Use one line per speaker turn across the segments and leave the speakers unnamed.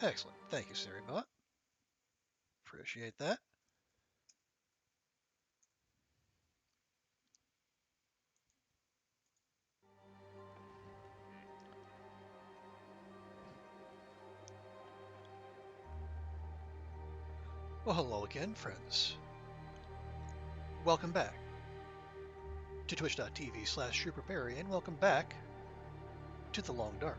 Excellent. Thank you, Siri. Appreciate that. Well, hello again, friends. Welcome back to twitch.tv/ShrewperBerry, and welcome back to The Long Dark.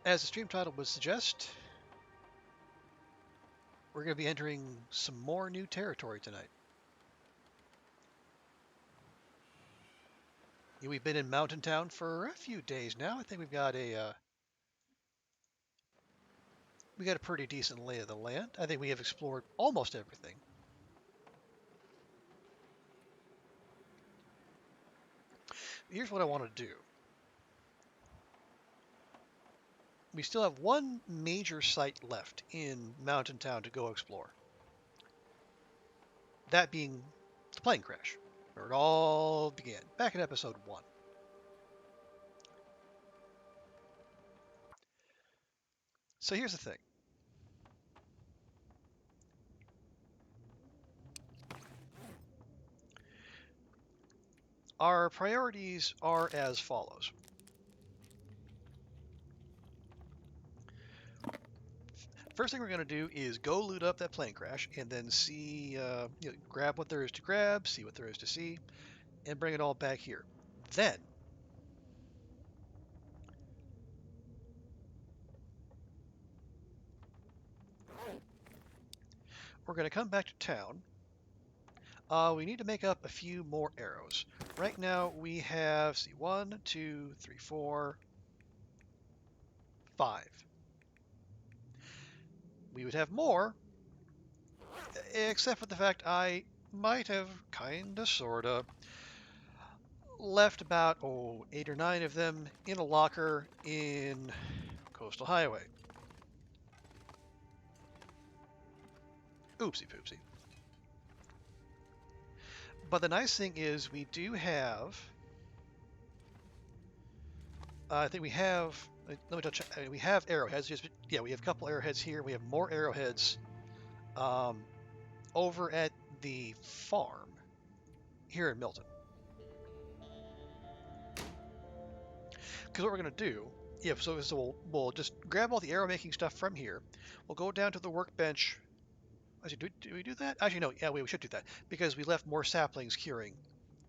As the stream title would suggest, we're going to be entering some more new territory tonight. We've been in Mountain Town for a few days now. I think we got a pretty decent lay of the land. I think we have explored almost everything. Here's what I want to do. We still have one major site left in Mountain Town to go explore. That being the plane crash, where it all began, back in episode 1. So here's the thing. Our priorities are as follows. First thing we're going to do is go loot up that plane crash and then see, grab what there is to grab, see what there is to see, and bring it all back here. Then, we're going to come back to town. We need to make up a few more arrows. Right now we have, 1, 2, 3, 4, 5. We would have more, except for the fact I might have kinda sorta left about 8 or 9 of them in a locker in Coastal Highway. Oopsie poopsie. But the nice thing is we do have, I think we have, let me double check, we have arrowheads. Yeah, we have a couple arrowheads here. We have more arrowheads over at the farm here in Milton. Because what we're going to do, so we'll just grab all the arrow making stuff from here. We'll go down to the workbench. Actually, do we do that? Actually, no. Yeah, we should do that because we left more saplings curing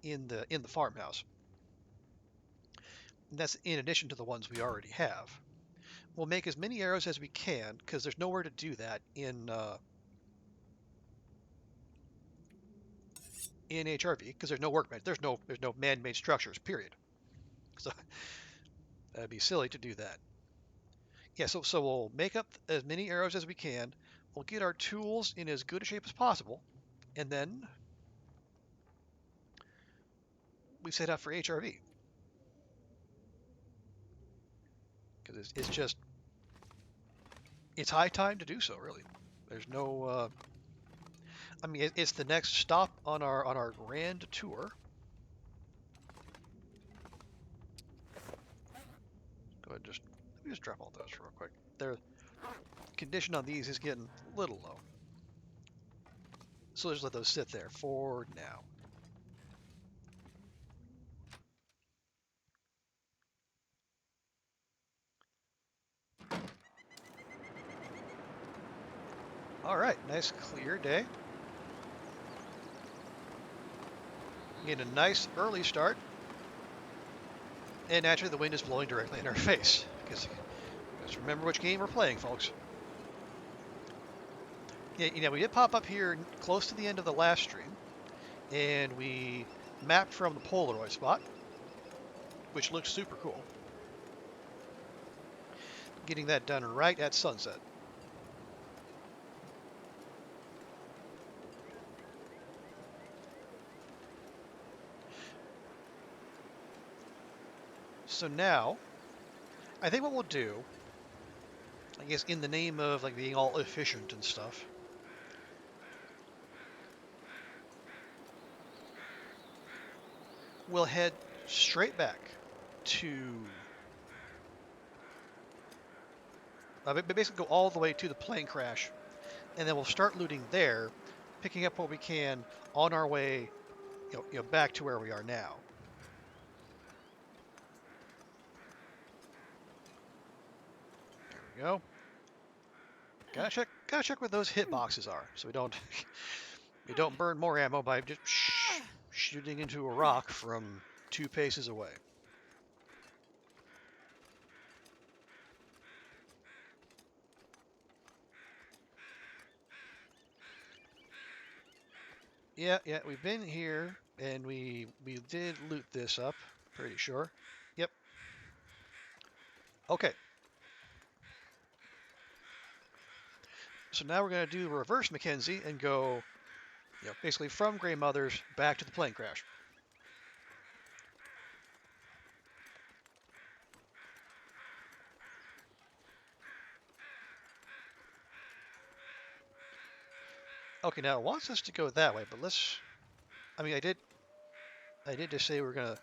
in the farmhouse. And that's in addition to the ones we already have. We'll make as many arrows as we can because there's nowhere to do that in HRV because there's no workbench. There's no man-made structures. Period. So that'd be silly to do that. Yeah, so we'll make up as many arrows as we can. We'll get our tools in as good a shape as possible, and then we set out for HRV. Because it's high time to do so, really. There's no, I mean, it's the next stop on our grand tour. Go ahead and let me just drop all those real quick. The condition on these is getting a little low. So just let those sit there for now. All right, nice clear day. Getting a nice early start. And naturally the wind is blowing directly in our face. Because remember which game we're playing, folks. Yeah, we did pop up here close to the end of the last stream. And we mapped from the Polaroid spot, which looks super cool. Getting that done right at sunset. So now, I think what we'll do, I guess in the name of like being all efficient and stuff, we'll head straight back to basically go all the way to the plane crash, and then we'll start looting there, picking up what we can on our way, back to where we are now. There we go. Gotta check where those hit boxes are, so we don't burn more ammo by just shooting into a rock from 2 paces away. Yeah, we've been here, and we did loot this up, pretty sure. Yep. Okay. So now we're gonna do reverse Mackenzie and go, basically from Grey Mothers back to the plane crash. Okay, now it wants us to go that way, but let's. I mean, I did just say we're gonna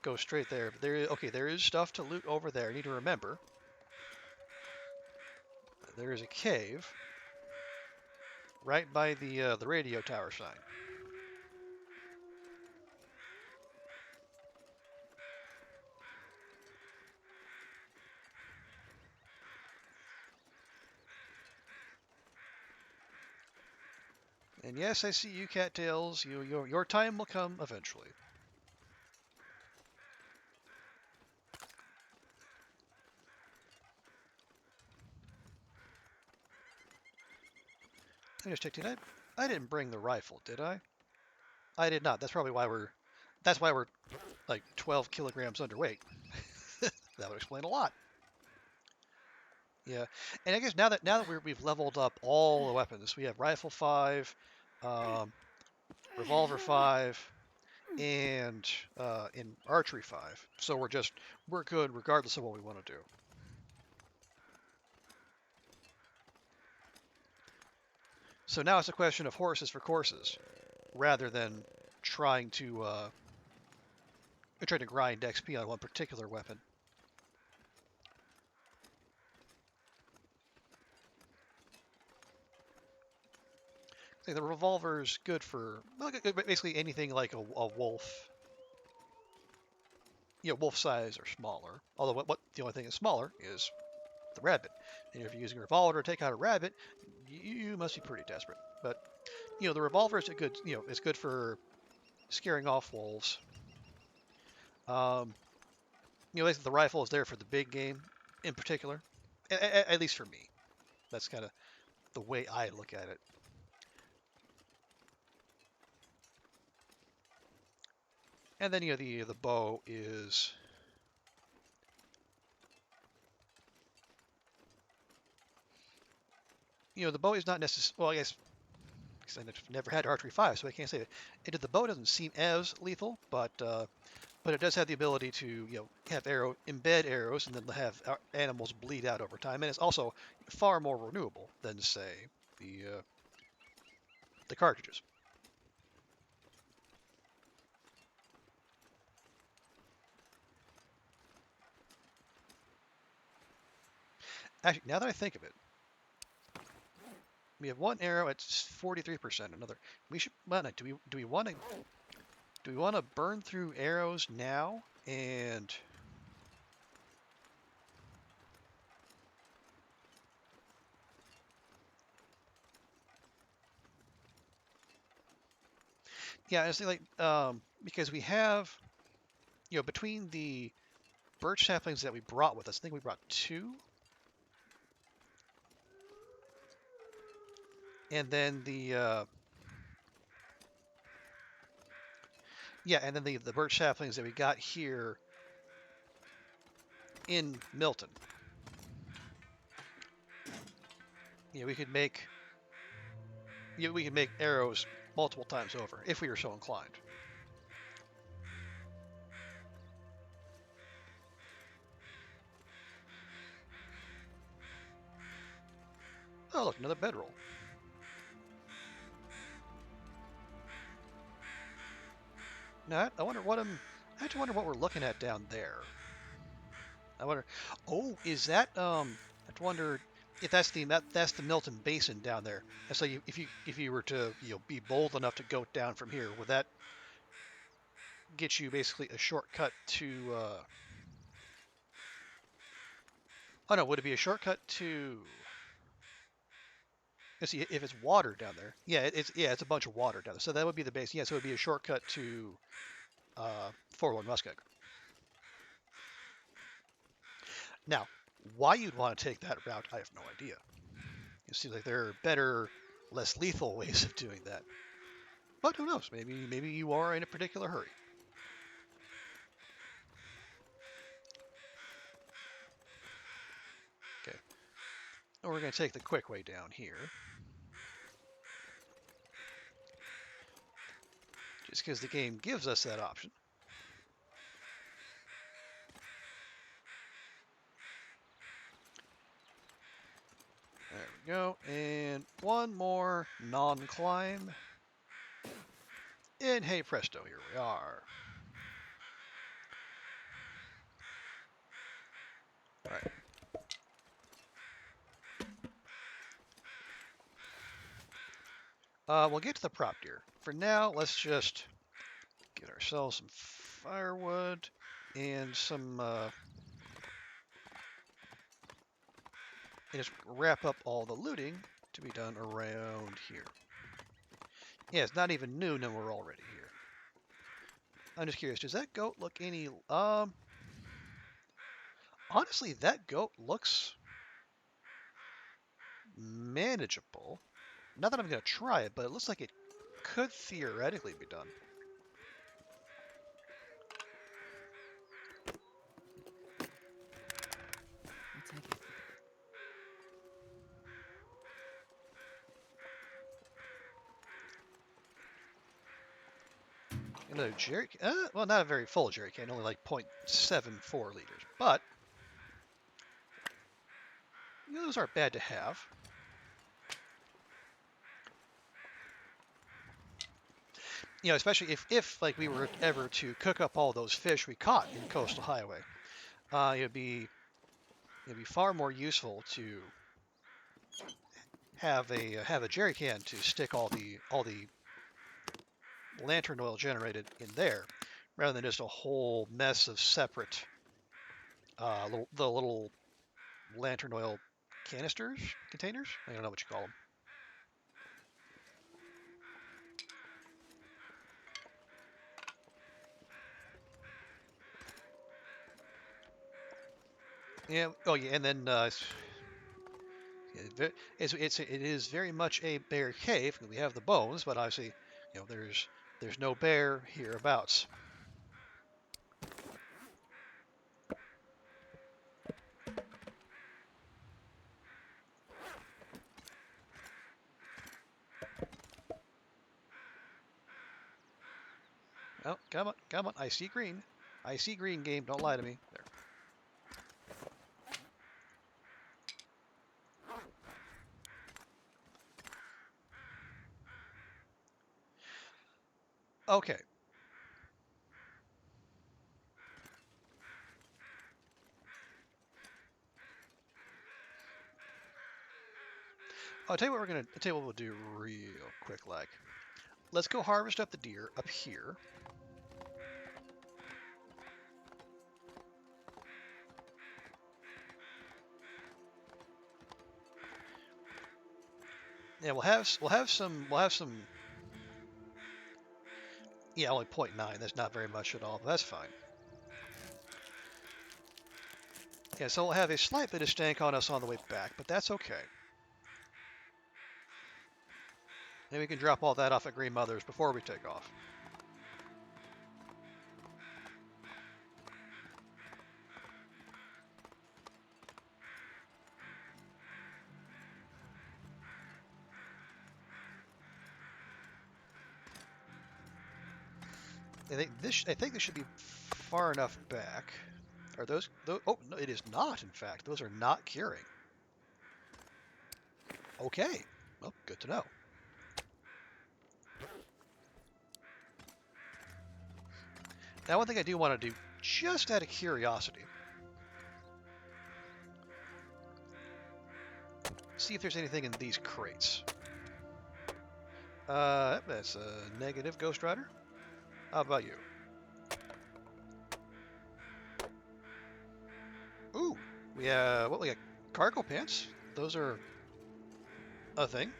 go straight there. But there is stuff to loot over there. I need to remember. There is a cave right by the radio tower sign. And yes, I see you, cattails. Your time will come eventually. I just checked it. I didn't bring the rifle, did I? I did not. That's probably why we're. That's why we're like 12 kilograms underweight. That would explain a lot. Yeah, and I guess now that we've leveled up all the weapons, we have rifle 5, um, revolver 5, and in archery 5. So we're good regardless of what we want to do. So now it's a question of horses for courses, rather than trying to grind XP on one particular weapon. The revolver is good for basically anything like a wolf. Wolf size or smaller. Although the only thing that's smaller is the rabbit. And if you're using a revolver to take out a rabbit, you must be pretty desperate. But the revolver is a good. It's good for scaring off wolves. Basically the rifle is there for the big game, in particular. At least for me, that's kind of the way I look at it. And then the bow is the bow is not necessarily, well, I guess because I've never had archery 5, so I can't say it. The bow doesn't seem as lethal, but it does have the ability to have embed arrows and then have animals bleed out over time, and it's also far more renewable than say the cartridges. Actually, now that I think of it, we have one arrow at 43%. Another. We should. Well, do we want to burn through arrows now and? Yeah, it's like because we have between the birch saplings that we brought with us, I think we brought 2. And then and then the birch saplings that we got here in Milton. We could make arrows multiple times over if we were so inclined. Oh, look, another bedroll. Now, I wonder what I have to wonder what we're looking at down there. I wonder. Oh, is that? I have to wonder. if that's the Milton Basin down there. And so if you were to be bold enough to go down from here, would that get you basically a shortcut to? Oh no, would it be a shortcut to? Let's see, if it's water down there, it's a bunch of water down there. So that would be the base. Yeah, so it would be a shortcut to 401 Muskeg. Now, why you'd want to take that route, I have no idea. It seems like there are better, less lethal ways of doing that. But who knows? Maybe you are in a particular hurry. Okay. And we're going to take the quick way down here. Just because the game gives us that option. There we go. And one more non-climb. And hey presto, here we are. All right. We'll get to the prop deer. For now, let's just get ourselves some firewood and some, and just wrap up all the looting to be done around here. Yeah, it's not even noon and we're already here. I'm just curious, does that goat look any, honestly, that goat looks manageable. Not that I'm going to try it, but it looks like it could theoretically be done.
I'll take it.
Another jerry can, well, not a very full jerry can, only like 0.74 liters, but those aren't bad to have. Especially if like we were ever to cook up all those fish we caught in Coastal Highway, it'd be far more useful to have a jerry can to stick all the lantern oil generated in there, rather than just a whole mess of separate the little lantern oil containers. I don't know what you call them. Yeah. Oh yeah, and then it is very much a bear cave. We have the bones, but obviously, there's no bear hereabouts. Oh, come on, come on! I see green. I see green, game. Don't lie to me. There. Okay. I'll tell you what we'll do real quick. Like, let's go harvest up the deer up here. Yeah, we'll have some. Yeah, only 0.9. That's not very much at all, but that's fine. Yeah, so we'll have a slight bit of stank on us on the way back, but that's okay. And we can drop all that off at Green Mother's before we take off. I think this should be far enough back. Are those? Oh no, it is not. In fact, those are not curing. Okay. Well, good to know. Now, one thing I do want to do, just out of curiosity, see if there's anything in these crates. That's a negative, Ghost Rider. How about you? Ooh, we got cargo pants. Those are a thing.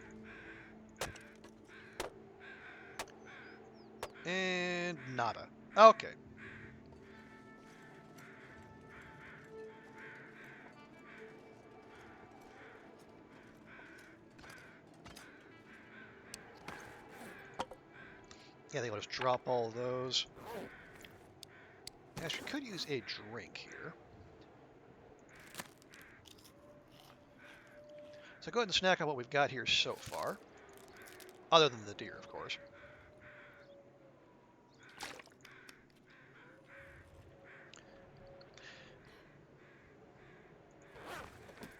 And nada. Okay. Yeah, they will just drop all those. Actually, could use a drink here. So go ahead and snack on what we've got here so far. Other than the deer, of course.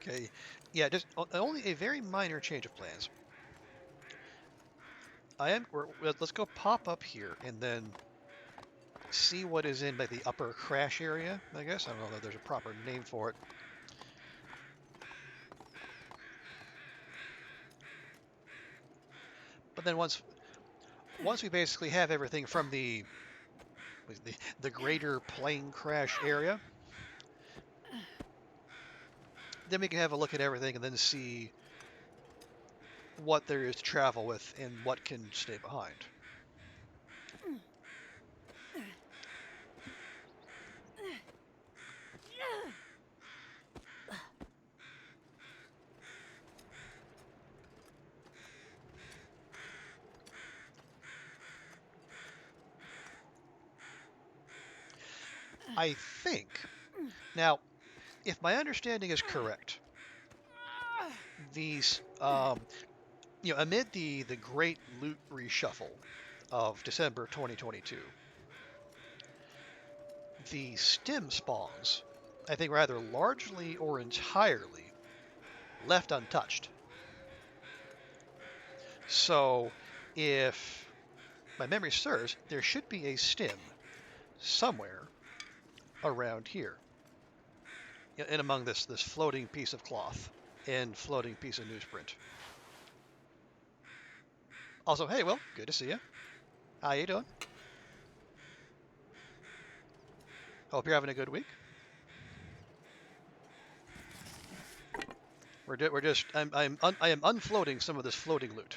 Okay. Yeah, just only a very minor change of plans. Let's go pop up here and then see what is in like the upper crash area, I guess. I don't know if there's a proper name for it. But then once we basically have everything from the greater plane crash area, then we can have a look at everything and then see what there is to travel with and what can stay behind. I think. Now, if my understanding is correct, these, amid the great loot reshuffle of December 2022, the stim spawns, I think rather largely or entirely, left untouched. So, if my memory serves, there should be a stim somewhere around here, in among this floating piece of cloth and floating piece of newsprint. Also, hey, Will, good to see you. How you doing? Hope you're having a good week. I am unfloating some of this floating loot.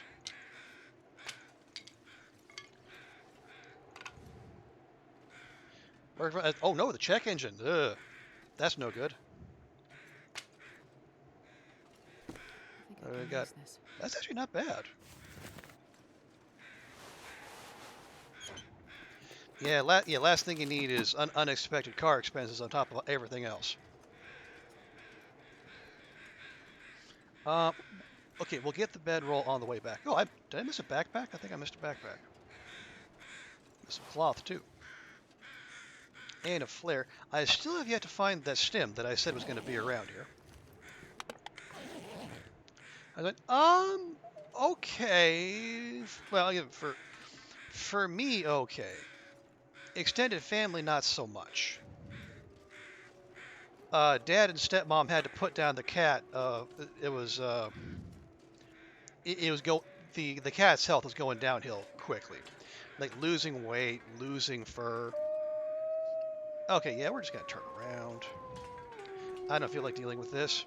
Oh no, the check engine. Ugh, that's no good. That's actually not bad. Yeah, last thing you need is unexpected car expenses on top of everything else. Okay, we'll get the bedroll on the way back. Oh, did I miss a backpack? I think I missed a backpack. Some cloth too. And a flare. I still have yet to find that stim that I said was going to be around here. I went, okay. Well, yeah, for me, okay. Extended family, not so much. Dad and stepmom had to put down the cat. It was the cat's health was going downhill quickly, like losing weight, losing fur. Okay, yeah, we're just gonna turn around. I don't feel like dealing with this.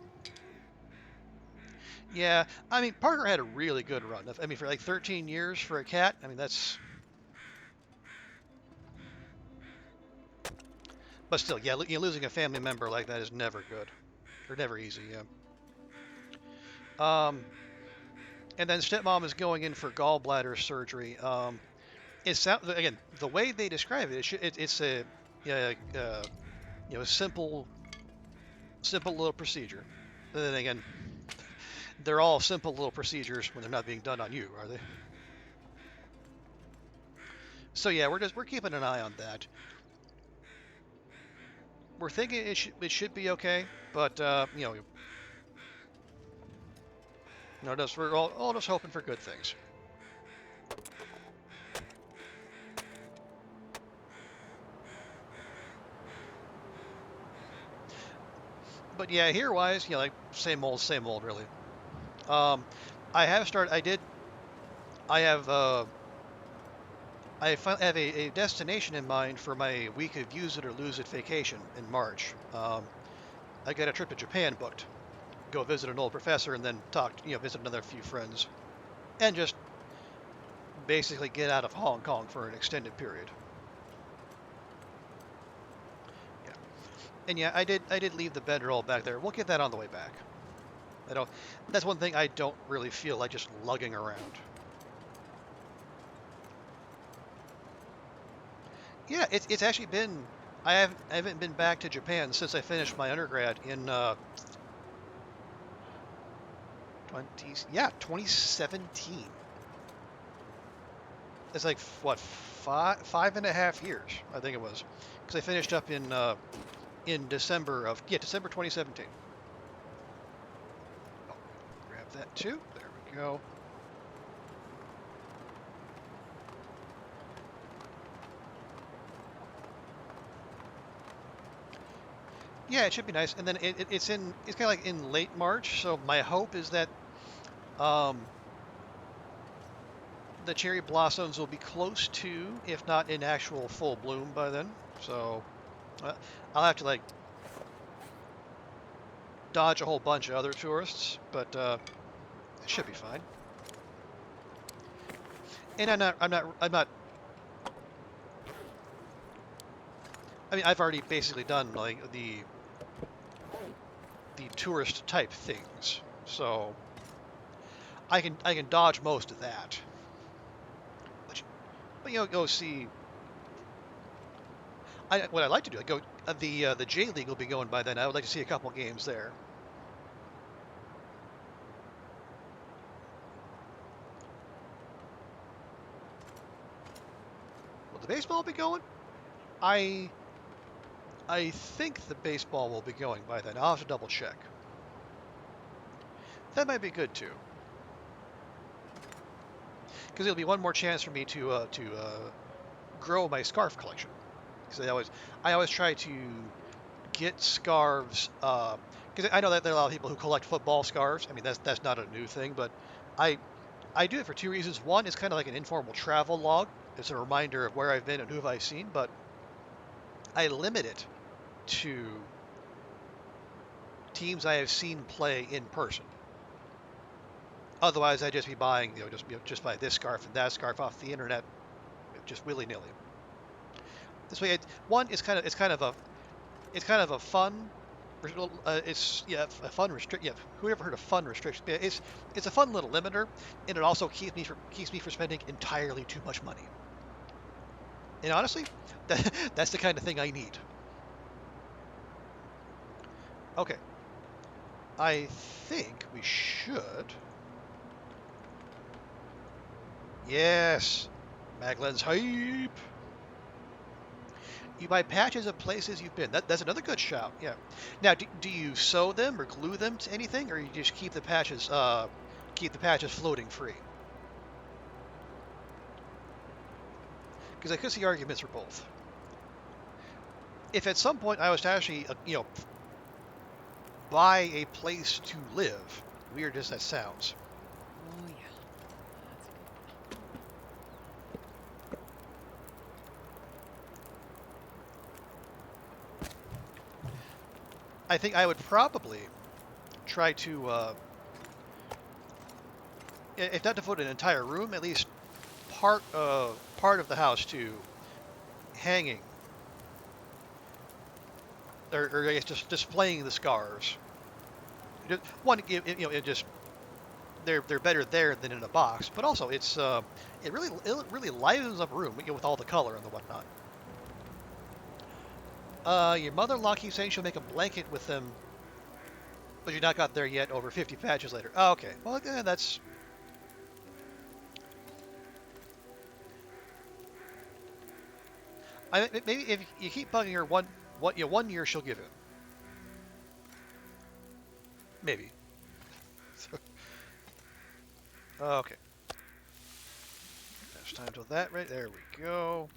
Yeah, I mean, Parker had a really good run. I mean, for like 13 years for a cat, I mean, that's... But still, yeah, losing a family member like that is never good. Or never easy, yeah. And then stepmom is going in for gallbladder surgery. It sounds, again, the way they describe it, it's a, yeah, simple little procedure. And then again, they're all simple little procedures when they're not being done on you, are they? So yeah, we're keeping an eye on that. We're thinking it should be okay, but we're all just hoping for good things. But yeah, here wise, like same old, really. Um, I have started. I did. I have. Have a destination in mind for my week of use it or lose it vacation in March. I got a trip to Japan booked. Go visit an old professor and then visit another few friends, and just basically get out of Hong Kong for an extended period. Yeah, and yeah, I did leave the bedroll back there. We'll get that on the way back. I don't. That's one thing I don't really feel like just lugging around. Yeah, it's actually been. I haven't been back to Japan since I finished my undergrad in 2017. It's like what, five and a half years, I think it was, because I finished up in December 2017. Oh, grab that too. There we go. Yeah, it should be nice. And then it's kind of like in late March, so my hope is that um, the cherry blossoms will be close to, if not in actual full bloom by then. So uh, I'll have to like dodge a whole bunch of other tourists, but it should be fine. And I'm not. I mean, I've already basically done like the tourist type things, so I can dodge most of that. But, go see. What I'd like to do, I go the J League will be going by then. I would like to see a couple games there. Will the baseball be going? I I think the baseball will be going by then. I'll have to double check. That might be good too, because it'll be one more chance for me to grow my scarf collection. Because I always try to get scarves. Because I know that there are a lot of people who collect football scarves. I mean, that's not a new thing, but I I do it for two reasons. One is kind of like an informal travel log. It's a reminder of where I've been and who have I seen, but I limit it to teams I have seen play in person. Otherwise, I'd just be buying, just buy this scarf and that scarf off the internet, just willy nilly. This way, it's kind of a fun. It's a fun restrict. Yeah, who ever heard of fun restriction? Yeah, it's a fun little limiter, and it also keeps me from spending entirely too much money. And honestly, that's the kind of thing I need. Okay, I think we should. Yes, Maglen's hype. You buy patches of places you've been. That's another good shout. Yeah. Now, do you sew them or glue them to anything, or you just keep the patches floating free? Because I could see arguments for both. If at some point I was to actually, buy a place to live, weird as that sounds,
Oh yeah.
I think I would probably try to, if not devote an entire room, at least part of the house to hanging, or I guess just displaying the scars. One, it just they're better there than in a box, but also it really livens up a room, with all the color and the whatnot. Your mother-in-law keeps saying she'll make a blanket with them, but you're not got there yet. Over 50 patches later. Oh, okay. Well, that's. Maybe if you keep bugging her, one year she'll give in. Maybe. Okay. There's time till that. Right there we go.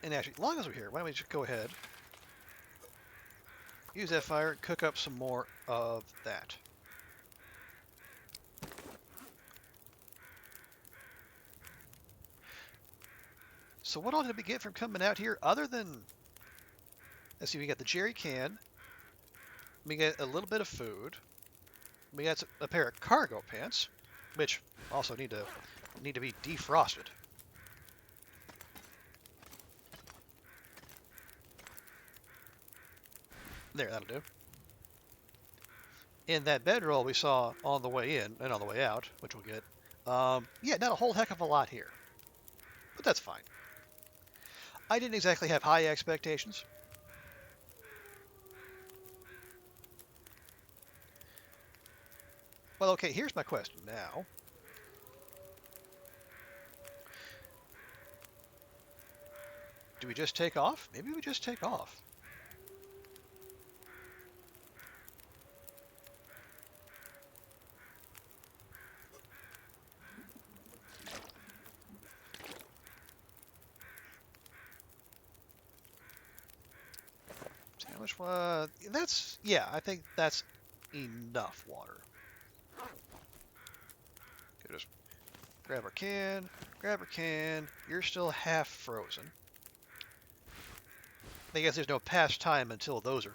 And actually, as long as we're here, why don't we just go ahead, use that fire, and cook up some more of that. So what all did we get from coming out here other than, let's see, we got the jerry can, we got a little bit of food, we got a pair of cargo pants, which also need to be defrosted. There, that'll do. And that bedroll we saw on the way in and on the way out, which we'll get. Yeah, not a whole heck of a lot here, but that's fine. I didn't exactly have high expectations. Well, okay, here's my question now. Do we just take off? Maybe we just take off. How much? That's, yeah, I think that's enough water. Okay, just grab our can, grab our can. You're still half frozen. I guess there's no past time until those are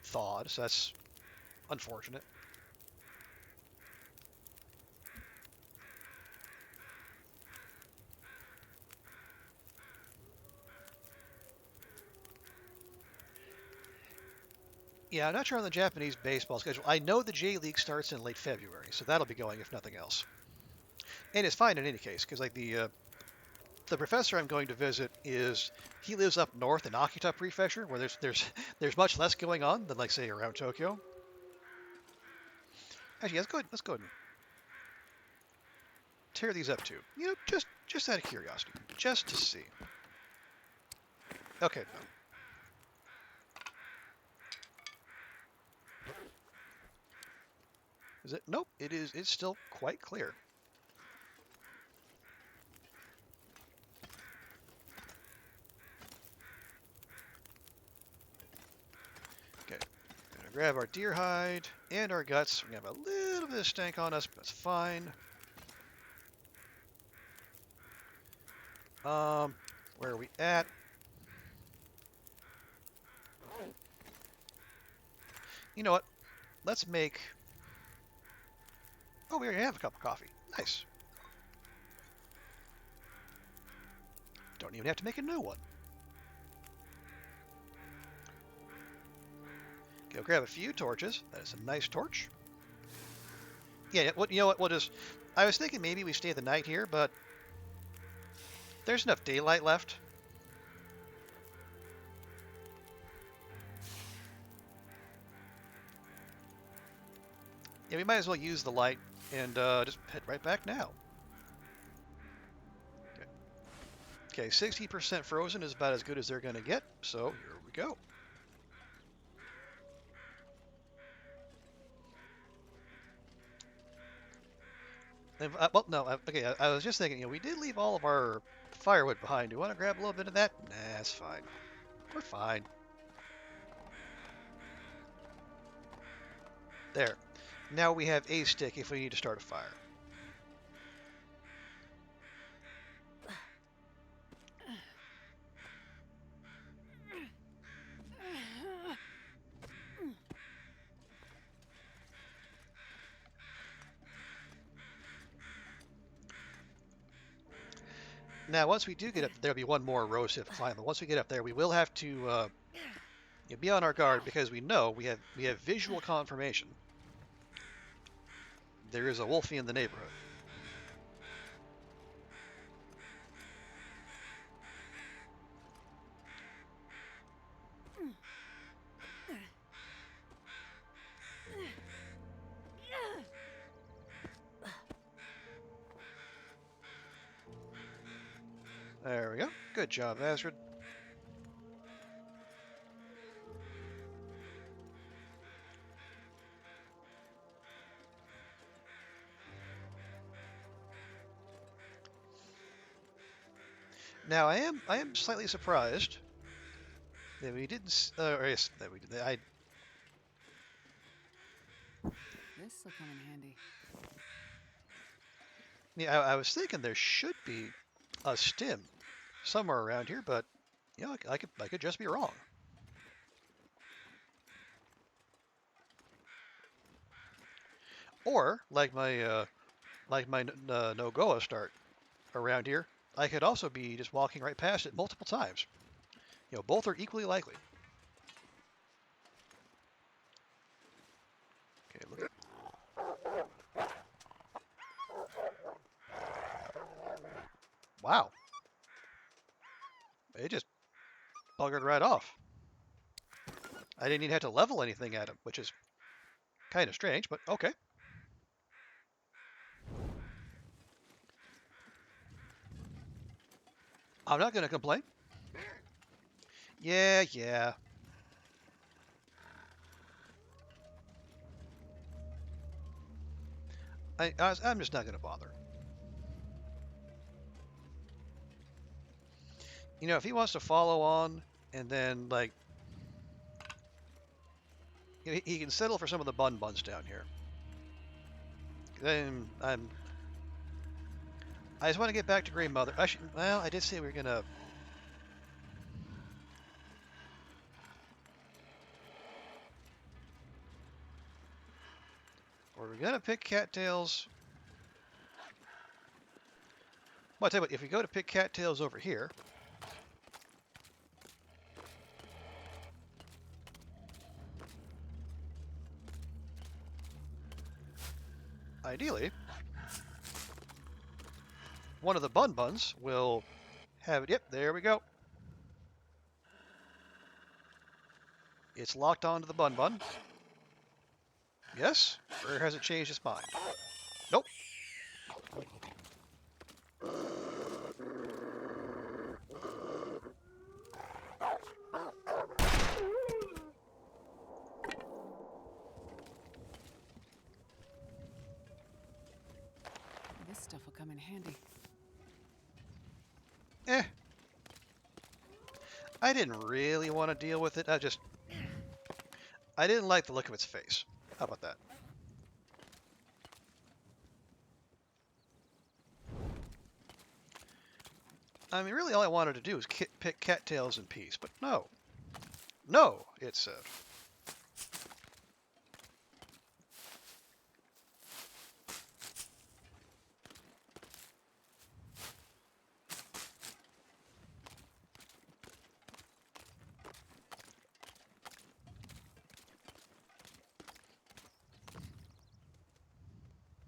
thawed, so that's unfortunate. Yeah, I'm not sure on the Japanese baseball schedule. I know the J League starts in late February, so that'll be going if nothing else. And it's fine in any case, because like the professor I'm going to visit he lives up north in Akita Prefecture, where there's much less going on than like say around Tokyo. Actually, let's go ahead and tear these up too. You know, just out of curiosity, just to see. Okay. Is it? Nope. It is. It's still quite clear. Okay. Gonna grab our deer hide and our guts. We're gonna have a little bit of stank on us, but that's fine. Where are we at? You know what? Let's make. Oh, we already have a cup of coffee. Nice. Don't even have to make a new one. Go grab a few torches. That is a nice torch. Yeah, you know what? We'll just. I was thinking maybe we stay the night here, but there's enough daylight left. Yeah, we might as well use the light and just head right back now. Okay, 60% frozen is about as good as they're going to get, so here we go. Well, no, okay, I was just thinking, we did leave all of our firewood behind. Do you want to grab a little bit of that? Nah, that's fine. We're fine. There. Now we have a stick if we need to start a fire. Now, once we do get up, there'll be one more rose hip climb. But once we get up there, we will have to be on our guard because we know we have visual confirmation. There is a wolfie in the neighborhood. There we go. Good job, Astrid. Now I am slightly surprised that we didn't. Or yes, that we did.
This'll come in handy.
Yeah, I was thinking there should be a stim somewhere around here, but I could just be wrong. Or like my no-goa start around here, I could also be just walking right past it multiple times. Both are equally likely. Okay, look. Wow, it just buggered right off. I didn't even have to level anything at him, which is kind of strange, but okay. I'm not going to complain. Yeah, yeah. I'm just not going to bother. If he wants to follow on and then, like, he can settle for some of the bun buns down here. Then I just want to get back to Grey Mother. Well, I did say we were going to. Or we're going to pick cattails. Well, I'll tell you what, if we go to pick cattails over here, ideally, one of the bun buns will have it. Yep, there we go. It's locked onto the bun bun. Yes, or has it changed its mind? Nope.
This stuff will come in handy.
Eh, I didn't really want to deal with it. I didn't like the look of its face. How about that? I mean, really all I wanted to do was pick cattails in peace, but no. No, it said.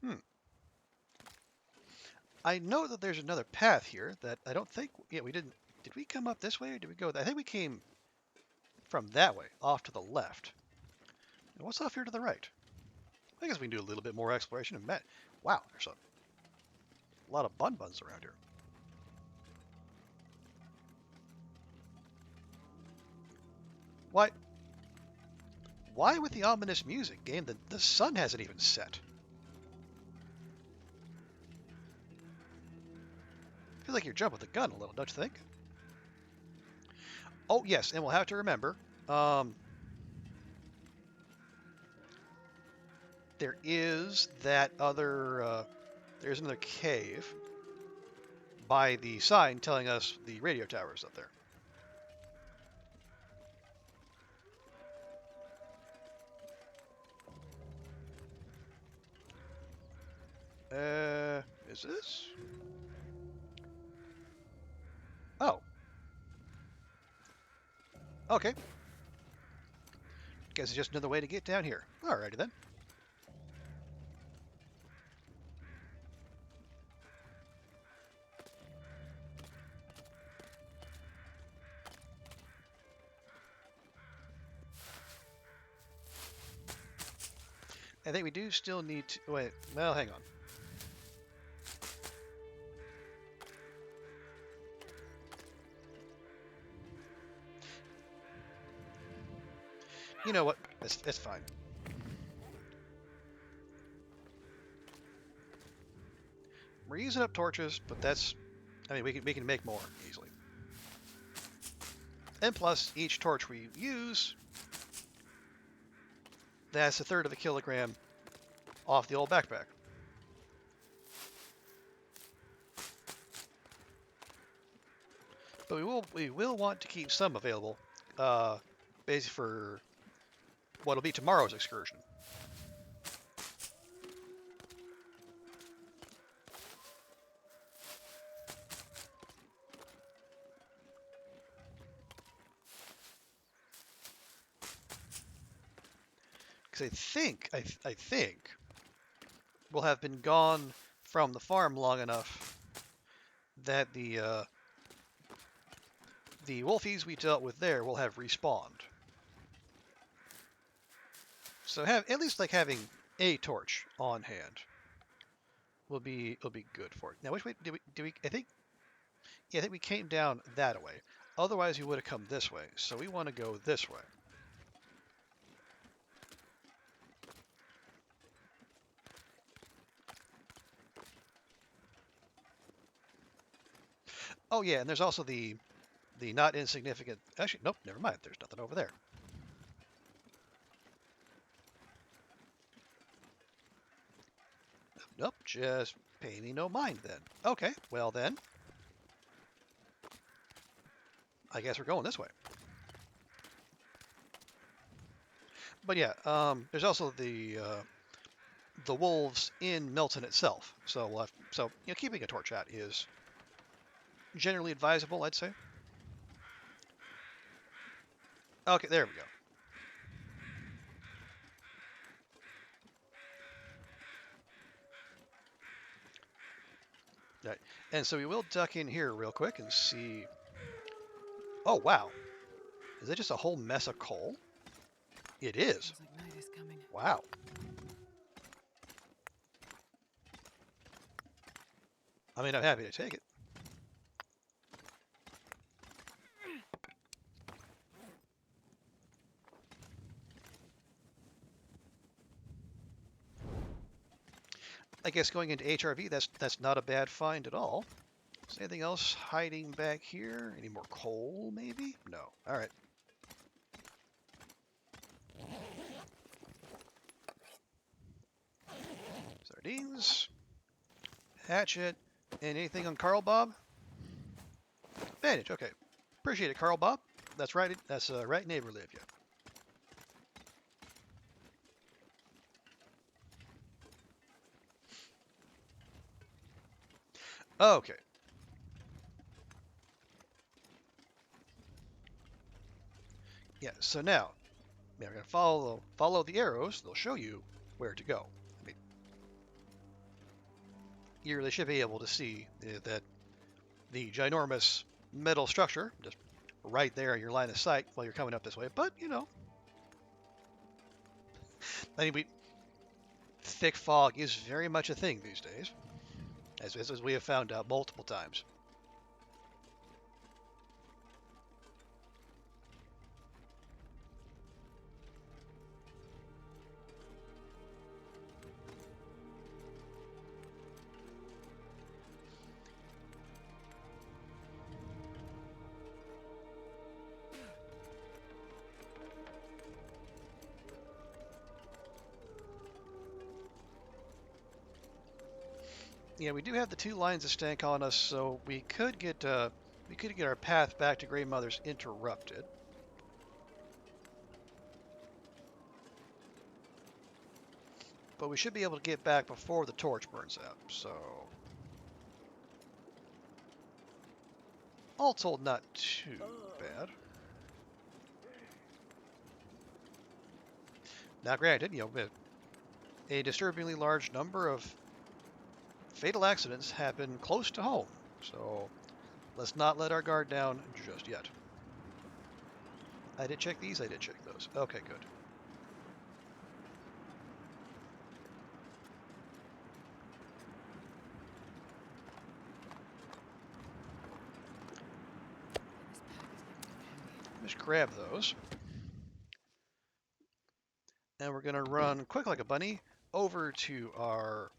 Hmm. I know that there's another path here that I don't think. Yeah, we didn't. Did we come up this way or did we go? I think we came from that way, off to the left. And what's off here to the right? I guess we can do a little bit more exploration. And wow, there's a lot of bun buns around here. Why? Why with the ominous music, game? The sun hasn't even set. Feels like you're jumping the gun a little, don't you think? Oh yes, and we'll have to remember. Um, there is that other. There's another cave by the sign telling us the radio tower is up there. Is this? Oh, okay. Guess it's just another way to get down here. Alrighty then. I think we do still need to. Wait, well, hang on. You know what? It's fine. We're using up torches, but that's I mean, we can make more easily. And plus, each torch we use, that's a third of a kilogram off the old backpack. But we will want to keep some available, uh, basically for what'll be tomorrow's excursion. Because I think we'll have been gone from the farm long enough that the wolfies we dealt with there will have respawned. So have at least like having a torch on hand will be good for it. Now, which way did we? I think we came down that way. Otherwise, we would have come this way. So we want to go this way. Oh yeah, and there's also the not insignificant. Actually, nope, never mind. There's nothing over there. Nope, just pay me no mind then. Okay, well then, I guess we're going this way. But yeah, there's also the wolves in Milton itself. So keeping a torch out is generally advisable, I'd say. Okay, there we go. Right. And so we will duck in here real quick and see. Oh wow, is it just a whole mess of coal? It is.
Feels like night is coming.
Wow. I mean, I'm happy to take it. I guess going into HRV, that's not a bad find at all. Is there anything else hiding back here? Any more coal, maybe? No. All right. Sardines, hatchet, and anything on Carl Bob? Bandage. Okay. Appreciate it, Carl Bob. That's right. That's right neighborly of you. Okay. Yeah. So now, we're gonna follow the arrows. They'll show you where to go. I mean, you really should be able to see that the ginormous metal structure just right there in your line of sight while you're coming up this way. But I mean, thick fog is very much a thing these days, as we have found out multiple times. Yeah, we do have the two lines of stank on us, so we could get our path back to Grey Mother's interrupted. But we should be able to get back before the torch burns out. So, all told, not too bad. Now, granted, a disturbingly large number of fatal accidents happen close to home, so let's not let our guard down just yet. I did check these. I did check those. Okay, good. Just grab those. And we're going to run quick like a bunny over to our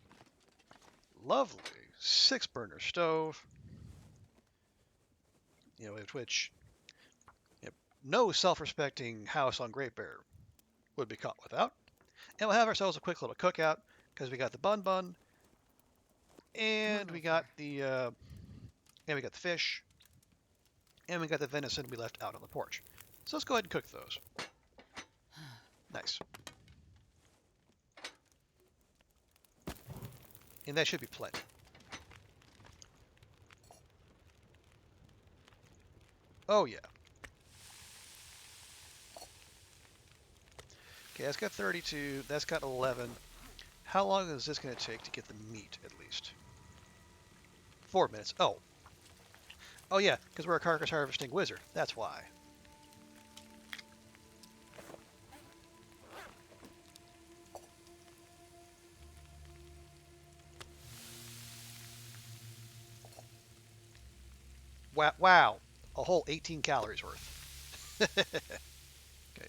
lovely 6-burner stove. which you know, no self-respecting house on Great Bear would be caught without. And we'll have ourselves a quick little cookout because we got the bun bun
Come on,
and
little fella.
we got the fish and we got the venison we left out on the porch. So let's go ahead and cook those. Nice. And that should be plenty. Oh yeah. Okay, that's got 32. That's got 11. How long is this going to take to get the meat, at least? 4 minutes. Oh. Oh yeah, because we're a carcass harvesting wizard. That's why. Wow. Wow. A whole 18 calories worth. Okay.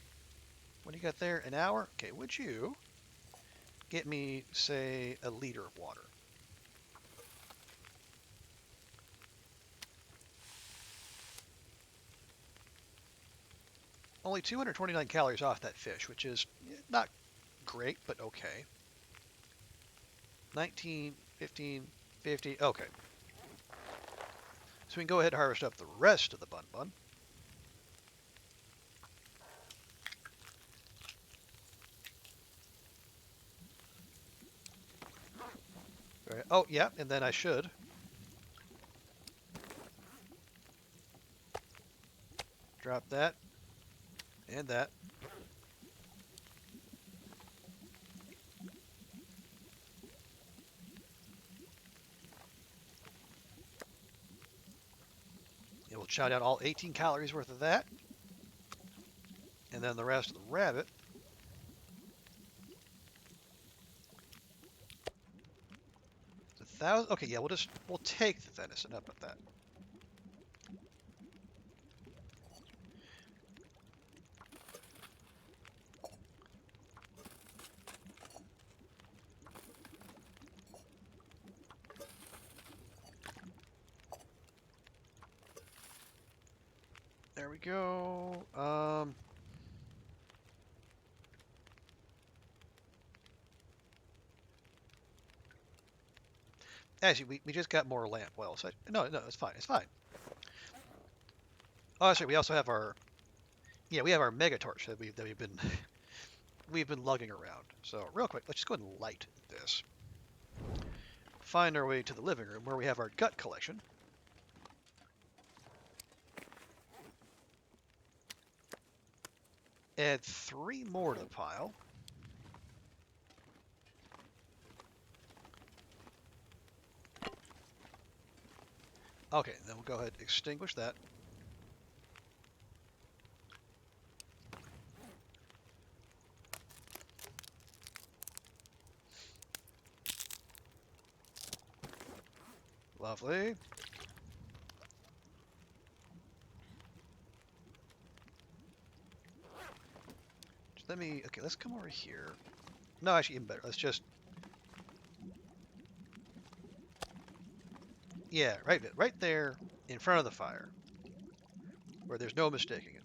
What do you got there? An hour? Okay, would you get me, say, a liter of water? Only 229 calories off that fish, which is not great, but okay. 19, 15, 50. Okay. So we can go ahead and harvest up the rest of the bun bun. Right. Oh, yeah, and then I should drop that and that. It will chow down all 18 calories worth of that. And then the rest of the rabbit. It's 1,000. Okay, yeah, we'll take the venison up at that. There we go. Actually, we just got more lamp oil. So no, it's fine. It's fine. Oh, that's right. We also have we have our mega torch that we've been lugging around. So real quick, let's just go ahead and light this. Find our way to the living room where we have our gut collection. Add 3 more to the pile. Okay, then we'll go ahead and extinguish that. Lovely. Just okay, let's come over here. No, actually, even better. Let's just, yeah, right there in front of the fire, where there's no mistaking it.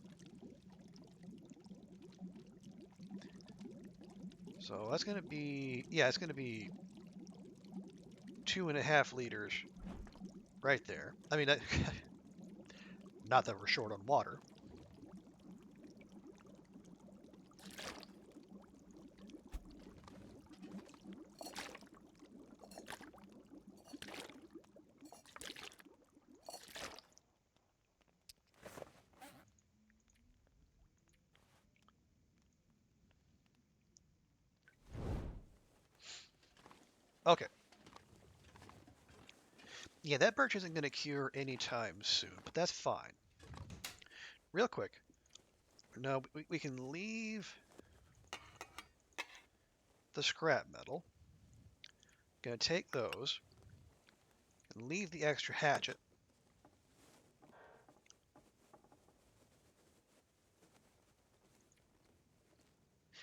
So that's going to be, yeah, it's going to be 2.5 liters right there. I mean, not that we're short on water. Okay. Yeah, that birch isn't going to cure anytime soon, but that's fine. Real quick. No, we can leave the scrap metal. Going to take those and leave the extra hatchet.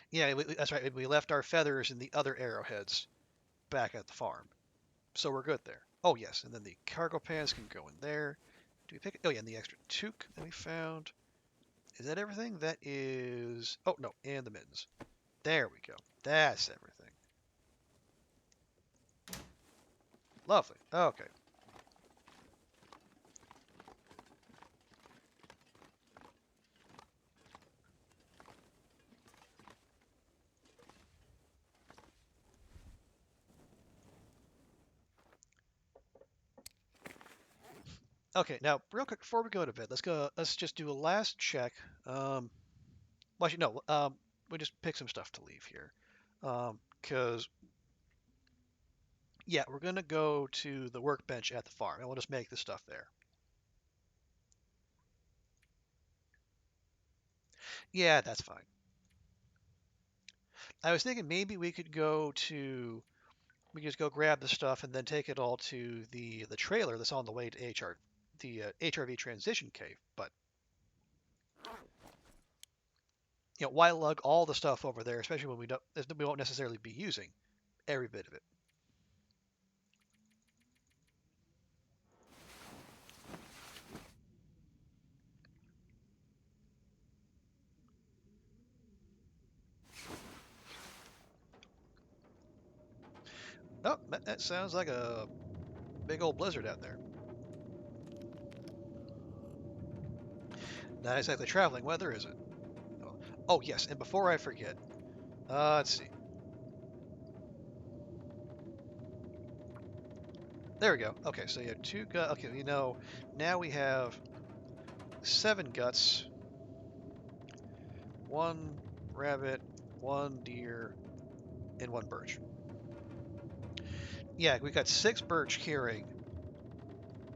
Yeah, that's right. We left our feathers and the other arrowheads back at the farm. So we're good there. Oh, yes. And then the cargo pants can go in there. Do we pick it? Oh, yeah, and the extra toque that we found. Is that everything? That is... Oh, no, and the mittens. There we go. That's everything. Lovely. Okay. Okay, now, real quick, before we go to bed, let's go. Let's just do a last check. Well, actually, no. We just pick some stuff to leave here, because yeah, we're gonna go to the workbench at the farm, and we'll just make the stuff there. Yeah, that's fine. I was thinking maybe we could go to we could just go grab the stuff and then take it all to the trailer that's on the way to the HRV transition cave. But why lug all the stuff over there, especially when we won't necessarily be using every bit of it. Oh, that sounds like a big old blizzard out there. Not exactly traveling weather, is it? Oh yes, and before I forget, let's see. There we go. Okay, so you have two guts. Okay, now we have 7 guts, one rabbit, one deer, and one birch. Yeah, we got 6 birch curing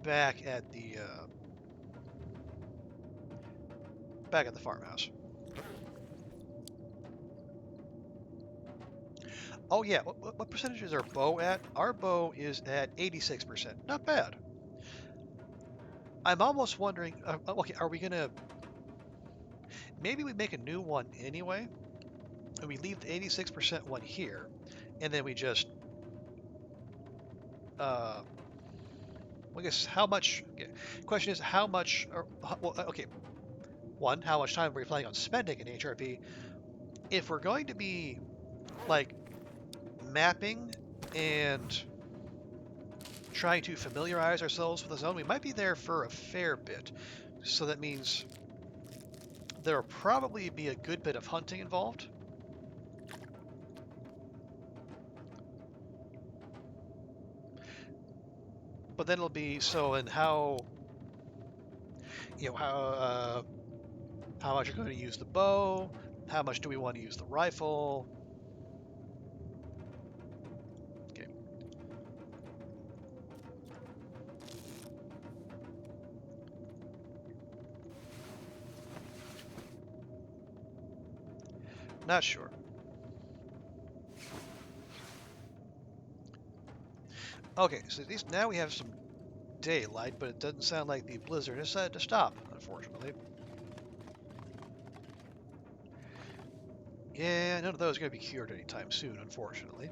back at the farmhouse. Oh yeah, what percentage is our bow at? Our bow is at 86%. Not bad. I'm almost wondering. Okay, are we gonna? Maybe we make a new one anyway, and we leave the 86% one here, and then we just. Uh, well, I guess how much? Okay. Question is how much? Well, okay. One, how much time are we planning on spending in HRV? If we're going to be like mapping and trying to familiarize ourselves with the zone, we might be there for a fair bit. So that means there'll probably be a good bit of hunting involved. But then it'll be so, and how you know how much are going to use the bow? How much do we want to use the rifle? Okay, not sure. Okay, so at least now we have some daylight, but it doesn't sound like the blizzard decided to stop, unfortunately. Yeah, none of those are going to be cured anytime soon, unfortunately.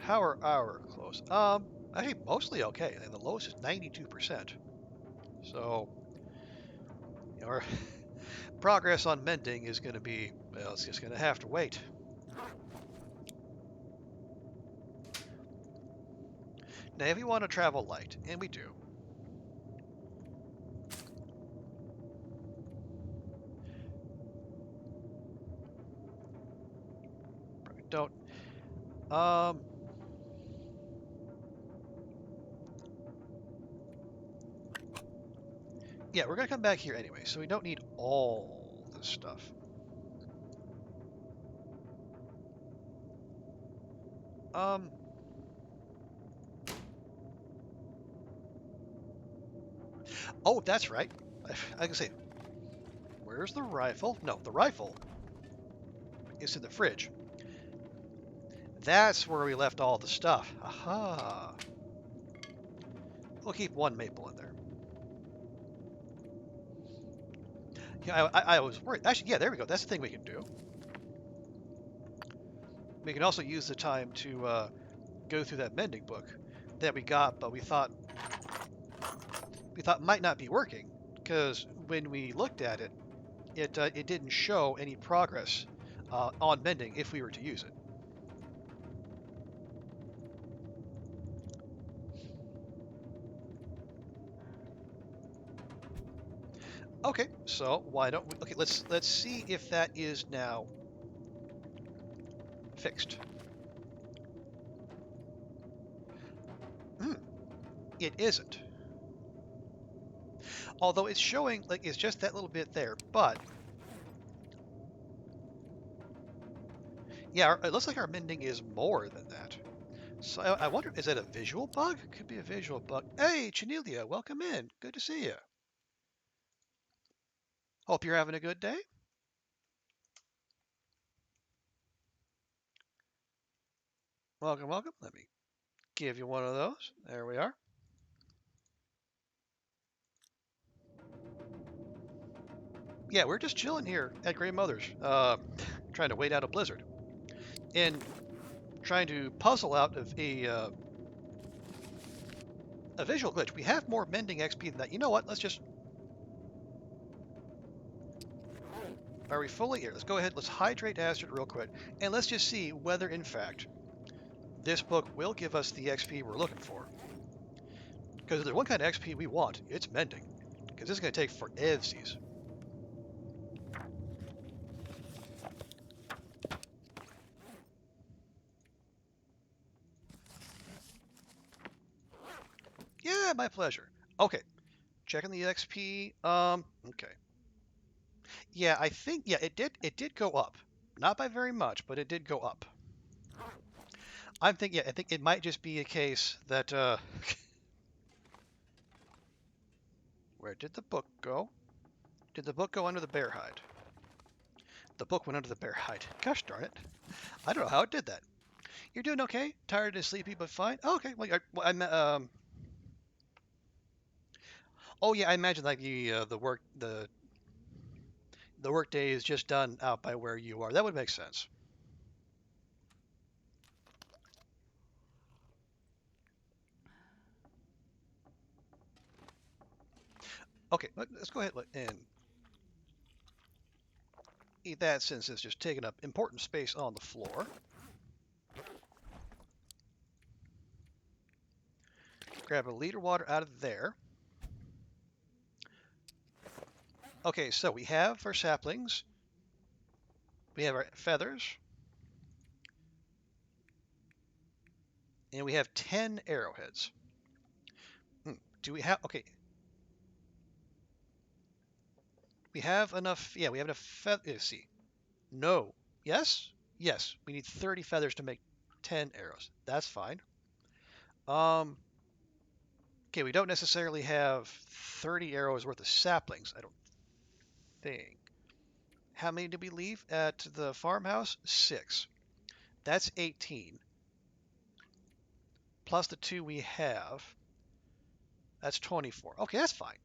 How are our close? Actually, mostly okay. And the lowest is 92%. So, our progress on mending is going to be, well, it's just going to have to wait. Now, if you want to travel light, and we do, probably don't. Um, yeah, we're going to come back here anyway, so we don't need all this stuff. Um, oh, that's right. I can say, where's the rifle? No, the rifle is in the fridge. That's where we left all the stuff. Aha. We'll keep one maple in there. Yeah, I was worried. Actually, yeah, there we go. That's the thing we can do. We can also use the time to go through that mending book that we got, but we thought might not be working because when we looked at it, it didn't show any progress on mending if we were to use it. Okay, so why don't we? Okay, let's see if that is now fixed. Hmm, it isn't. Although it's showing like it's just that little bit there, but yeah, it looks like our mending is more than that. So I wonder, is that a visual bug? Could be a visual bug. Hey, Chanelia, welcome in. Good to see you. Hope you're having a good day. Welcome, welcome. Let me give you one of those. There we are. Yeah, we're just chilling here at Grey Mother's, trying to wait out a blizzard and trying to puzzle out of a visual glitch. We have more mending XP than that. You know what? Let's just. Are we fully here? Let's go ahead. Let's hydrate acid real quick, and let's just see whether, in fact, this book will give us the XP we're looking for. Because if there's one kind of XP we want, it's mending. Because this is going to take foreversies. Yeah, my pleasure. Okay, checking the XP. Okay. Yeah, I think it did go up. Not by very much, but it did go up. I think it might just be a case that where did the book go? Did the book go under the bear hide? The book went under the bear hide. Gosh darn it. I don't know how it did that. You're doing okay? Tired and sleepy, but fine. Oh, okay. Oh yeah, I imagine like the work day is just done out by where you are. That would make sense. Okay, let's go ahead and eat that since it's just taking up important space on the floor. Grab a liter water out of there. Okay, so we have our saplings. We have our feathers. And we have 10 arrowheads. Do we have... Okay. We have enough... Yeah, we have enough feathers. Let's see. No. Yes? Yes. We need 30 feathers to make 10 arrows. That's fine. Okay, we don't necessarily have 30 arrows worth of saplings, I don't think. How many did we leave at the farmhouse? 6. That's 18. Plus the 2 we have. That's 24. Okay, that's fine.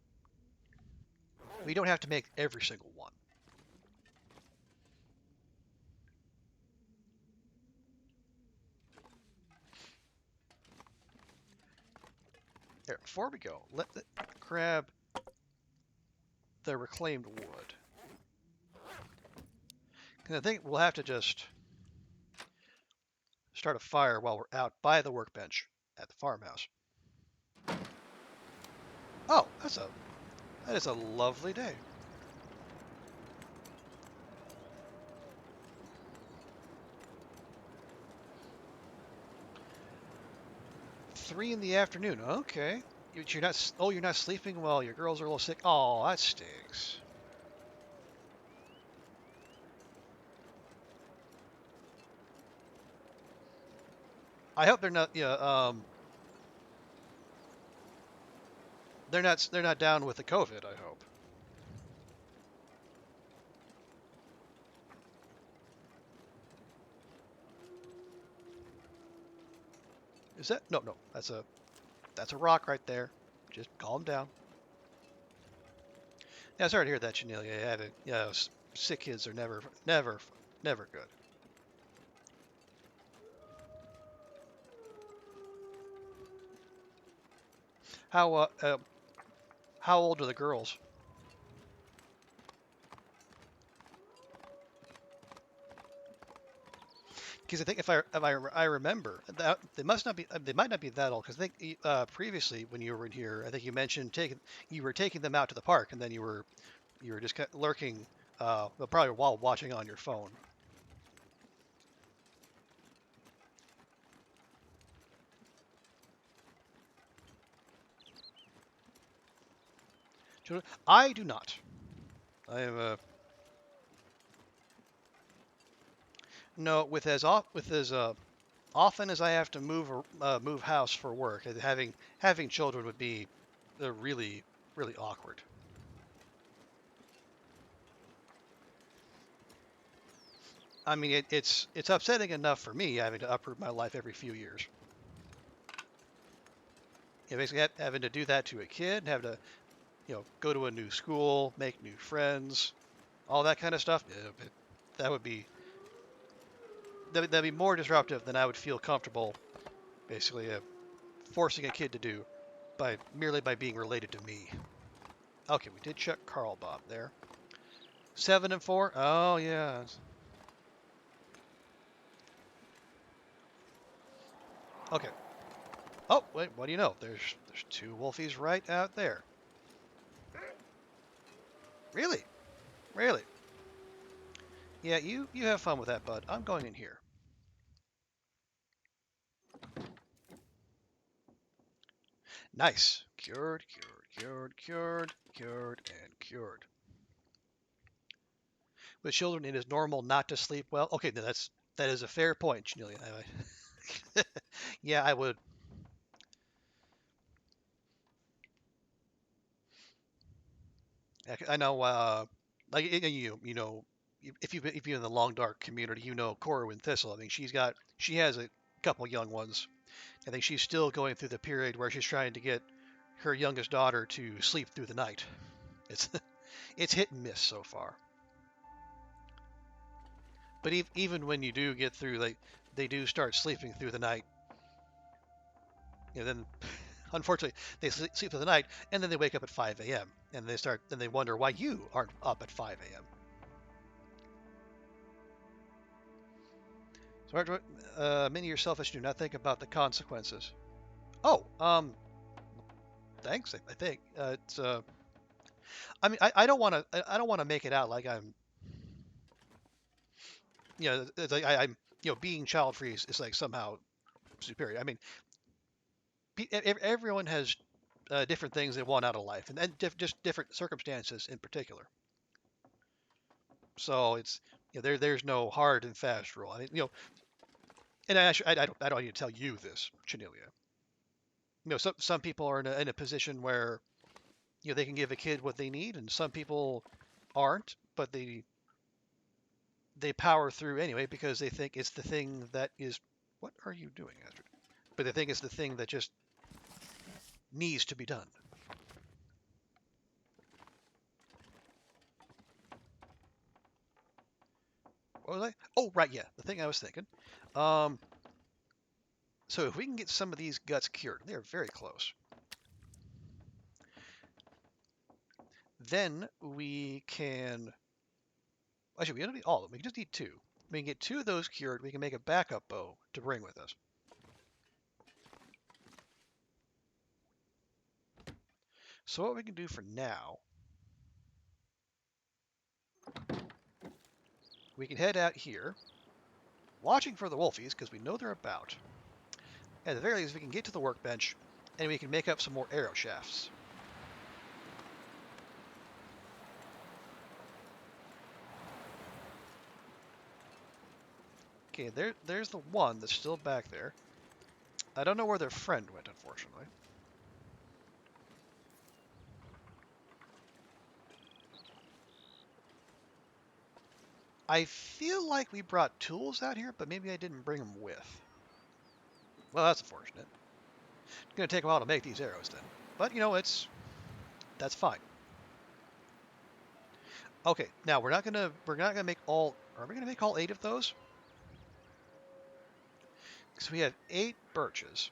We don't have to make every single one. There, before we go, grab the reclaimed wood. Because I think we'll have to just start a fire while we're out by the workbench at the farmhouse. Oh, that is a lovely day. 3 in the afternoon. Okay. You're not. Oh, you're not sleeping while your girls are a little sick. Oh, that stinks. I hope they're not. Yeah. They're not. They're not down with the COVID. I hope. Is that? No, no. That's a rock right there. Just calm down. Yeah, sorry to hear that, Chanelia. Yeah, sick kids are never good. How uh, uh how old are the girls? Because I think if I remember that they must not be they might not be that old because I think previously when you were in here I think you mentioned taking you were taking them out to the park and then you were just lurking well, probably while watching on your phone. I do not. I am no with as often as I have to move house for work. Having children would be really awkward. I mean, it's upsetting enough for me having to uproot my life every few years. Basically having to do that to a kid, have to go to a new school, make new friends, all that kind of stuff. Yeah, that would be that'd be more disruptive than I would feel comfortable basically forcing a kid to do by merely by being related to me. Okay, we did check Carl Bob there. 7 and 4. Oh yeah. Okay. Oh wait, what do you know? There's two wolfies right out there. Really? Really? Yeah, you have fun with that, bud. I'm going in here. Nice. Cured, cured, and cured. With children, it is normal not to sleep well. Okay, that is a fair point, Cornelia. Yeah, I would. I know. Like you know, if you're in the long dark community, you know Corwin Thistle. I mean, she has a couple young ones. I think she's still going through the period where she's trying to get her youngest daughter to sleep through the night. It's it's hit and miss so far. But even when you do get through, like they do start sleeping through the night. Then unfortunately they sleep through the night, and then they wake up at 5 a.m. and then they wonder why you aren't up at 5 a.m. So many are selfish, do not think about the consequences. Oh, thanks. I think it's. I mean, I don't want to. I don't want to make it out like I'm. It's like I'm. Being child free is like somehow superior. I mean, everyone has different things they want out of life, and just different circumstances in particular. So it's there's no hard and fast rule. I mean, and I don't need to tell you this, Chanelia. Some people are in a position where they can give a kid what they need, and some people aren't, but they power through anyway because they think it's the thing that is. What are you doing, Astrid? But they think it's the thing that just needs to be done. What was I? Oh, right, yeah, the thing I was thinking. Um, so if we can get some of these guts cured, they're very close. Then we can. Actually, we don't need all of them. We just need two. We can get two of those cured. We can make a backup bow to bring with us. So what we can do for now, we can head out here, watching for the wolfies because we know they're about. At the very least, we can get to the workbench, and we can make up some more arrow shafts. Okay, there's the one that's still back there. I don't know where their friend went, unfortunately. I feel like we brought tools out here, but maybe I didn't bring them with. Well, that's unfortunate. It's going to take a while to make these arrows then. But, that's fine. Okay, now we're not gonna make all. Are we gonna make all 8 of those? Because we have 8 birches.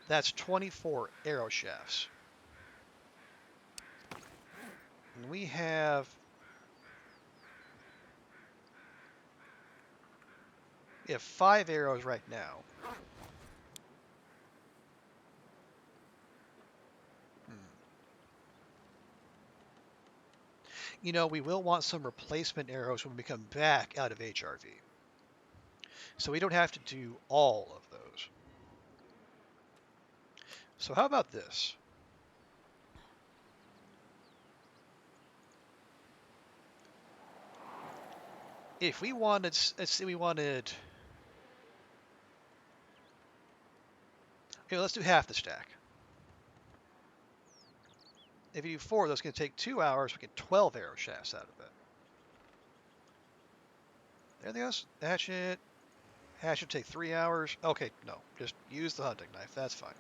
That's 24 arrow shafts. We have 5 arrows right now. Hmm. You know, we will want some replacement arrows when we come back out of HRV. So we don't have to do all of those. So how about this? If we wanted, let's say we wanted, okay, let's do half the stack. If you do 4, that's going to take 2 hours. We get 12 arrow shafts out of it. Anything else? Hatchet. Hatchet take 3 hours. Okay, no, just use the hunting knife. That's fine.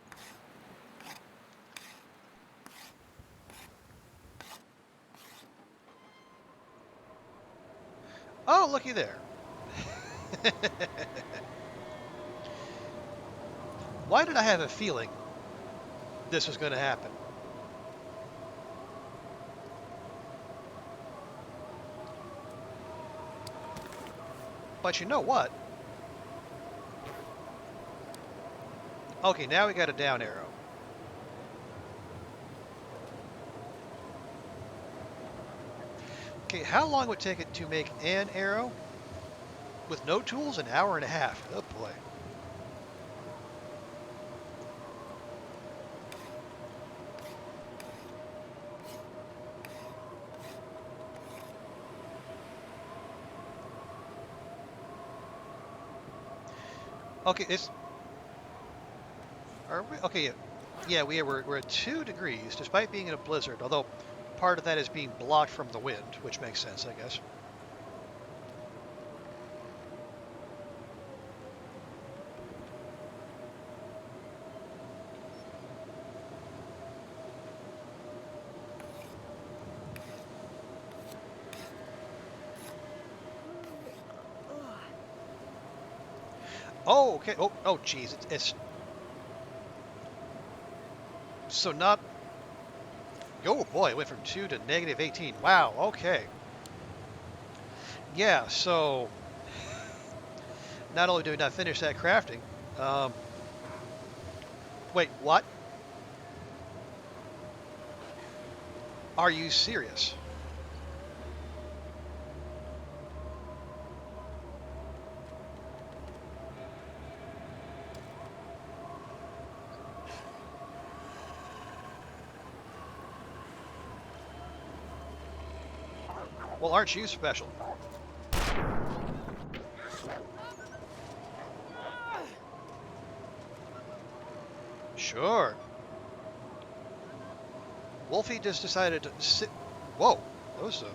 Oh, looky there. Why did I have a feeling this was going to happen? But you know what? Okay, now we got a down arrow. Okay, how long would it take it to make an arrow? With no tools, an hour and a half. Oh boy. Okay, it's... Are we? Okay, yeah, we're at 2 degrees, despite being in a blizzard, although part of that is being blocked from the wind, which makes sense, I guess. Oh, okay. Oh, geez. It's so not. Oh boy, it went from 2 to negative 18. Wow. Okay. Yeah. So not only do we not finish that crafting. Um, Wait, what? Are you serious? Well, aren't you special? Sure. Wolfie just decided to sit. Whoa, that was a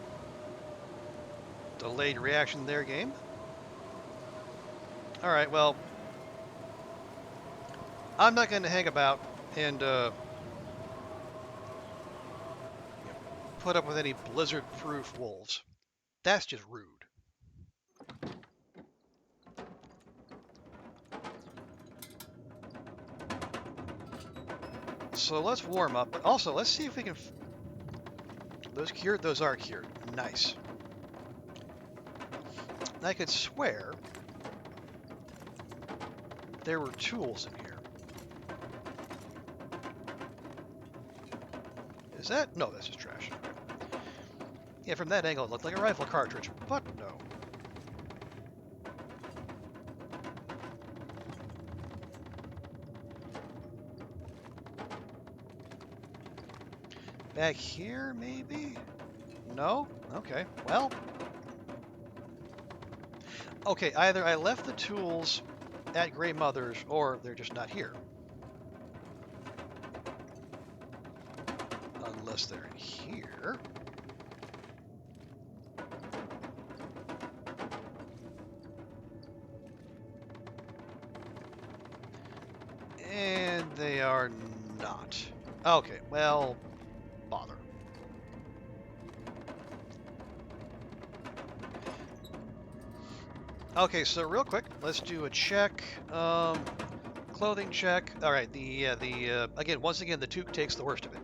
delayed reaction there, game. All right, well, I'm not going to hang about and put up with any blizzard-proof wolves. That's just rude. So let's warm up, but also let's see if we can. Those cured? Those are cured. Nice. I could swear there were tools in here. Is that? No, that's just trash. Yeah, from that angle it looked like a rifle cartridge, but no. Back here, maybe? No? Okay, well. Okay, either I left the tools at Grey Mother's, or they're just not here. Unless they're in here. And they are not. Okay, well, bother. Okay, so real quick, let's do a check. Clothing check. All right, again, once again, the toque takes the worst of it.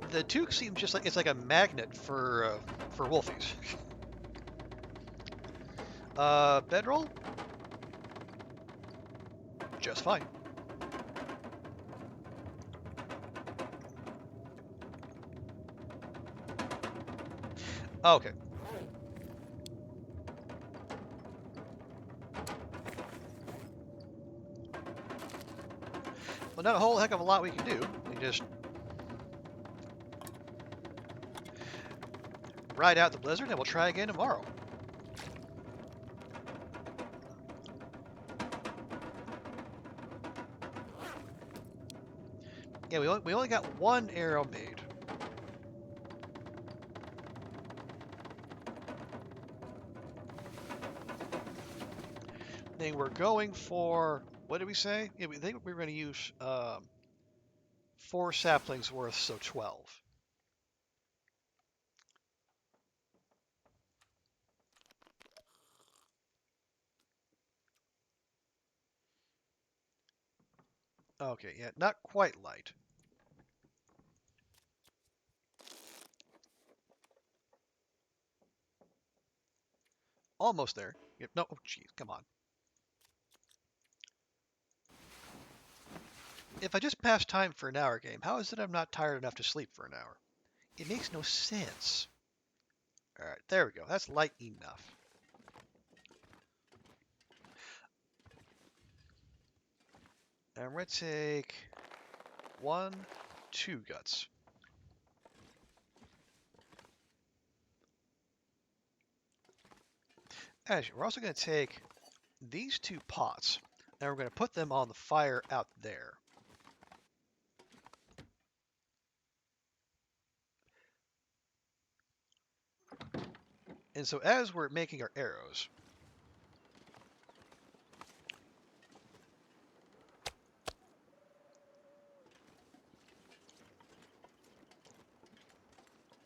The toque seems just like it's like a magnet for wolfies. Bedroll? Just fine. Okay. Well, not a whole heck of a lot we can do. We just ride out the blizzard and we'll try again tomorrow. Yeah, we only got one arrow made. Then we're going for, what did we say? Yeah, we think we're going to use 4 saplings worth, so 12. Okay, yeah, not quite light. Almost there. Yep, no, oh, jeez, come on. If I just pass time for an hour game, how is it I'm not tired enough to sleep for an hour? It makes no sense. All right, there we go. That's light enough. And we're going to take 1, 2 guts. Actually, we're also going to take these 2 pots, and we're going to put them on the fire out there. And so as we're making our arrows,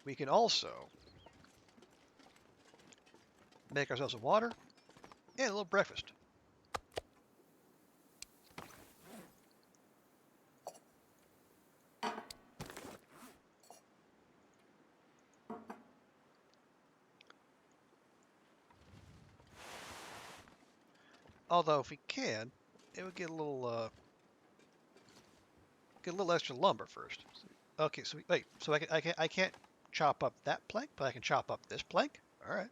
we can also make ourselves some water and a little breakfast. Although if we can, it would get a little extra lumber first. Okay, so wait, so I can't chop up that plank, but I can chop up this plank. All right.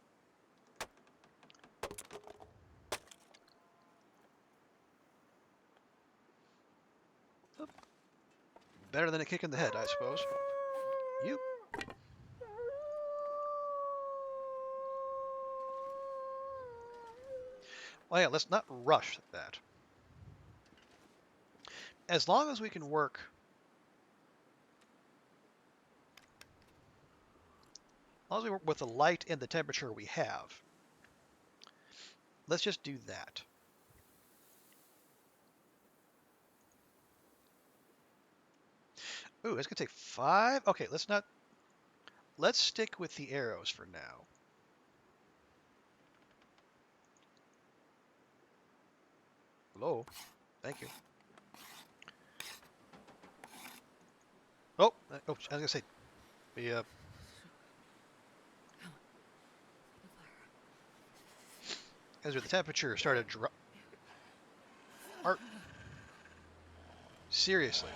Better than a kick in the head, I suppose. You. Well, yeah, let's not rush that. As long as we can work, as long as we work with the light and the temperature we have, let's just do that. Ooh, it's gonna take 5. Okay, let's stick with the arrows for now. Hello. Thank you. Oh, I was gonna say, we as the temperature started drop. Seriously.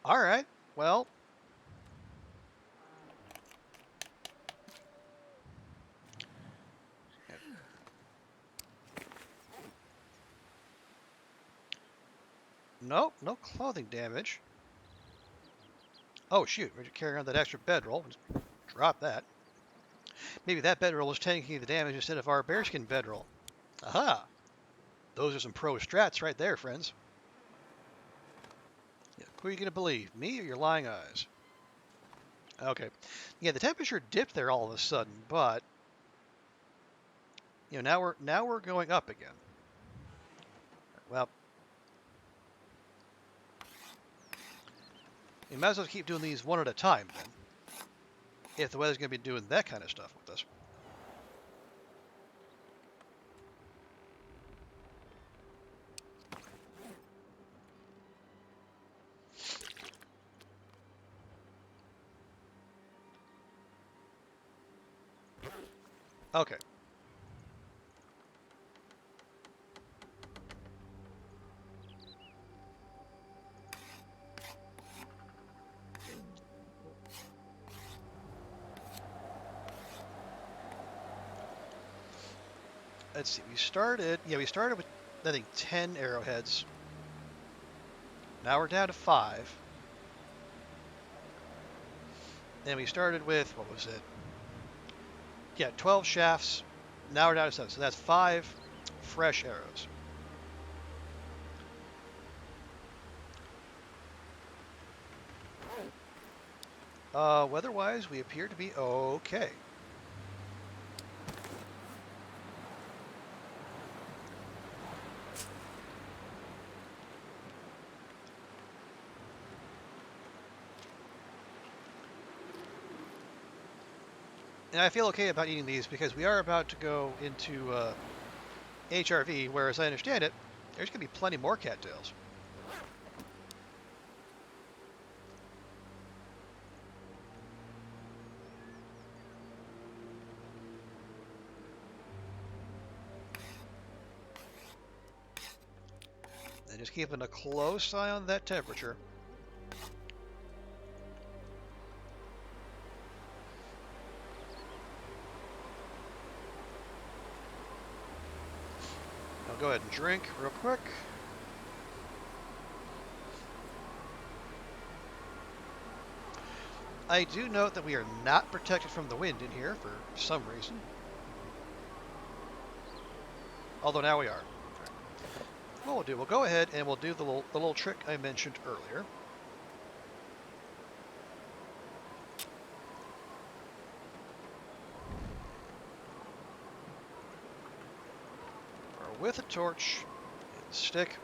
All right. Well, no clothing damage. Oh shoot, we're carrying on that extra bedroll. Just drop that. Maybe that bedroll was taking the damage instead of our bearskin bedroll. Aha! Those are some pro strats right there, friends. Yeah, who are you going to believe, me or your lying eyes? Okay. Yeah, the temperature dipped there all of a sudden, but now we're going up again. Well, you might as well keep doing these one at a time then, if the weather's going to be doing that kind of stuff with us. Okay. Let's see. We started with, I think, 10 arrowheads. Now we're down to 5. And we started with, what was it? Yeah, 12 shafts. Now we're down to 7. So that's 5 fresh arrows. Weather-wise, we appear to be okay. And I feel okay about eating these because we are about to go into HRV, where, as I understand it, there's going to be plenty more cattails. And just keeping a close eye on that temperature. I'll go ahead and drink real quick. I do note that we are not protected from the wind in here for some reason. Although now we are. What we'll do, we'll go ahead and we'll do the little trick I mentioned earlier. Or with a torch and stick.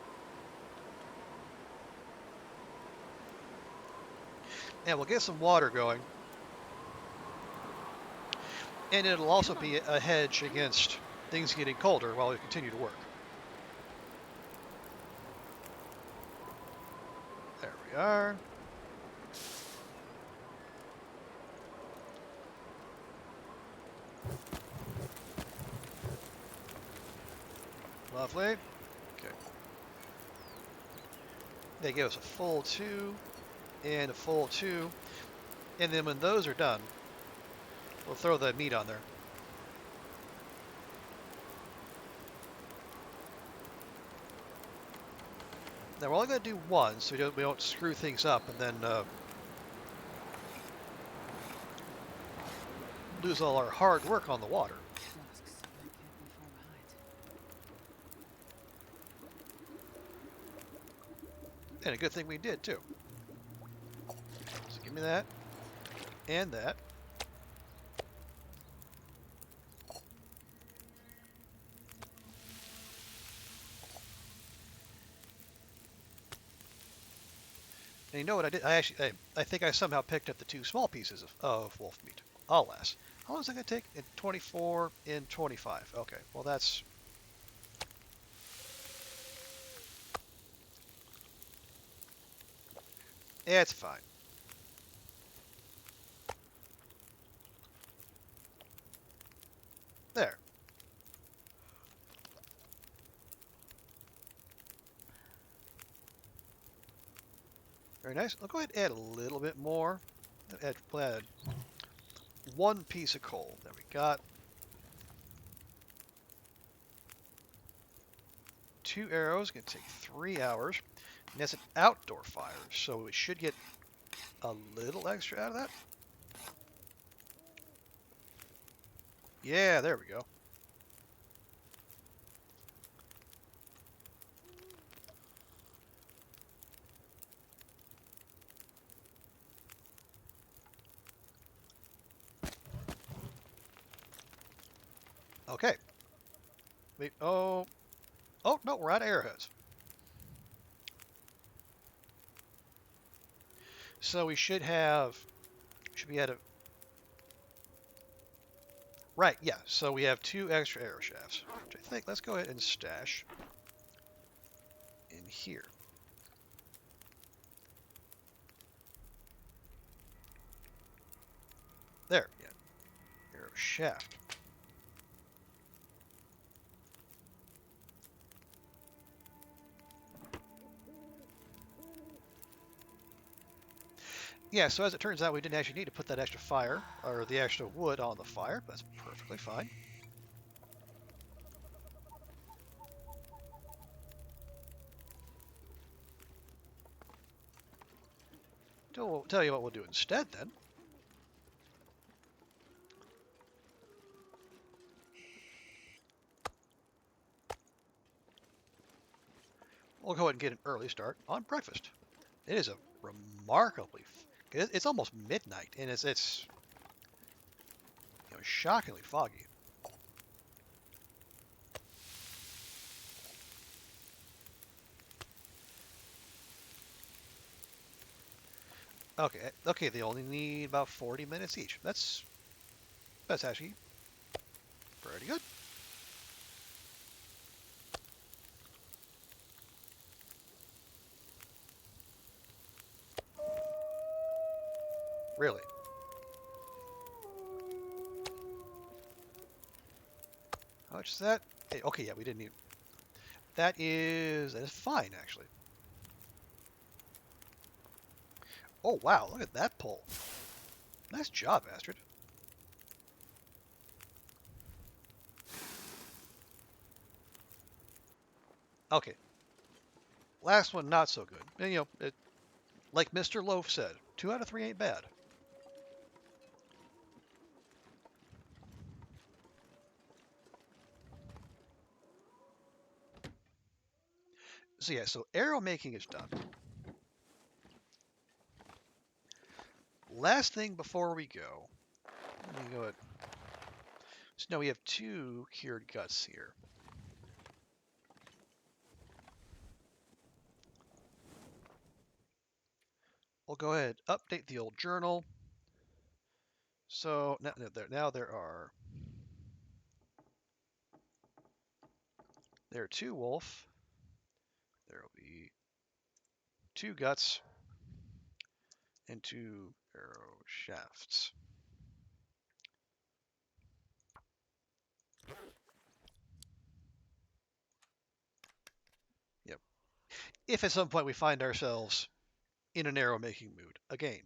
And we'll get some water going. And it'll also be a hedge against things getting colder while we continue to work. There we are. Lovely. Okay. They give us a full 2 and a full 2. And then when those are done, we'll throw the meat on there. Now we're only going to do one, so we don't screw things up and then lose all our hard work on the water. And a good thing we did too. So give me that and that. And you know what I did? I think I somehow picked up the 2 small pieces of wolf meat. Alas. How long is that going to take? In 24 and 25. Okay, well that's... Yeah, it's fine. There. Very nice. I'll go ahead and add a little bit more. We'll add 1 piece of coal. There we got. 2 arrows. Going to take 3 hours. And that's an outdoor fire, so it should get a little extra out of that. Yeah, there we go. Okay. Wait. Oh. Oh no, we're out of arrowheads. So we should have. Should be at a. Right. Yeah. So we have 2 extra arrow shafts, which I think. Let's go ahead and stash in here. There. Yeah. Arrow shaft. Yeah, so as it turns out, we didn't actually need to put that extra fire, or the extra wood on the fire. That's perfectly fine. We'll tell you what we'll do instead, then. We'll go ahead and get an early start on breakfast. It is a remarkably... It's almost midnight, and it's shockingly foggy. Okay, they only need about 40 minutes each. That's actually pretty good. Really. How much is that? Okay, yeah, we didn't need... That is fine, actually. Oh, wow, look at that pull. Nice job, Astrid. Okay, last one, not so good. And, like Mr. Loaf said, 2 out of 3 ain't bad. So yeah, so arrow making is done. Last thing before we go, let me go ahead. So now we have 2 cured guts here. We'll go ahead and update the old journal. So now there are 2 wolf. There will be 2 guts and 2 arrow shafts. Yep. If at some point we find ourselves in an arrow making mood again.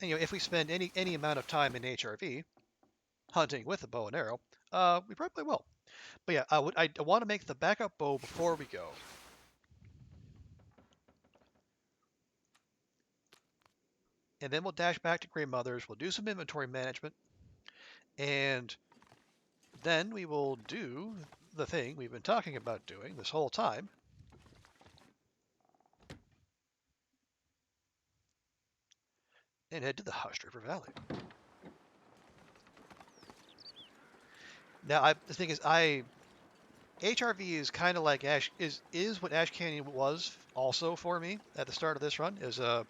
And if we spend any amount of time in HRV hunting with a bow and arrow, we probably will. But yeah, I want to make the backup bow before we go. And then we'll dash back to Grandmother's. We'll do some inventory management. And then we will do the thing we've been talking about doing this whole time. And head to the Hushed River Valley. Now, the thing is, HRV is kind of like is what Ash Canyon was also for me at the start of this run. Is a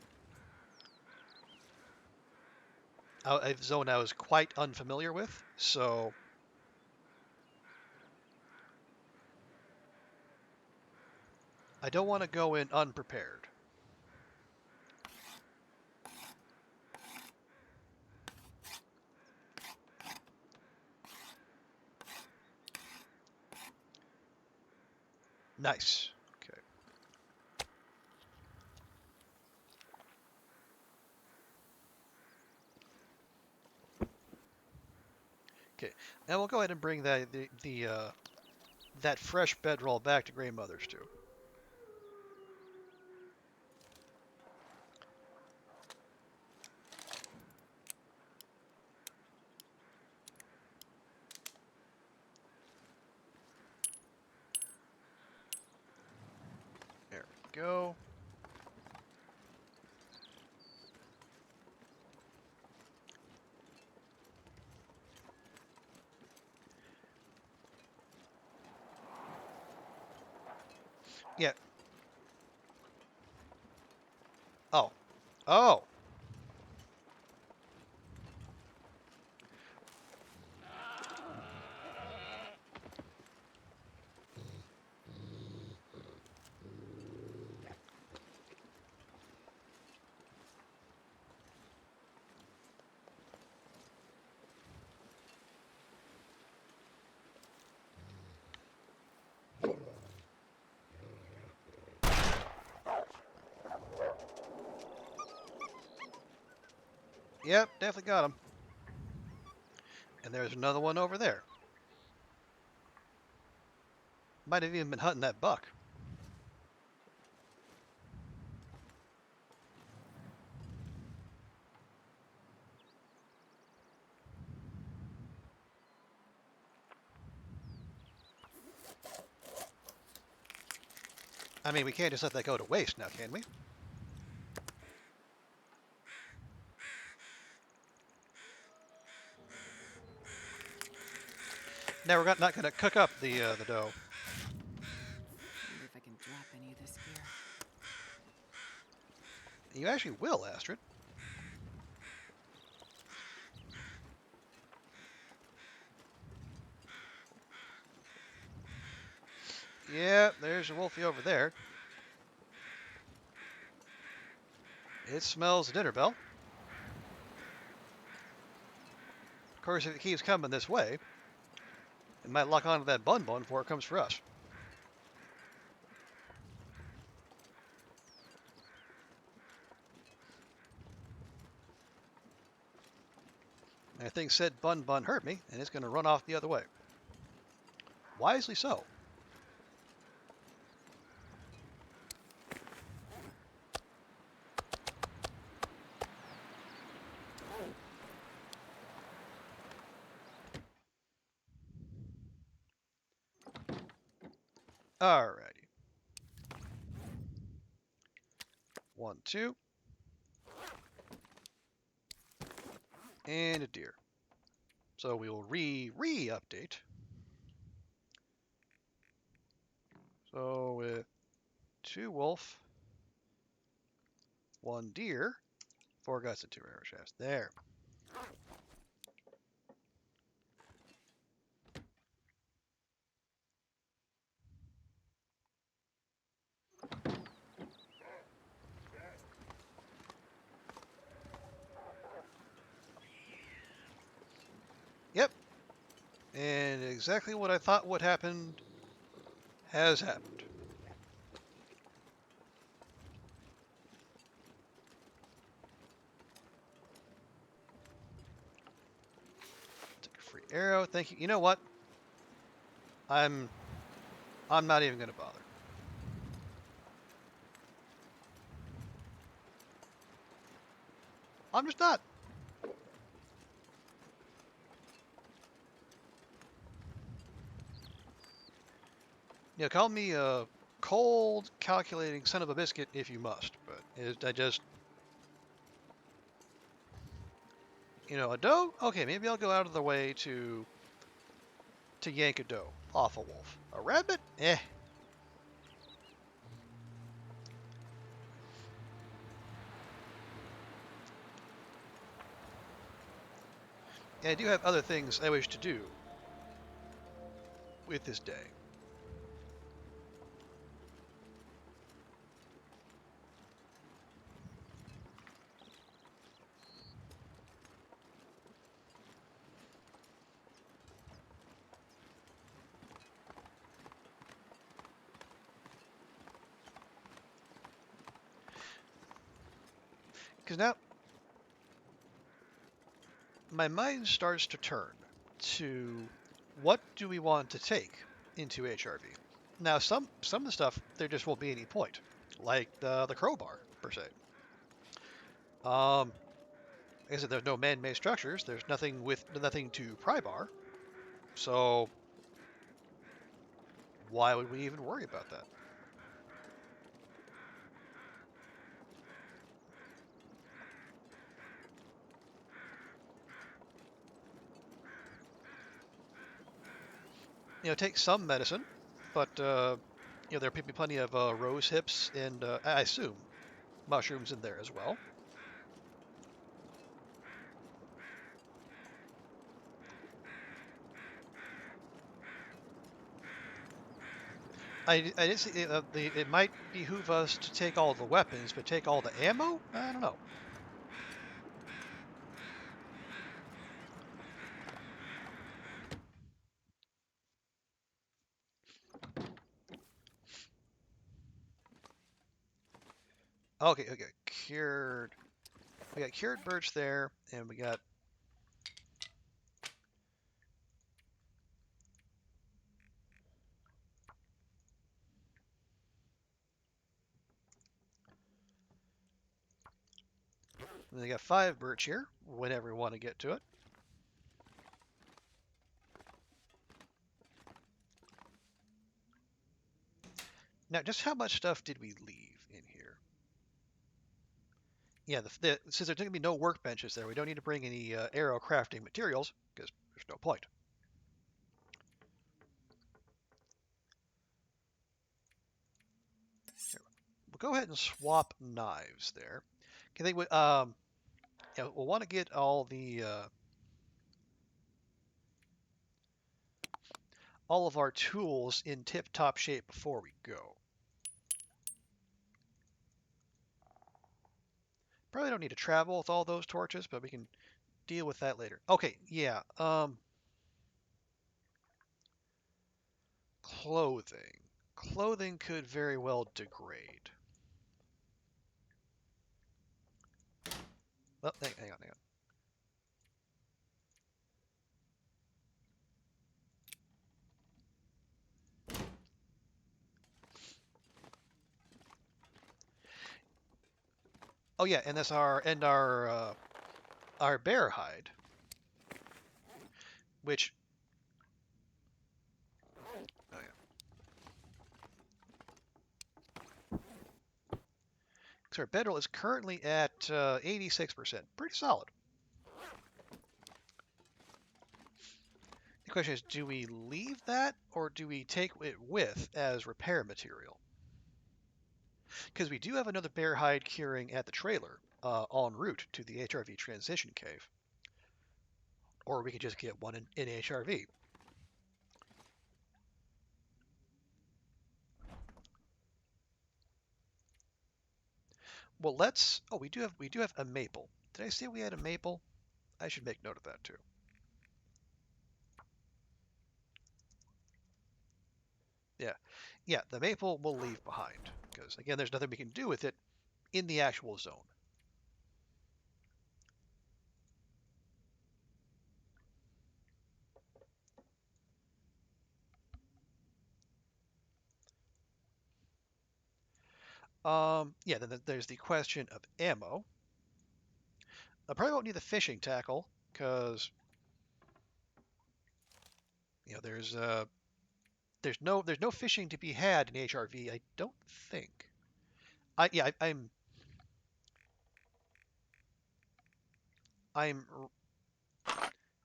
zone I was quite unfamiliar with, so I don't want to go in unprepared. Nice. Okay. Okay. And we'll go ahead and bring that fresh bedroll back to Grandmother's too. There we go. Oh. Oh. Yep, definitely got him. And there's another one over there. Might have even been hunting that buck. I mean, we can't just let that go to waste now, can we? Now we're not going to cook up the dough.
Wonder if I can drop any of this gear.
You actually will, Astrid. Yeah, there's a wolfie over there. It smells the dinner bell. Of course, if it keeps coming this way, it might lock onto that bun before it comes for us. And I think said bun hurt me, and it's going to run off the other way. Wisely so. Alrighty. 1, 2. And a deer. So we will re-update. So with 2 wolf, 1 deer, 4 guts and 2 arrow shafts. There. Yep. And exactly what I thought would happen has happened. Take a free arrow. Thank you. You know what? I'm not even going to bother. I'm just not. You know, call me a cold, calculating son of a biscuit if you must, but I just, a doe? Okay, maybe I'll go out of the way to yank a doe off a wolf. A rabbit? Eh. And I do have other things I wish to do with this day. Because now my mind starts to turn to what do we want to take into HRV. Now, some of the stuff there just won't be any point, like the crowbar per se. Like I said, there's no man-made structures. There's nothing to pry bar. So why would we even worry about that? Take some medicine, but there will be plenty of rose hips and I assume mushrooms in there as well. I did see it might behoove us to take all the weapons, but take all the ammo? I don't know. Okay, okay, cured. We got cured birch there, and we got. We got 5 birch here. Whenever we want to get to it. Now, just how much stuff did we leave in here? Yeah, since there's going to be no workbenches there, we don't need to bring any arrow crafting materials because there's no point. Here, we'll go ahead and swap knives there. Okay, they would yeah, we'll want to get all of our tools in tip-top shape before we go. Probably don't need to travel with all those torches, but we can deal with that later. Okay, yeah. Clothing. Clothing could very well degrade. Well, hang on, hang on. Oh yeah, and that's our bear hide, which oh yeah, so our bedroll is currently at 86%, pretty solid. The question is, do we leave that or do we take it with as repair material? Because we do have another bear hide curing at the trailer en route to the HRV transition cave, or we could just get one in HRV. Well, let's. Oh, we do have a maple. Did I say we had a maple? I should make note of that too. Yeah, yeah. The maple we'll leave behind because again, there's nothing we can do with it in the actual zone. Yeah. Then there's the question of ammo. I probably won't need the fishing tackle because you know there's no fishing to be had in HRV. I don't think. I'm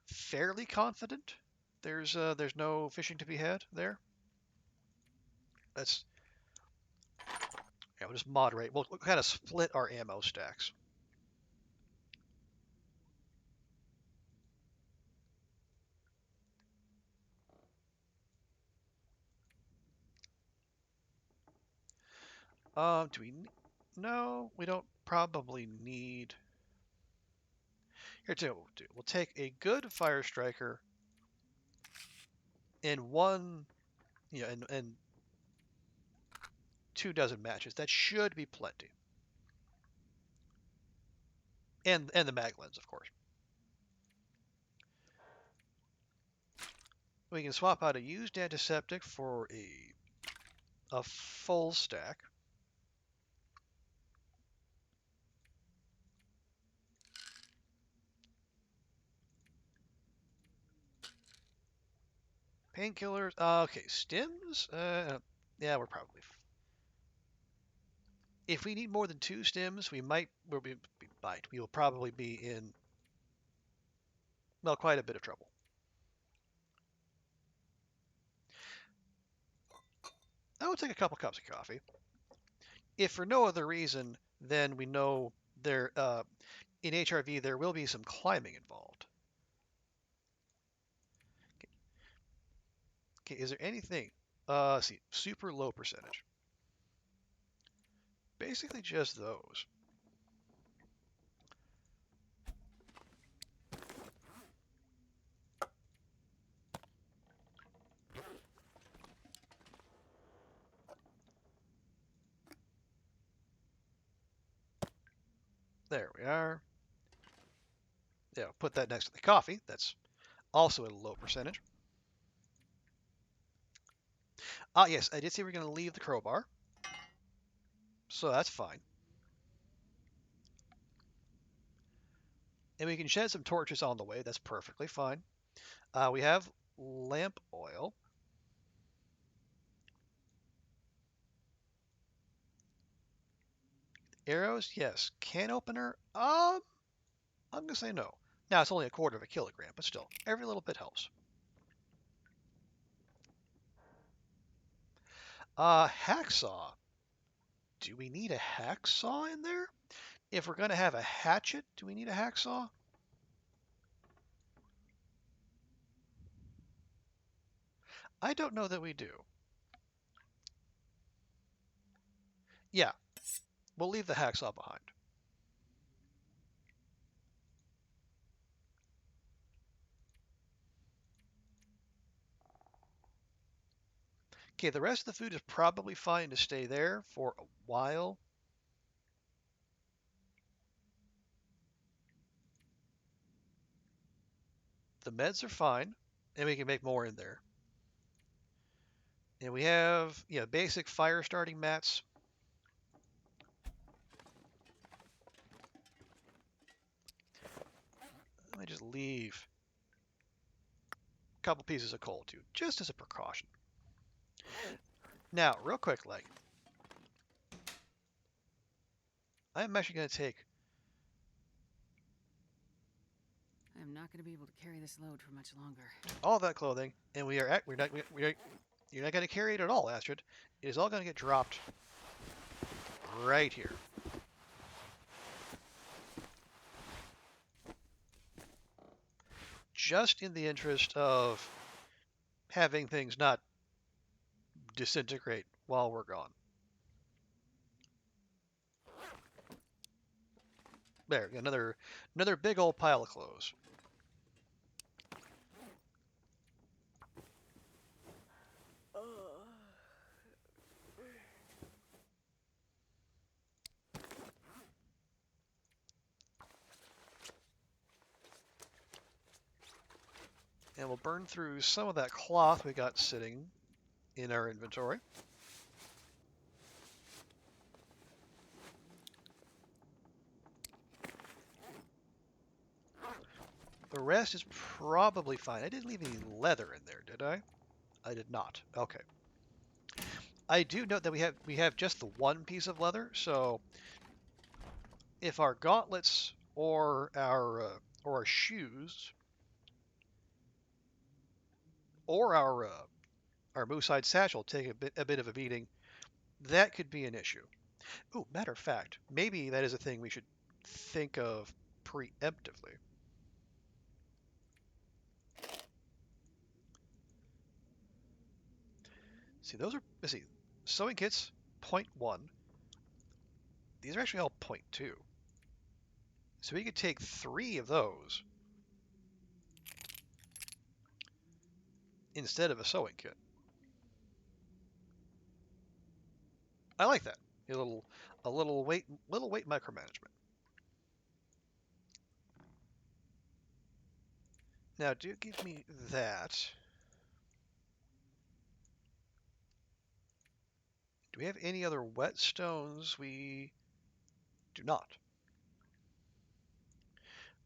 fairly confident there's no fishing to be had there. That's Yeah, we'll just moderate. We'll kind of split our ammo stacks. Do we? No, we don't probably need. Here too. We'll take a good fire striker in one, and 2 dozen matches. That should be plenty. And the mag lens, of course. We can swap out a used antiseptic for a full stack. Painkillers. Okay, stims. Yeah, we're probably. If we need more than 2 stims, we might. We will probably be in well quite a bit of trouble. I would take a couple cups of coffee. If for no other reason then we know there in HRV there will be some climbing involved. Okay, is there anything? Let's see, super low percentage. Basically just those. There we are. Yeah, put that next to the coffee. That's also at a low percentage. Ah, yes, I did say we're going to leave the crowbar, so that's fine. And we can shed some torches on the way. That's perfectly fine. We have lamp oil. Arrows, yes. Can opener, I'm going to say no. Now, it's only a quarter of a kilogram, but still, every little bit helps. Hacksaw. Do we need a hacksaw in there? If we're going to have a hatchet, do we need a hacksaw? I don't know that we do. Yeah, we'll leave the hacksaw behind. Okay, the rest of the food is probably fine to stay there for a while. The meds are fine, and we can make more in there. And we have, yeah, basic fire starting mats. Let me just leave a couple pieces of coal too, just as a precaution. Now, real quick, like, I'm actually going to take
I'm not going to be able to carry this load for much longer.
all that clothing, and you're not going to carry it at all, Astrid. It is all going to get dropped right here. Just in the interest of having things not disintegrate while we're gone. There, another big old pile of clothes. And we'll burn through some of that cloth we got sitting in our inventory. The rest is probably fine. I didn't leave any leather in there, did I? I did not. Okay. I do note that we have just the one piece of leather, so if our gauntlets or our shoes or our moose-hide satchel take a bit of a beating, that could be an issue. Ooh, matter of fact, maybe that is a thing we should think of preemptively. See, let's see, sewing kits, point 0.1. These are actually all point 0.2. So we could take 3 of those instead of a sewing kit. I like that. A little weight micromanagement. Now, do give me that. Do we have any other whetstones? We do not.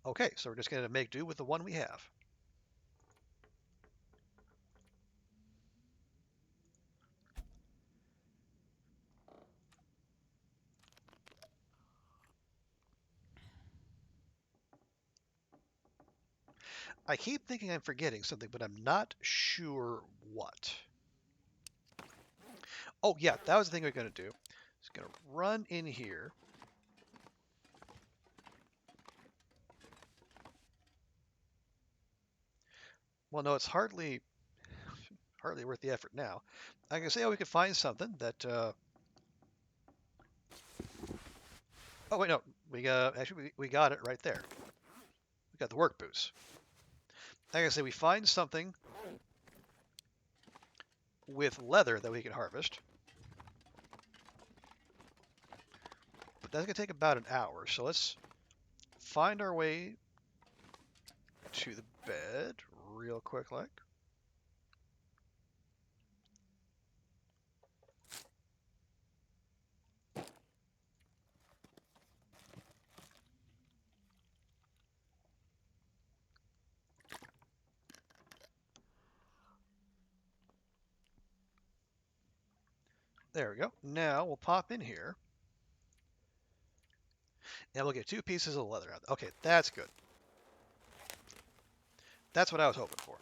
Okay, so we're just going to make do with the one we have. I keep thinking I'm forgetting something, but I'm not sure what. Oh, yeah, that was the thing we are going to do. Just going to run in here. Well, no, it's hardly worth the effort now. I can say, oh, we could find something that. Oh wait, no, we got it right there. We got the work boots. I can say we find something with leather that we can harvest, but that's gonna take about an hour. So let's find our way to the bed real quick, like. There we go. Now we'll pop in here and we'll get 2 pieces of leather out. Okay, that's good. That's what I was hoping for.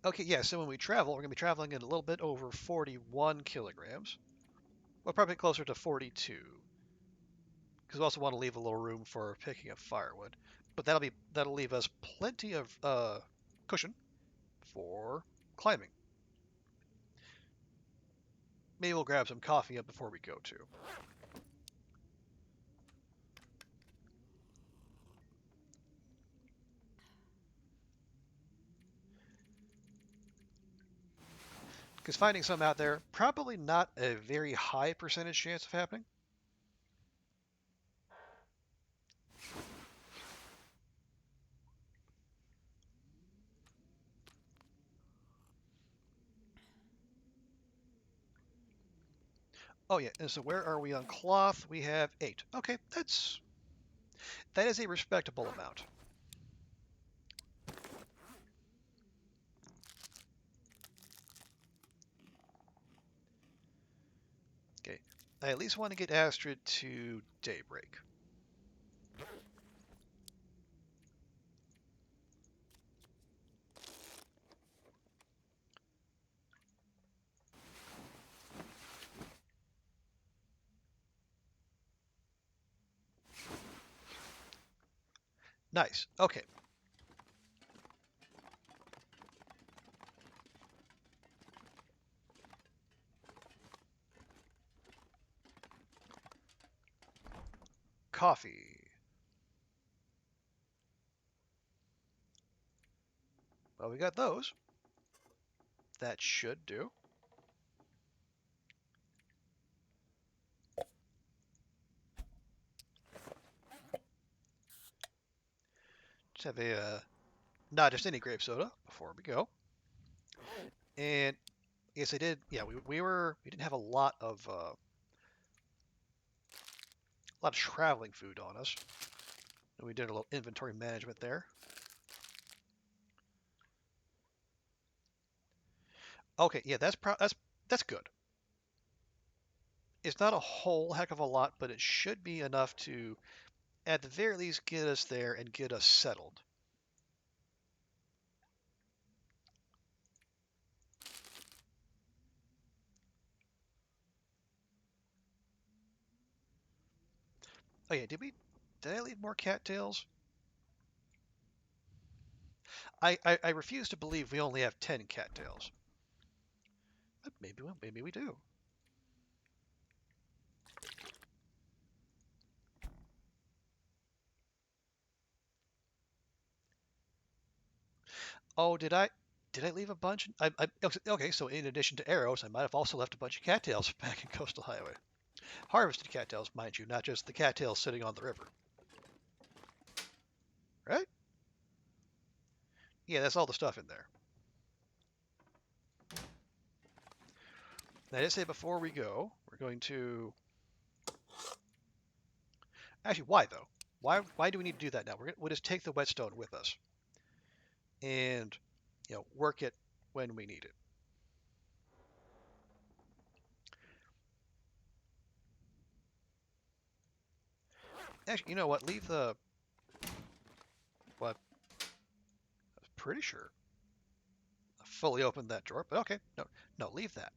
Okay, yeah, so when we travel, we're going to be traveling at a little bit over 41 kilograms. Well, probably closer to 42, because we also want to leave a little room for picking up firewood. But that'll leave us plenty of cushion for climbing. Maybe we'll grab some coffee up before we go too. Because finding some out there, probably not a very high percentage chance of happening. Oh yeah, and so where are we on cloth? We have 8. Okay, that is a respectable amount. Okay, I at least want to get Astrid to daybreak. Nice. Okay. Coffee. Well, we got those. That should do. Just have a not just any grape soda before we go. And yes, I did. Yeah, we didn't have a lot of traveling food on us. We did a little inventory management there. Okay, yeah, that's good. It's not a whole heck of a lot, but it should be enough to, at the very least, get us there and get us settled. Oh yeah, did I leave more cattails? I refuse to believe we only have 10 cattails. But maybe we do. Oh, did I leave a bunch? Okay, so in addition to arrows, I might have also left a bunch of cattails back in Coastal Highway. Harvested cattails, mind you, not just the cattails sitting on the river. Right? Yeah, that's all the stuff in there. Now, I did say before we go, we're going to. Actually, why though? Why do we need to do that now? We'll just take the whetstone with us and work it when we need it. Actually, you know what? Leave the. Well, I was pretty sure I fully opened that drawer, but okay, no, leave that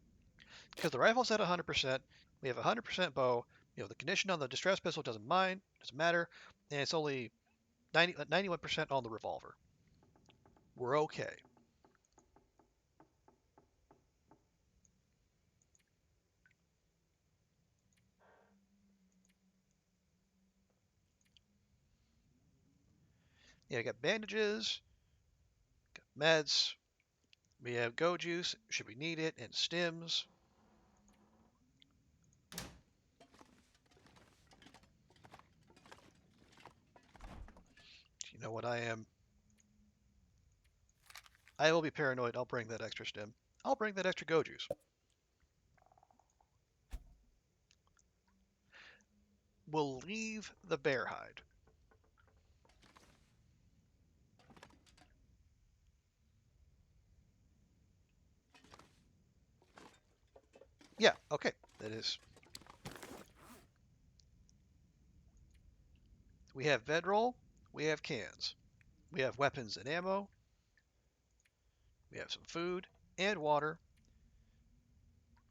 because the rifle's at 100%. We have 100% bow. The condition on the distress pistol doesn't matter, and it's only 91% on the revolver. We're okay. Yeah, I got bandages, got meds. We have go juice, should we need it, and stims. You know what I am? I will be paranoid. I'll bring that extra stim. I'll bring that extra go juice. We'll leave the bear hide. Yeah, okay. That is. We have bedroll. We have cans. We have weapons and ammo. We have some food and water.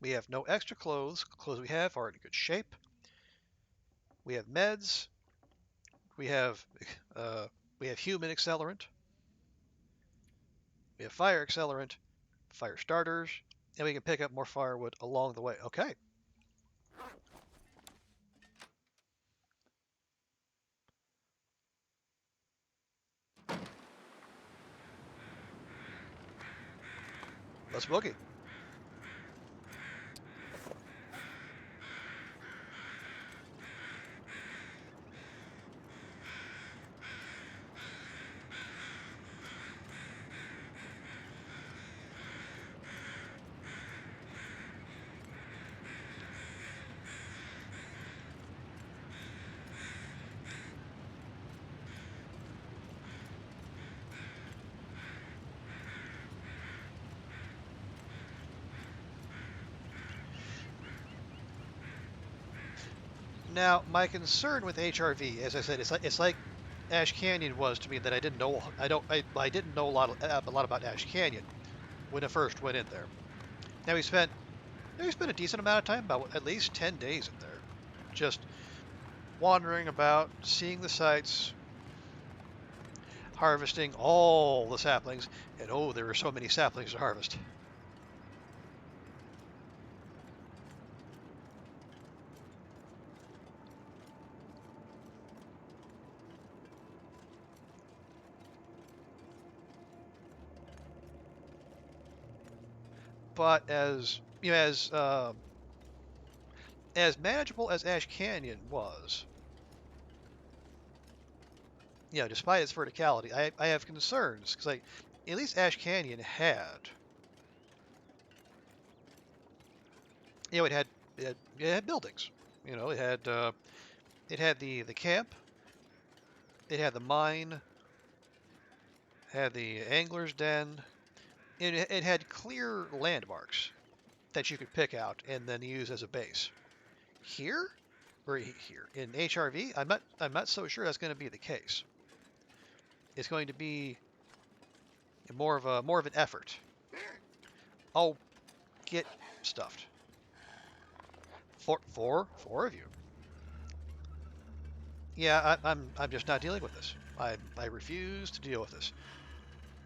We have no extra clothes. Clothes we have are in good shape. We have meds. We have uh, we have human accelerant. We have fire accelerant, fire starters, and we can pick up more firewood along the way. Okay, let's boogie. Now, my concern with HRV, as I said, it's like Ash Canyon was to me that I didn't know. I didn't know a lot about Ash Canyon when I first went in there. Now we spent a decent amount of time, about at least 10 days in there, just wandering about, seeing the sights, harvesting all the saplings, and oh, there were so many saplings to harvest. But as manageable as Ash Canyon was, despite its verticality, I have concerns because like at least Ash Canyon it had buildings. It had the camp, it had the mine, had the angler's den. It had clear landmarks that you could pick out and then use as a base. Here, or here in HRV, I'm not so sure that's going to be the case. It's going to be more of an effort. I'll get stuffed. Four of you. Yeah, I'm just not dealing with this. I refuse to deal with this.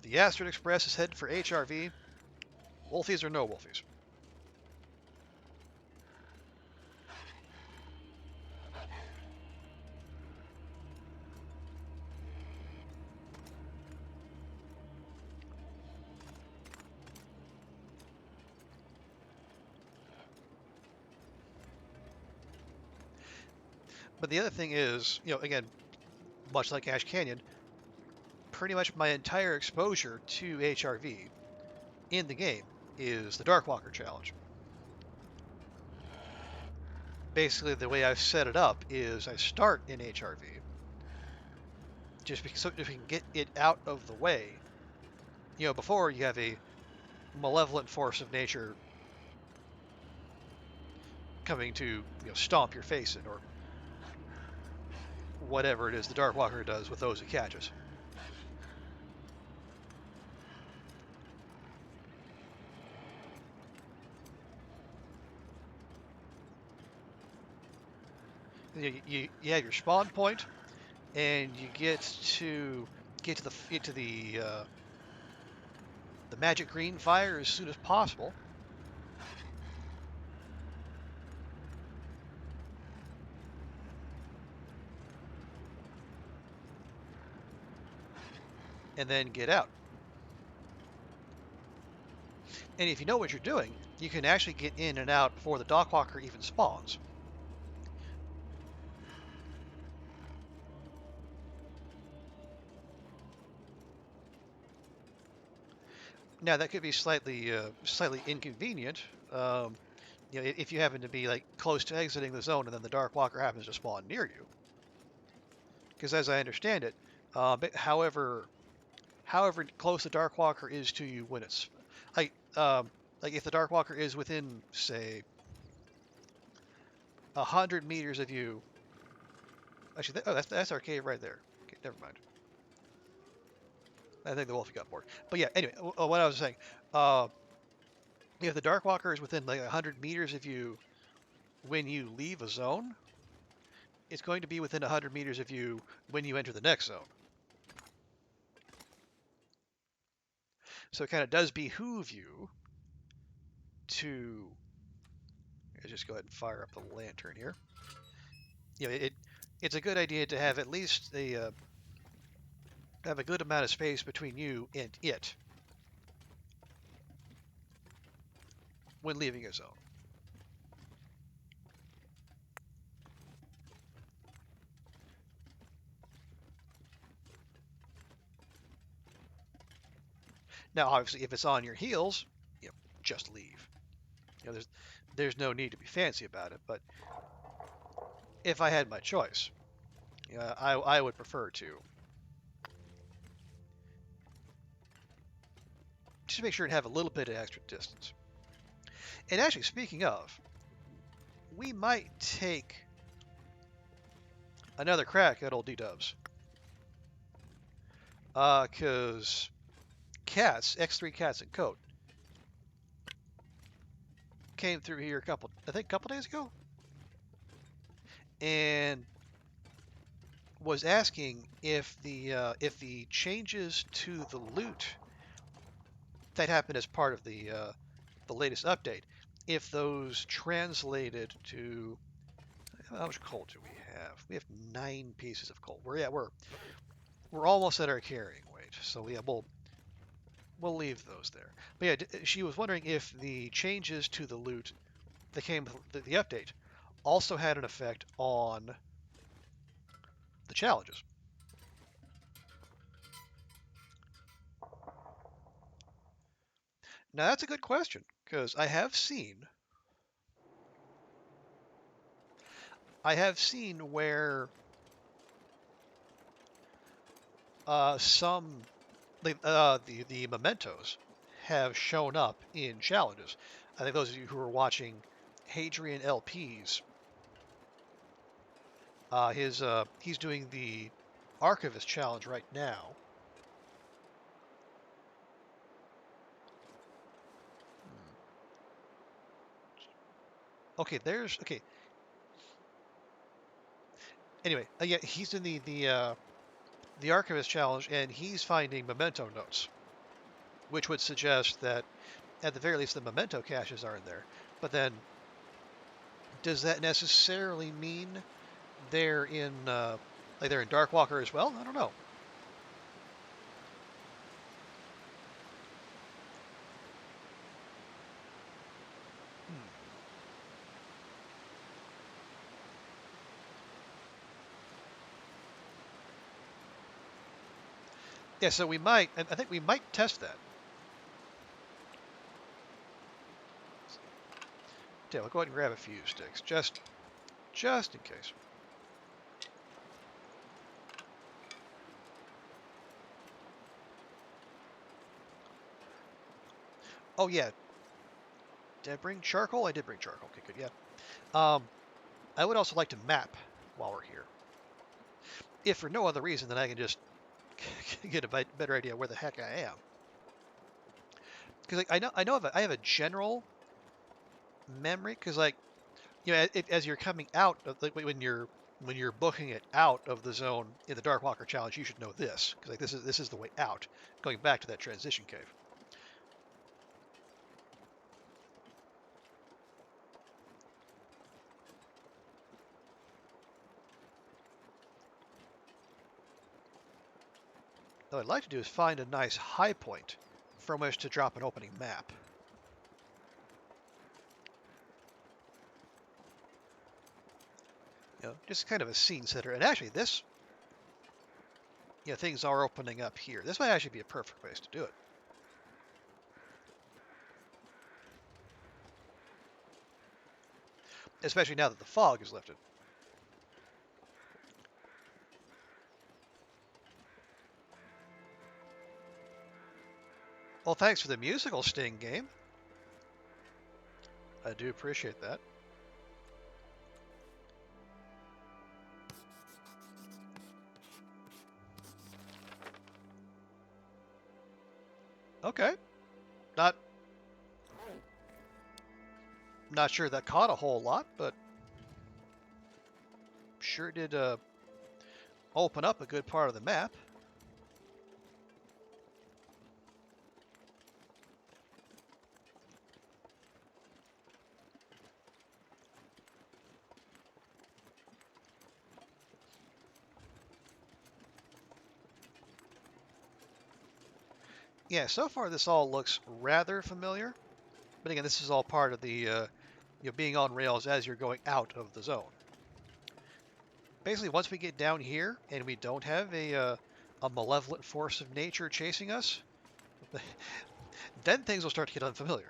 The Astrid Express is headed for HRV. Wolfies or no Wolfies. But the other thing is, again, much like Ash Canyon, pretty much my entire exposure to HRV in the game is the Darkwalker challenge. Basically, the way I've set it up is I start in HRV just because so if we can get it out of the way. Before you have a malevolent force of nature coming to stomp your face in, or whatever it is the Darkwalker does with those it catches. You have your spawn point, and you get to the magic green fire as soon as possible. And then get out. And if you know what you're doing, you can actually get in and out before the dockwalker even spawns. Now that could be slightly inconvenient. Um, if you happen to be like close to exiting the zone and then the dark walker happens to spawn near you. Because as I understand it, however close the dark walker is to you when it's like like if the dark walker is within say 100 meters of you. Actually, that's our cave right there. Okay, never mind. I think the wolf got bored. But yeah, anyway, what I was saying, uh, if the dark walker is within like 100 meters of you when you leave a zone, it's going to be within 100 meters of you when you enter the next zone. So it kind of does behoove you to just go ahead and fire up the lantern here. It's a good idea to have at least have a good amount of space between you and it when leaving a zone. Now, obviously, if it's on your heels, just leave. There's no need to be fancy about it. But if I had my choice, I would prefer to just make sure and have a little bit of extra distance. And actually, speaking of, we might take another crack at old D-dubs. Because cats, X3 cats and coat, came through here I think a couple days ago, and was asking if the changes to the loot that happened as part of the latest update, if those translated to how much coal do we have? We have 9 pieces of coal. We're almost at our carrying weight, so yeah, we'll leave those there. But yeah, she was wondering if the changes to the loot that came with the update also had an effect on the challenges. Now that's a good question because I have seen where some the mementos have shown up in challenges. I think those of you who are watching Hadrian LP's, he's doing the Archivist challenge right now. Okay. Anyway, yeah, he's in the Archivist challenge, and he's finding memento notes, which would suggest that at the very least the memento caches are in there. But then, does that necessarily mean they're in like they're in Darkwalker as well? I don't know. Hmm. Yeah, so I think we might test that. Yeah, we'll go ahead and grab a few sticks, just in case. Oh yeah, did I bring charcoal? I did bring charcoal. Okay, good. Yeah. I would also like to map while we're here, if for no other reason than I can just get a better idea where the heck I am. Because like, I have a general memory. Because like as you're coming out of like when you're when you're booking it out of the zone in the Darkwalker challenge, you should know this, because like this is the way out, going back to that transition cave. What I'd like to do is find a nice high point from which to drop an opening map. You know, just kind of a scene setter. And actually, this, things are opening up here. This might actually be a perfect place to do it. Especially now that the fog is lifted. Well, thanks for the musical sting, game. I do appreciate that. Okay. Not sure that caught a whole lot, but sure did open up a good part of the map. Yeah, so far this all looks rather familiar. But again, this is all part of the being on rails as you're going out of the zone. Basically, once we get down here and we don't have a malevolent force of nature chasing us, then things will start to get unfamiliar.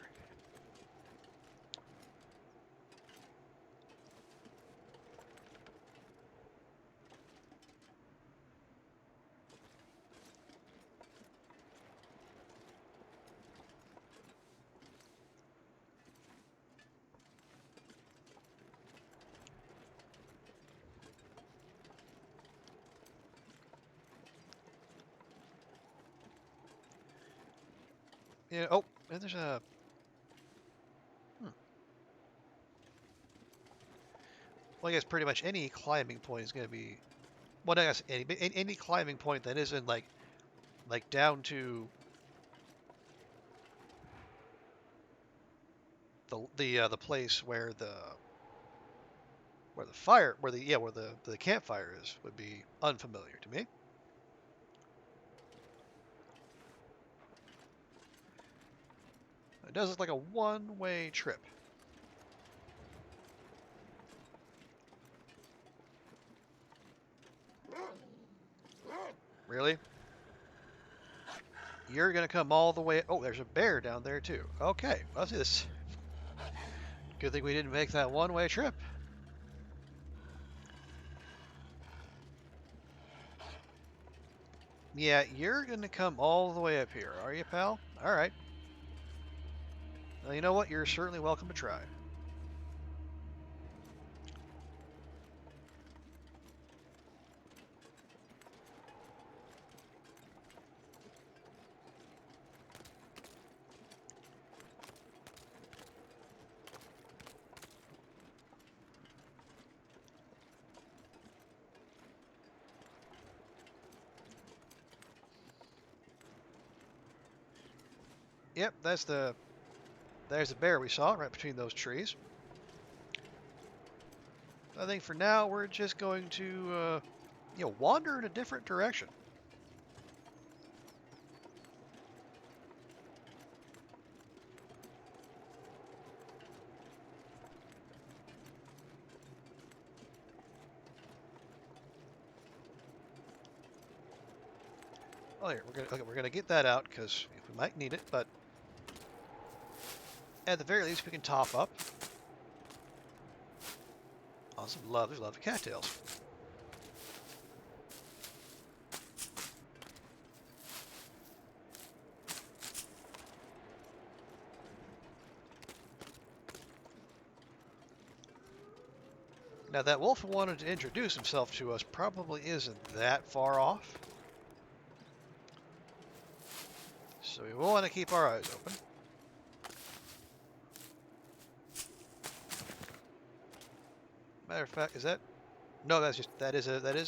Yeah. Oh, and there's a. Well, I guess pretty much any climbing point is going to be. Well, I guess any climbing point that isn't like down to the place where the fire where the campfire is would be unfamiliar to me. It does look like a one-way trip. Really? You're gonna come all the way. Oh, there's a bear down there too. Okay, well, see this. Good thing we didn't make that one-way trip. Yeah, you're gonna come all the way up here, are you, pal? All right. Well, you know what? You're certainly welcome to try. Yep, there's the bear we saw right between those trees. I think for now we're just going to wander in a different direction. Oh, here we're gonna get that out because we might need it, but at the very least we can top up on some lovely cattails. Now that wolf who wanted to introduce himself to us probably isn't that far off. So we will want to keep our eyes open. Matter of fact, is that No, that's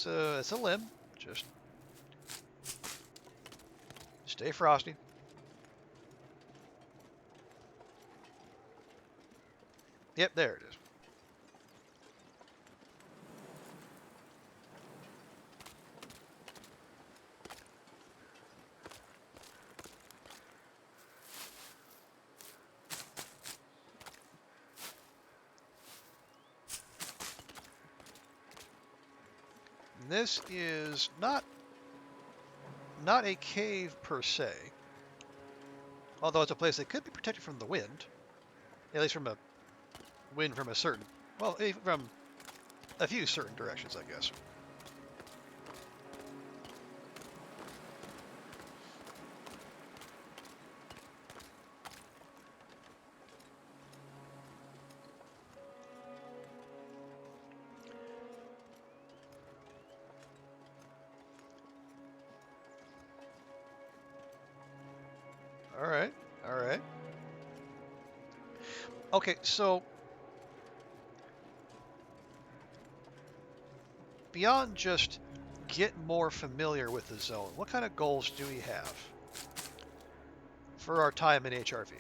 a limb. Just stay frosty. Yep, there it is. And this is not a cave per se, although it's a place that could be protected from the wind, at least from a wind from a certain, well, from a few certain directions, I guess. All right, all right. Okay, so beyond just get more familiar with the zone, what kind of goals do we have for our time in HRV?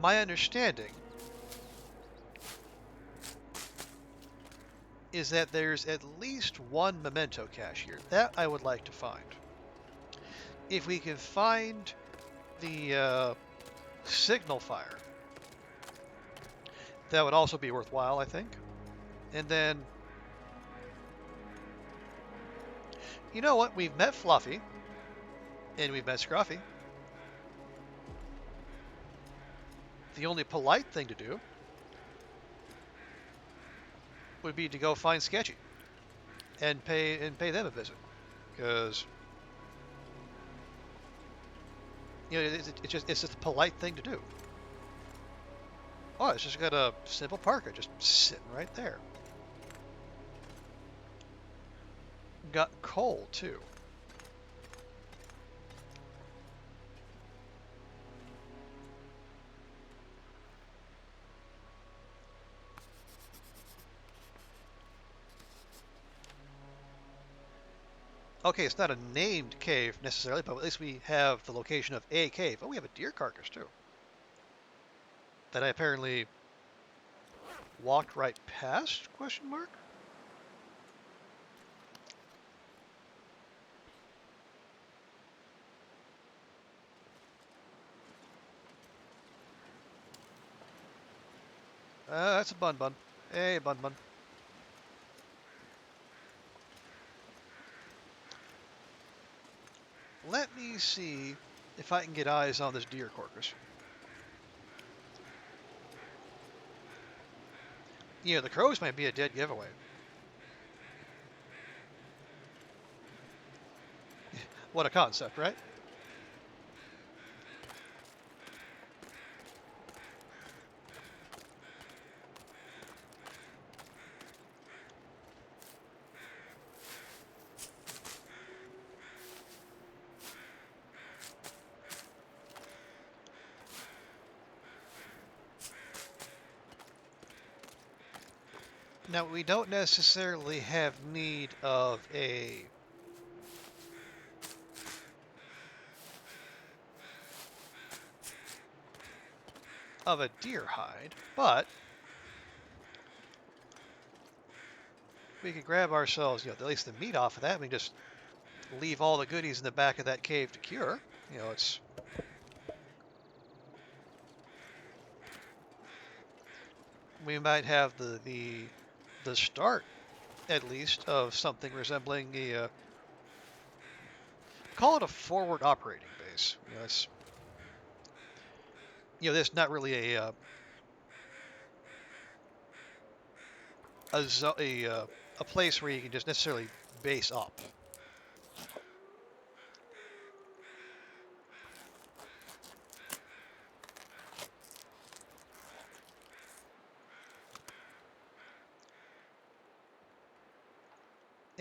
My understanding is that there's at least one memento cache here. That I would like to find. If we can find the signal fire, that would also be worthwhile, I think. And then, you know what? We've met Fluffy, and we've met Scruffy. The only polite thing to do would be to go find Sketchy and pay them a visit, because it's just a polite thing to do. Oh, it's just got a simple parka just sitting right there. Got coal too. Okay, it's not a named cave necessarily, but at least we have the location of a cave. Oh, we have a deer carcass too. That I apparently walked right past? Question mark. That's a bun bun. Hey, bun bun. Let me see if I can get eyes on this deer carcass. Yeah, the crows might be a dead giveaway. What a concept, right? Now, we don't necessarily have need of a deer hide, but we could grab ourselves, at least the meat off of that. We can just leave all the goodies in the back of that cave to cure. It's we might have the start at least of something resembling call it a forward operating base. It's there's not really a place where you can just necessarily base up.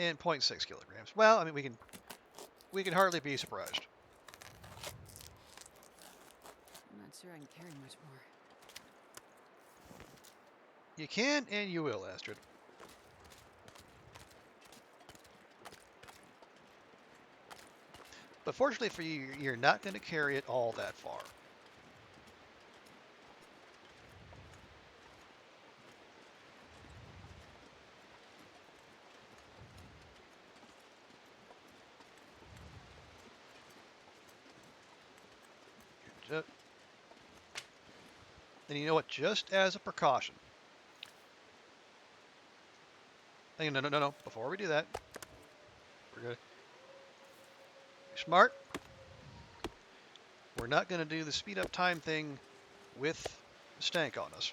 And zero point 0.6 kilograms. Well, I mean we can hardly be surprised.
I'm not sure I can carry much more.
You can and you will, Astrid. But fortunately for you, you're not going to carry it all that far. And you know what? Just as a precaution. No, no, no, no. Before we do that, we're going to be smart. We're not going to do the speed up time thing with the stank on us.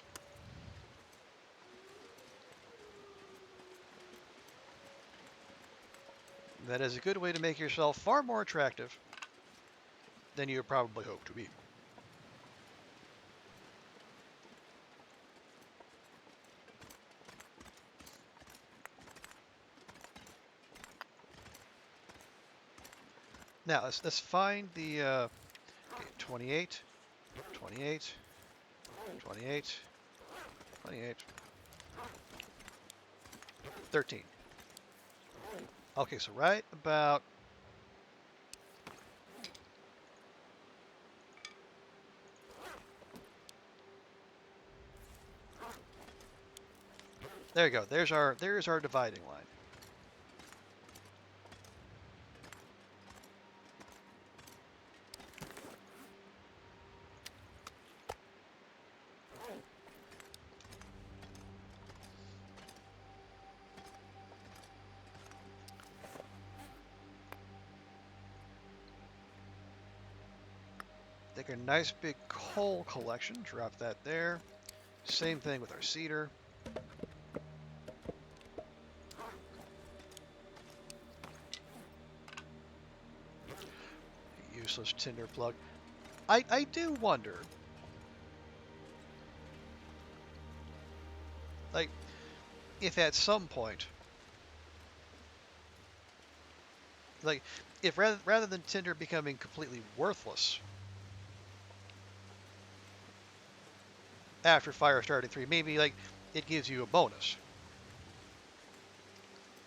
That is a good way to make yourself far more attractive than you probably hope to be. Now, let's find the okay, 28, 28, 28, 28, 13. Okay, so right about there you go. There's our dividing line. Take a nice big coal collection, drop that there. Same thing with our cedar. Useless tinder plug. I do wonder, like, if at some point, like, if rather than tinder becoming completely worthless after fire starting 3, maybe like it gives you a bonus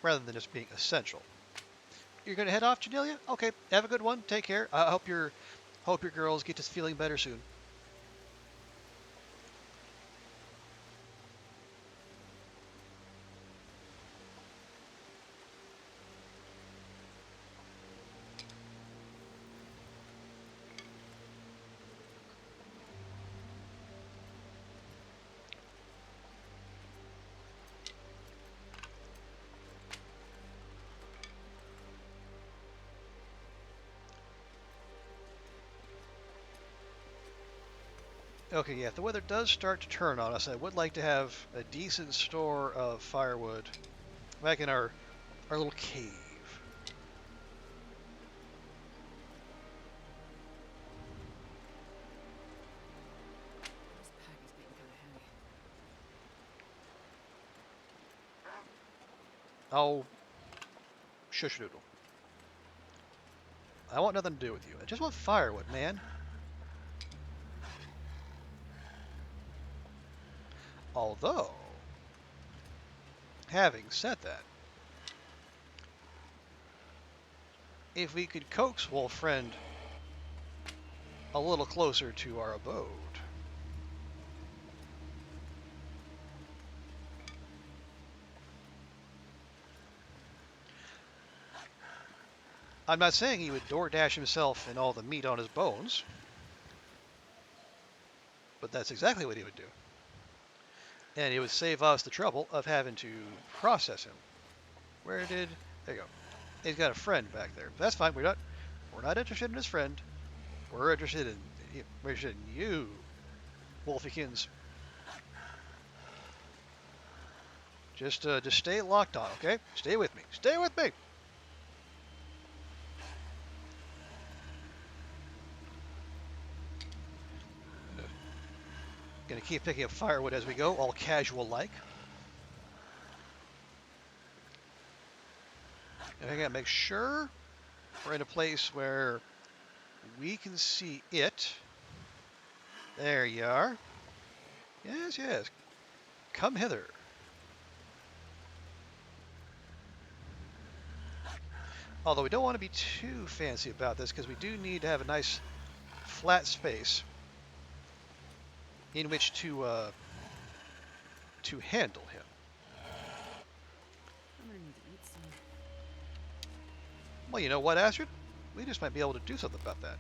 rather than just being essential. You're gonna head off, Janelia? Okay, have a good one. Take care. I hope your girls get to feeling better soon. Okay, yeah, if the weather does start to turn on us, I would like to have a decent store of firewood back in our little cave.
This pack is getting kind of heavy.
Oh, shush doodle. I want nothing to do with you. I just want firewood, man. Although, having said that, if we could coax Wolf Friend a little closer to our abode. I'm not saying he would DoorDash himself and all the meat on his bones, but that's exactly what he would do. And it would save us the trouble of having to process him. Where did... There you go. He's got a friend back there. That's fine. We're not interested in his friend. We're interested in you, Wolfykins. Just stay locked on, okay? Stay with me. Stay with me. Gonna keep picking up firewood as we go, all casual like. And I gotta make sure we're in a place where we can see it. There you are. Yes, yes. Come hither. Although we don't want to be too fancy about this because we do need to have a nice flat space in which to handle him.
I'm gonna need to eat soon.
Well, you know what, Astrid? We just might be able to do something about that.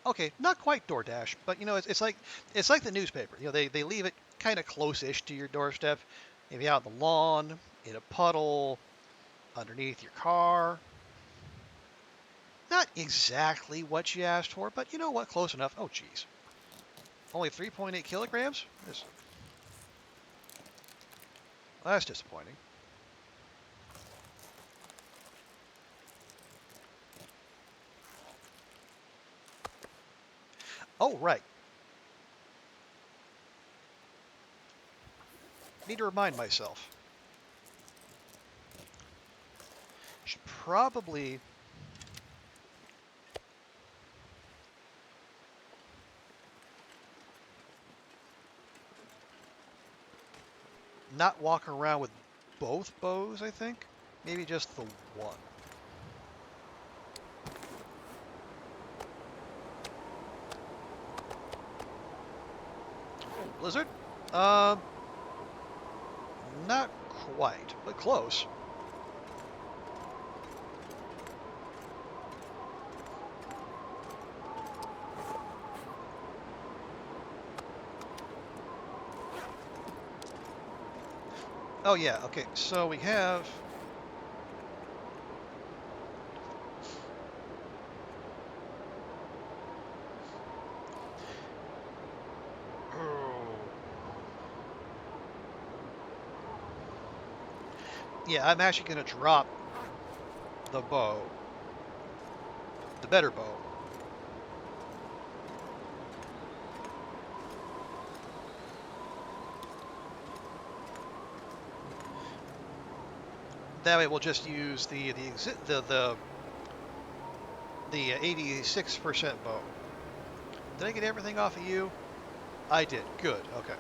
Okay, not quite DoorDash, but you know, it's like the newspaper. You know, they leave it kind of close-ish to your doorstep. Maybe out on the lawn, in a puddle, underneath your car. Not exactly what you asked for, but you know what? Close enough. Oh, geez. Only 3.8 kilograms? That's disappointing. Oh, right. Need to remind myself. Should probably not walk around with both bows, I think. Maybe just the one. Blizzard? Um, not quite, but close. Oh yeah, okay, so we have... Yeah, I'm actually going to drop the bow. The better bow. That way we'll just use the 86% bow. Did I get everything off of you? I did. Good. Okay.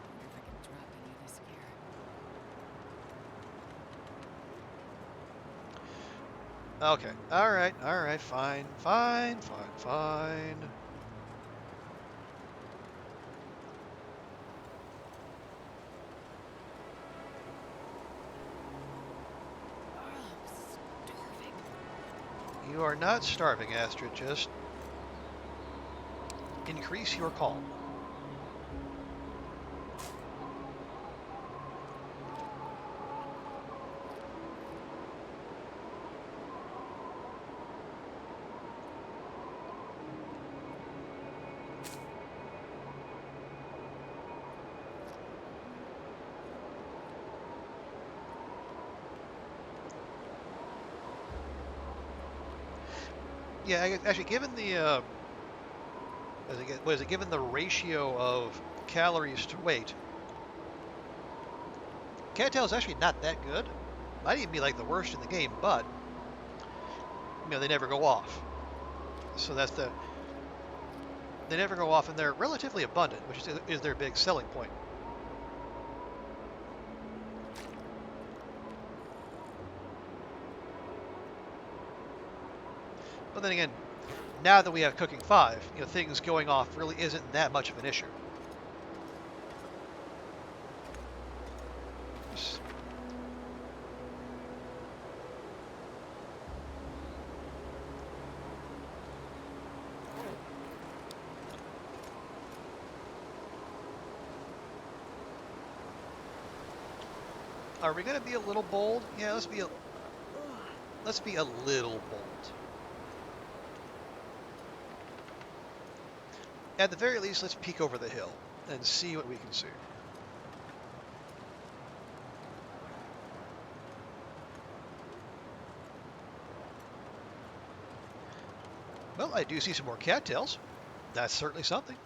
Wonder if I can drop any of this gear.
Okay. All right. All right. Fine. Fine. Fine. Fine.
I'm starving.
You are not starving, Astrid. Just increase your calm. Yeah, actually, given the what is it? Given the ratio of calories to weight, cattail is actually not that good. Might even be like the worst in the game, but you know they never go off. So they never go off, and they're relatively abundant, which is their big selling point. But then again, now that we have cooking 5, you know things going off really isn't that much of an issue. Are we going to be a little bold? Yeah, let's be a little bold. At the very least, let's peek over the hill and see what we can see. Well, I do see some more cattails. That's certainly something.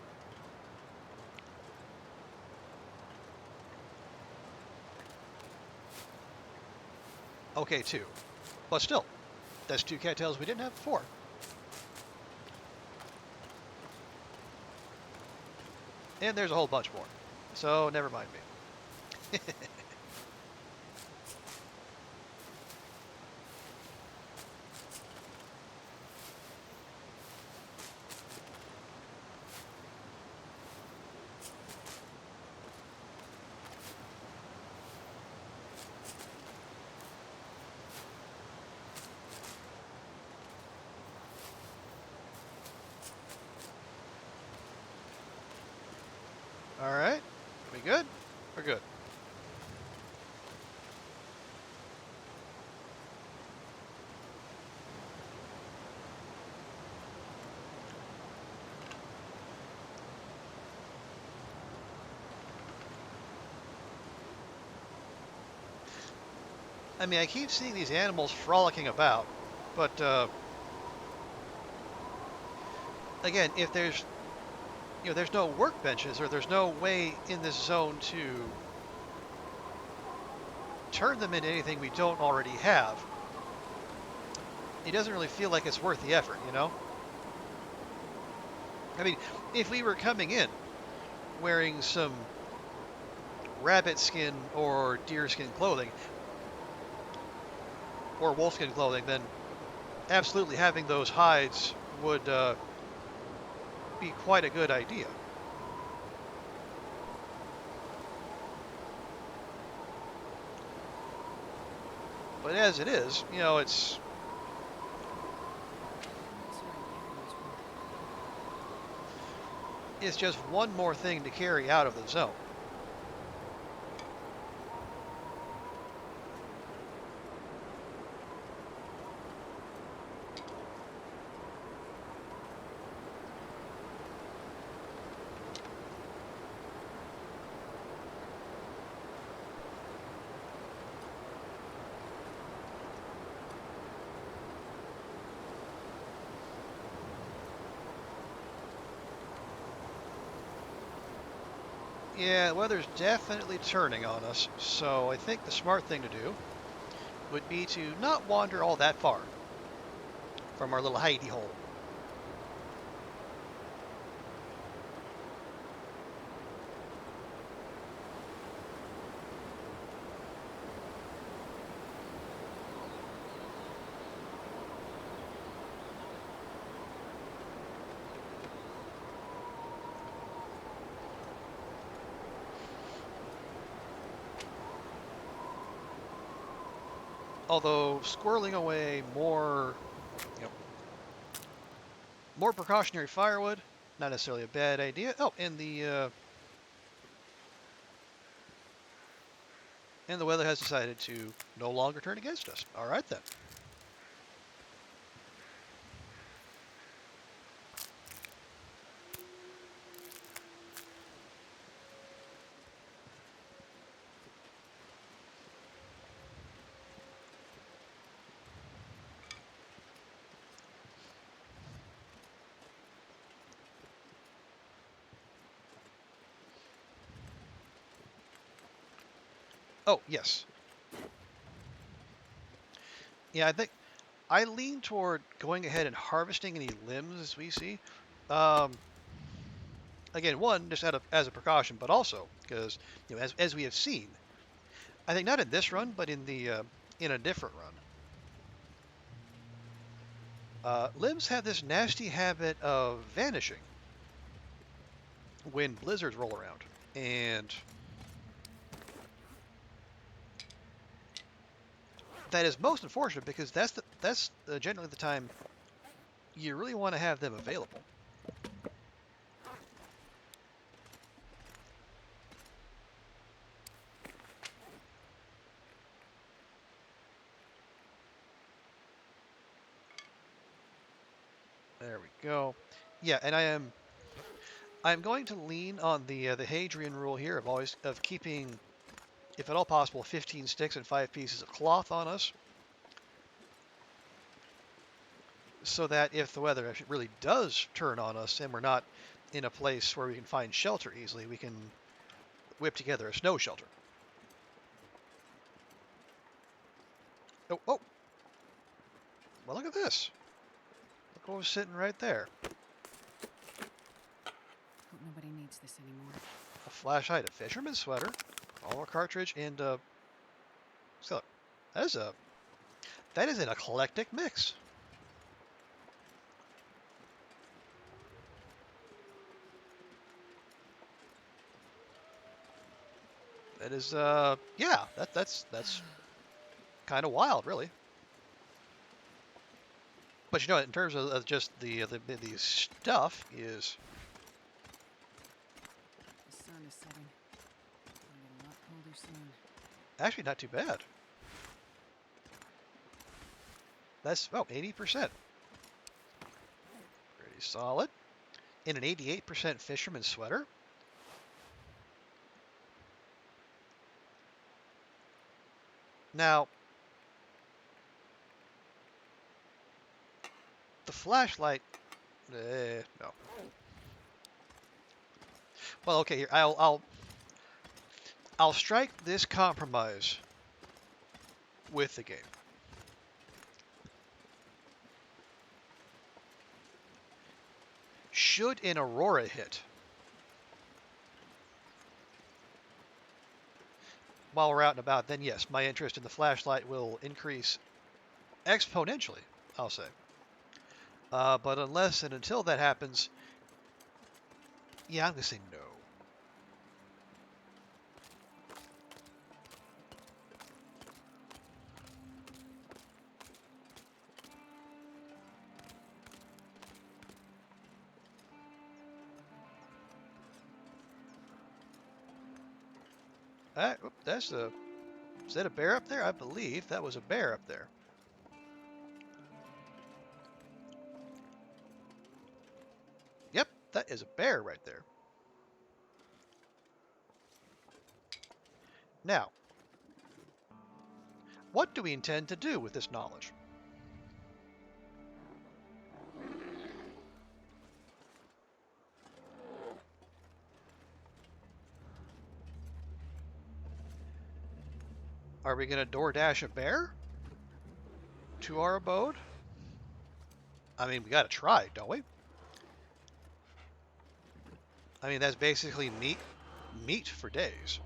Okay, two. But still, that's two cattails we didn't have before. And there's a whole bunch more. So never mind me. All right. We good? We're good. I mean, I keep seeing these animals frolicking about, but again, if there's no workbenches or there's no way in this zone to turn them into anything we don't already have, it doesn't really feel like it's worth the effort, you know? I mean, if we were coming in wearing some rabbit skin or deer skin clothing or wolf skin clothing, then absolutely having those hides would be quite a good idea. But as it is, you know, it's just one more thing to carry out of the zone. Yeah, weather's definitely turning on us, so I think the smart thing to do would be to not wander all that far from our little hidey hole. Although squirreling away you know, more precautionary firewood, not necessarily a bad idea. Oh, and the weather has decided to no longer turn against us. All right then. Oh, yes. Yeah, I think I lean toward going ahead and harvesting any limbs as we see. Um, Again, one just as a precaution, but also because as we have seen, I think not in this run, but in a different run, limbs have this nasty habit of vanishing when blizzards roll around, and that is most unfortunate because that's generally the time you really want to have them available. There we go. Yeah, and I'm going to lean on the Hadrian rule here of keeping, if at all possible, 15 sticks and 5 pieces of cloth on us. so that if the weather actually really does turn on us and we're not in a place where we can find shelter easily, we can whip together a snow shelter. Oh, oh, well, look at this. Look what was sitting right there.
Hope nobody needs this anymore.
A flashlight, a fisherman's sweater, all a cartridge, and so that is an eclectic mix. That is yeah, that's kind of wild, really. But you know, in terms of just the stuff is
The sun is setting. It'll get a lot colder soon.
actually not too bad. That's 80%. Pretty solid. In an 88% fisherman's sweater. Now, the flashlight, no. Well, okay, here I'll strike this compromise with the game. Should an aurora hit while we're out and about, then yes, my interest in the flashlight will increase exponentially, I'll say. But unless and until that happens, yeah, I'm going to say no. That's a, is that a bear up there? I believe that was a bear up there. Yep, that is a bear right there. Now, what do we intend to do with this knowledge? Are we going to DoorDash a bear to our abode? I mean, we got to try, don't we? I mean, that's basically meat for days.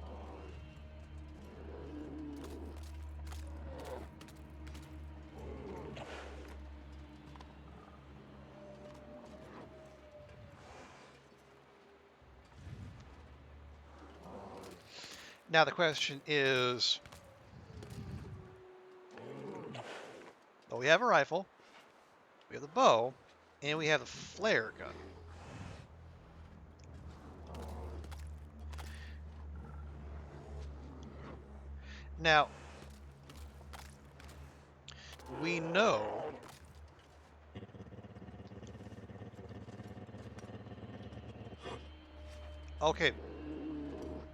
Now the question is, well, we have a rifle, we have the bow, and we have the flare gun. Now, we know okay,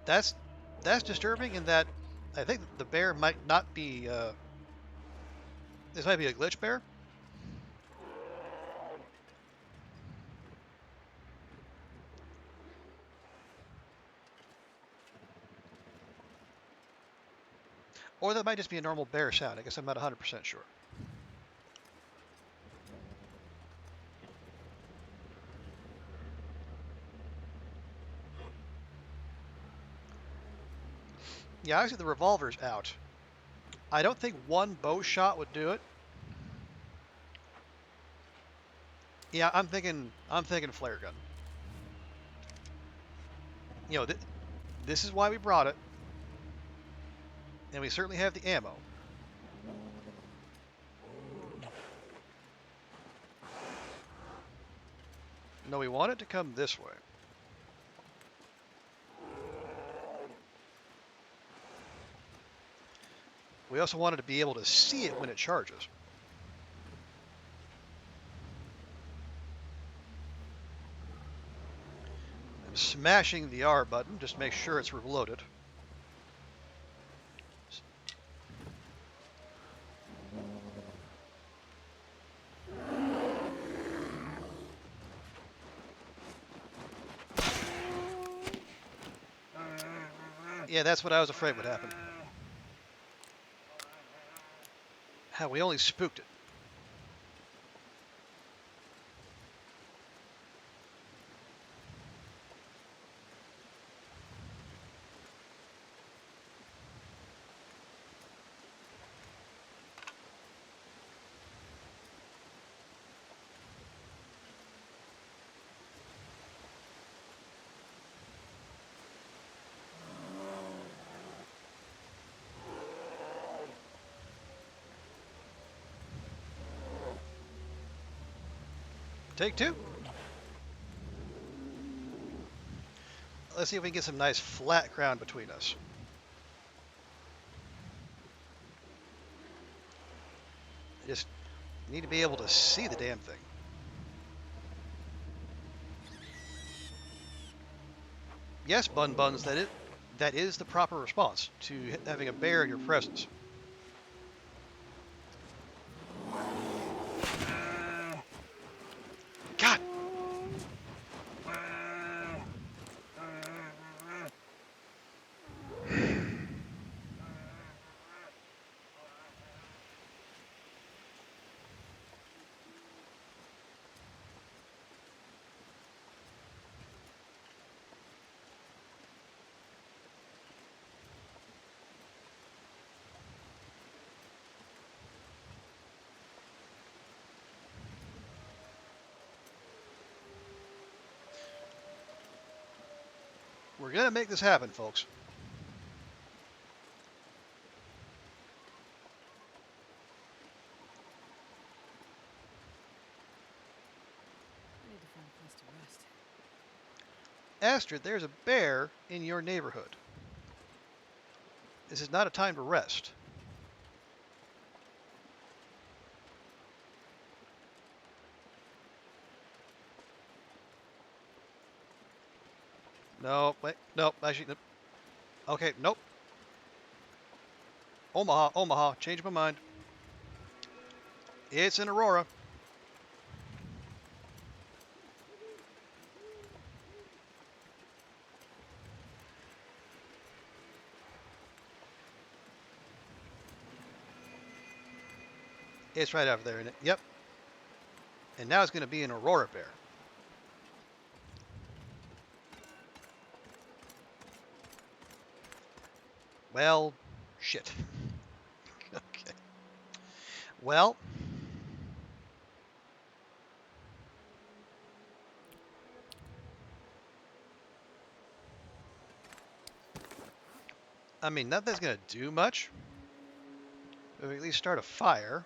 that's disturbing in that I think the bear might not be this might be a glitch bear. Or that might just be a normal bear sound. I guess I'm not 100% sure. Yeah, obviously the revolver's out. I don't think one bow shot would do it. Yeah, I'm thinking flare gun. You know, this is why we brought it. And we certainly have the ammo. No, we want it to come this way. We also wanted to be able to see it when it charges. I'm smashing the R button just to make sure it's reloaded. Yeah, that's what I was afraid would happen. How we only spooked it. Take two. Let's see if we can get some nice flat ground between us. I just need to be able to see the damn thing. Yes, Bun Buns, that is the proper response to having a bear in your presence. God! We're gonna make this happen, folks.
I need to find a place to rest.
Astrid, there's a bear in your neighborhood. This is not a time to rest. No, wait, no, actually, no. Okay, nope. Omaha, Omaha, change my mind. It's in Aurora. It's right over there, isn't it? Yep. And now it's going to be an Aurora bear. Well, shit. Okay. Well, I mean, nothing's going to do much. But we at least start a fire.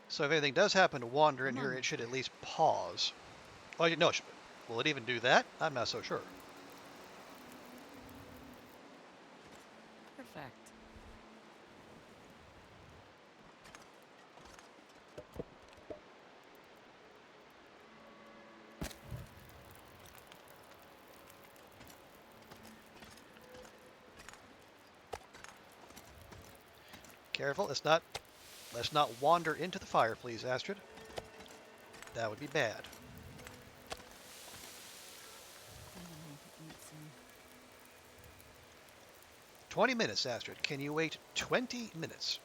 So if anything does happen to wander in
Come
here,
on,
it should
bear.
at least pause. Oh, no, will it even do that? I'm not so sure.
Perfect.
Careful, let's not wander into the fire, please, Astrid. That would be bad.
I'm gonna need to eat soon.
20 minutes, Astrid. Can you wait 20 minutes?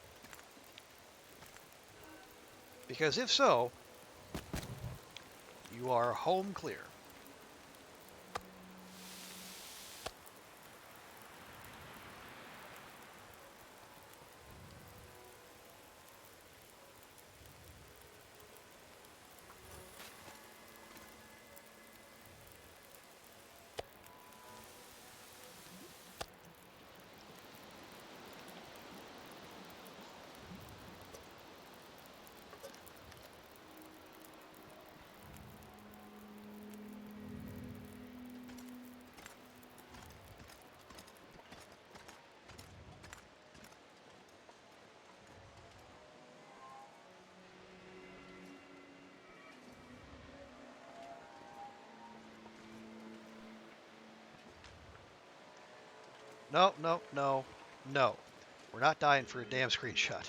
Because if so, you are home clear. no, no, no, no. We're not dying for a damn screenshot.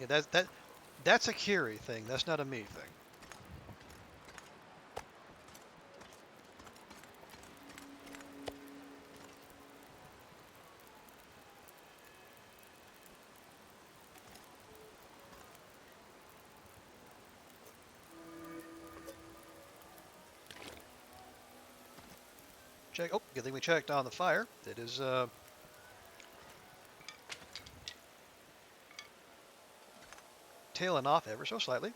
Yeah, that's a Kiri thing. That's not a me thing. Check. Oh, good thing we checked on the fire. It is tailing off ever so slightly.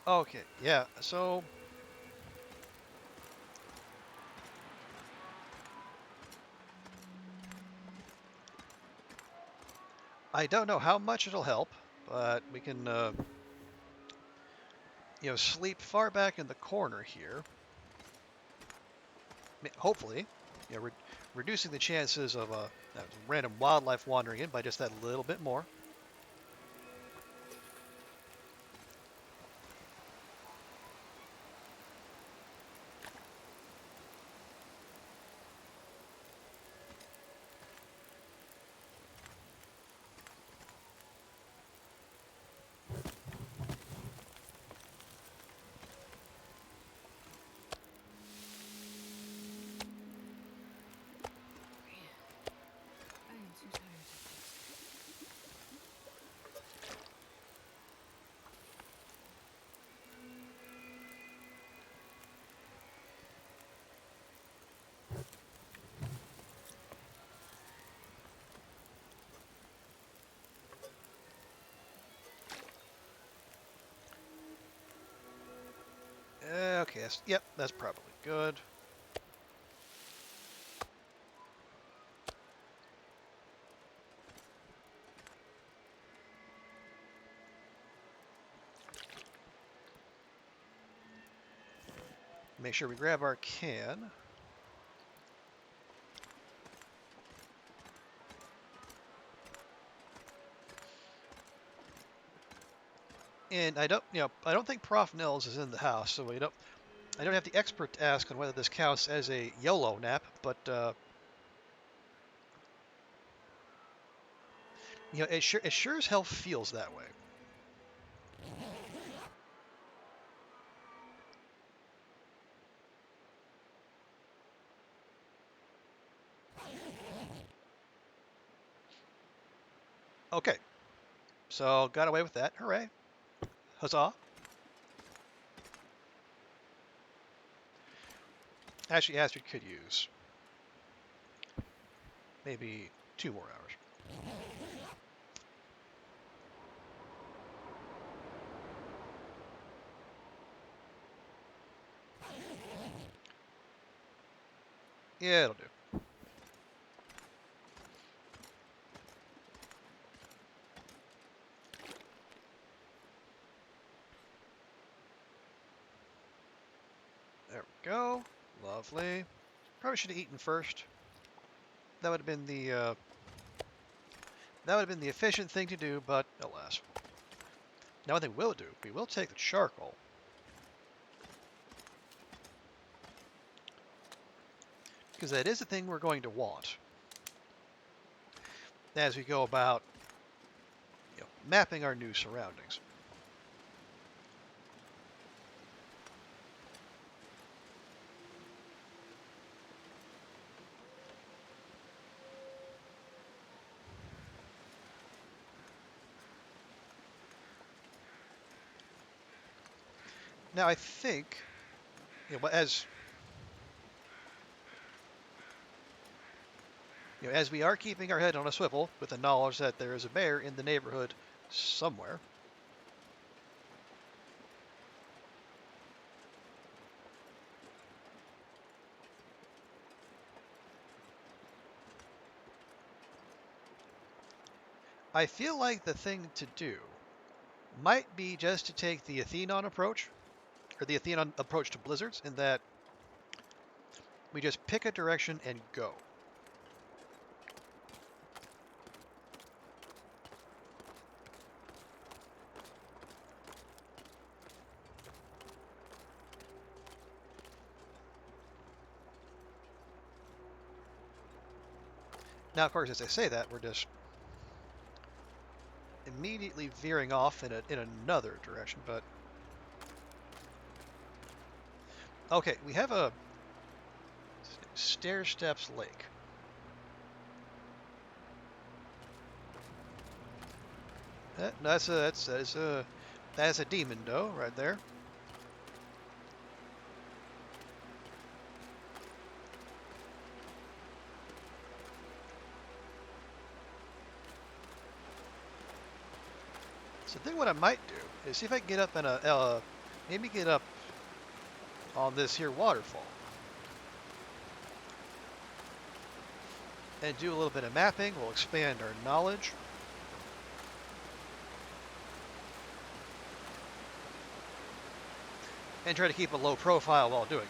Okay, yeah. So I don't know how much it'll help, but we can, sleep far back in the corner here. Hopefully, reducing the chances of random wildlife wandering in by just that little bit more.
I am too tired to think.
Okay, yep, that's probably good. Make sure we grab our can. And I don't think Prof. Nils is in the house, so I don't have the expert to ask on whether this counts as a YOLO nap, but it sure as hell feels that way. Okay, so got away with that. Hooray! Huzzah! Actually, as we could use maybe 2 more hours. Yeah, it'll do. There we go. Lovely. Probably should have eaten first. That would have been the efficient thing to do, but alas. Now what they will do, we will take the charcoal, because that is the thing we're going to want as we go about mapping our new surroundings. Now I think, as as we are keeping our head on a swivel with the knowledge that there is a bear in the neighborhood somewhere. I feel like the thing to do might be just to take the Athenon approach, or the Athenon approach to blizzards, in that we just pick a direction and go. Now, of course, as I say that, we're just immediately veering off in another direction, but okay, we have a Stair Steps Lake. That's a demon doe right there. So I think what I might do is see if I can get up in maybe get up on this here waterfall and do a little bit of mapping. We'll expand our knowledge. And try to keep a low profile while doing it.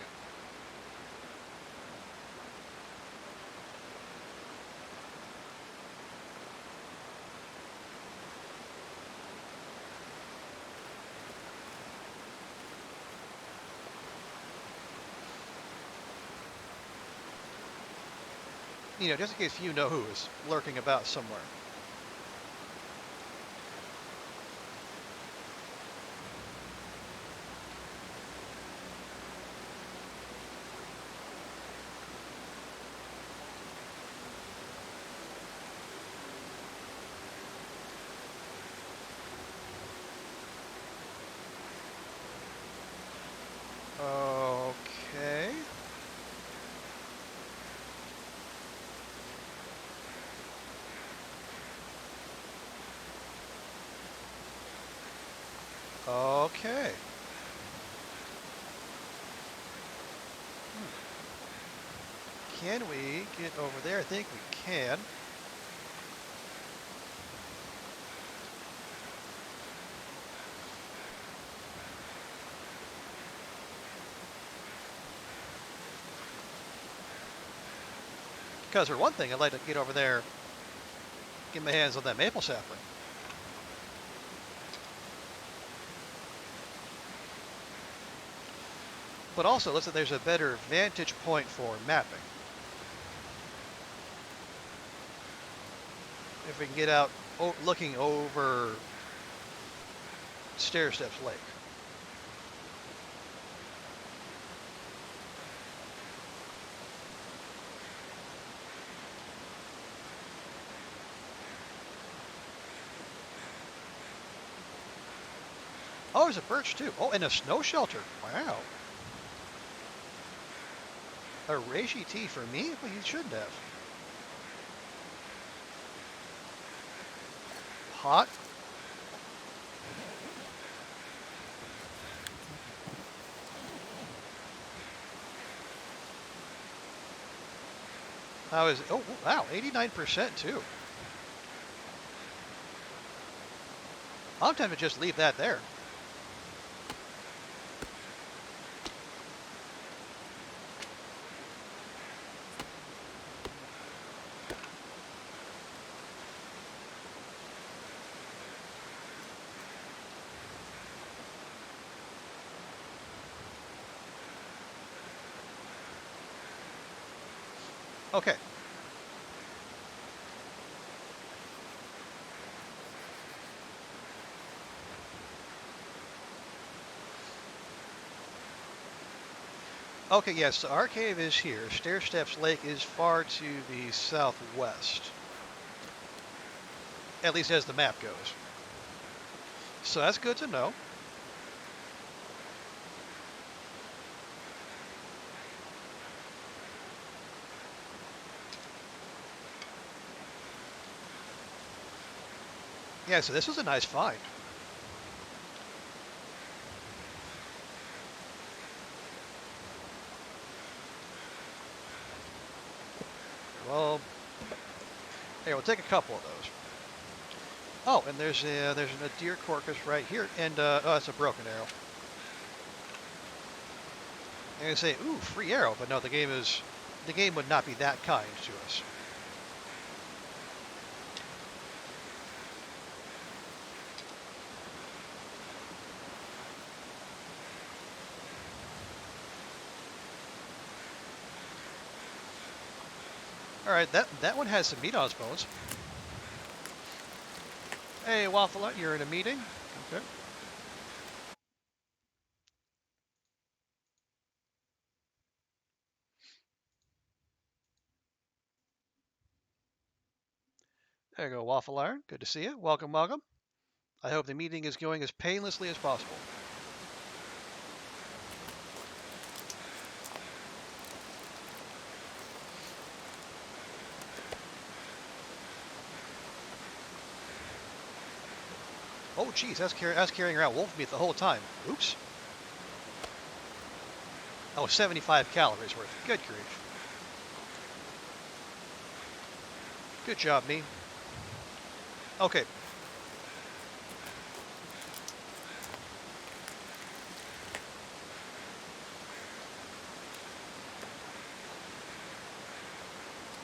Just in case you know who is lurking about somewhere. Okay. Okay. Can we get over there? I think we can. Because for one thing, I'd like to get over there, get my hands on that maple sapling. But also, looks like there's a better vantage point for mapping. If we can get out looking over Stair Steps Lake. Oh, there's a birch too. Oh, and a snow shelter. Wow. A reishi tea for me? Well, you shouldn't have. Hot. How is it? Oh, wow, 89% too. I'm tempted to just leave that there. Okay. Okay, yes, so our cave is here. Stair Steps Lake is far to the southwest. At least as the map goes. So that's good to know. Yeah, so this was a nice find. Well, here, we'll take a couple of those. Oh, and there's a deer carcass right here, and oh, that's a broken arrow. I'm gonna say, ooh, free arrow, but no, the game would not be that kind to us. All right, that one has some meat on its bones. Hey, Waffle Hut, you're in a meeting. Okay. There you go, Waffle Iron. Good to see you. Welcome, welcome. I hope the meeting is going as painlessly as possible. Oh, geez, that's carrying around wolf meat the whole time. Oops. Oh, 75 calories worth. Good grief. Good job, me. Okay.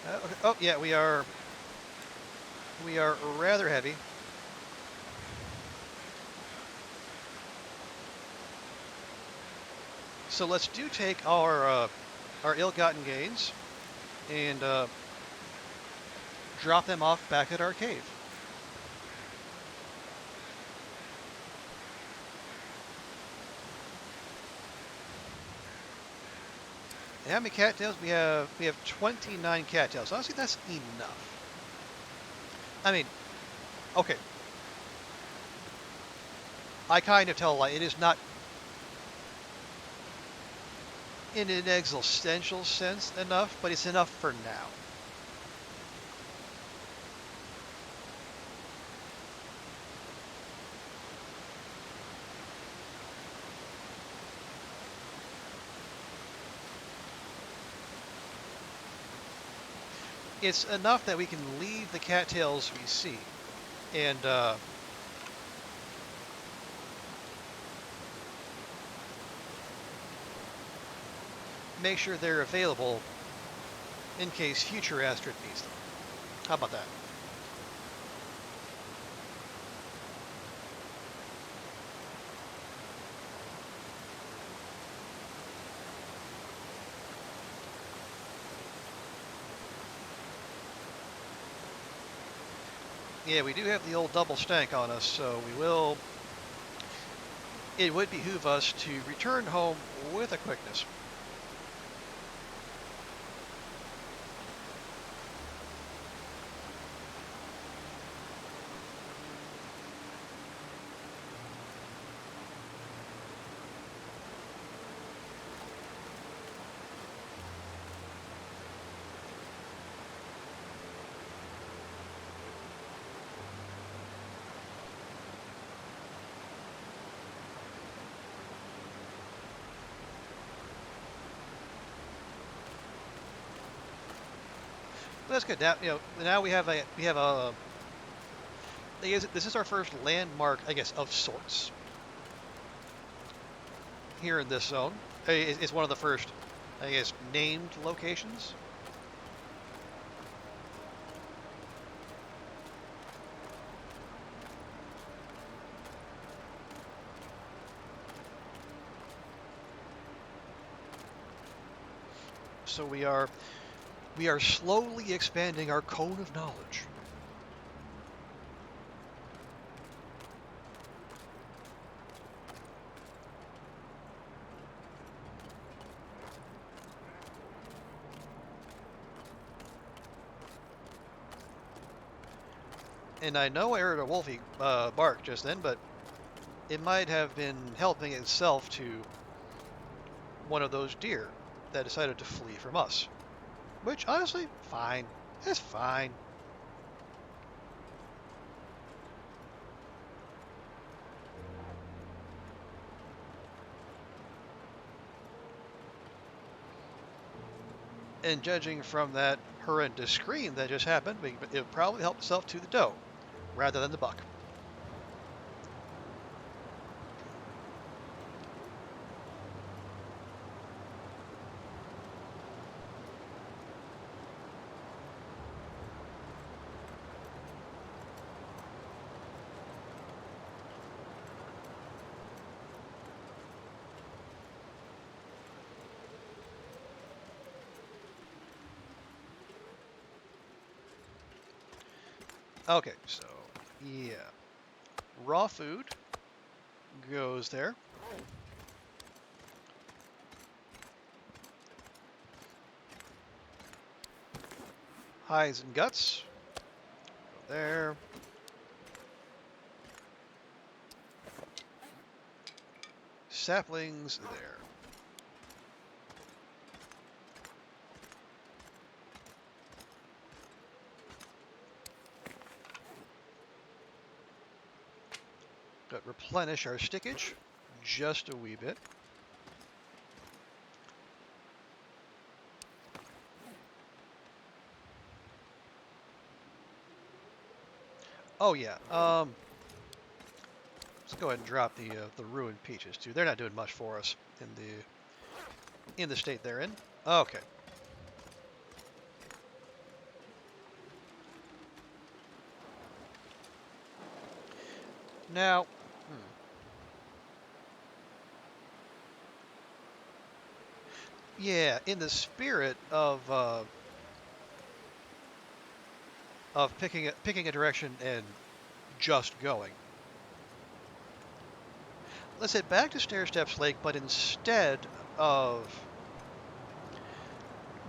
Okay. Oh, yeah, we are rather heavy. So let's take our ill-gotten gains and drop them off back at our cave. And how many cattails? We have 29 cattails. Honestly, that's enough. I mean, okay. I kind of tell a lie. It is not in an existential sense enough, but it's enough for now. It's enough that we can leave the cattails we see and make sure they're available in case future Astrid needs them. How about that? Yeah, we do have the old double stank on us, so it would behoove us to return home with a quickness. That's good. Now we have a this is our first landmark, I guess, of sorts here in this zone. It's one of the first, I guess, named locations. So we are slowly expanding our cone of knowledge. And I know I heard a wolfie bark just then, but it might have been helping itself to one of those deer that decided to flee from us. Which, honestly, fine. It's fine. And judging from that horrendous scream that just happened, it would probably help itself to the doe rather than the buck. Okay, so yeah, raw food goes there. Hides and guts go there. Saplings there. Got replenish our stickage just a wee bit. Oh yeah. Let's go ahead and drop the ruined peaches too. They're not doing much for us in the state they're in. Okay. Now, yeah, in the spirit of picking a direction and just going, let's head back to Stair Steps Lake, but instead of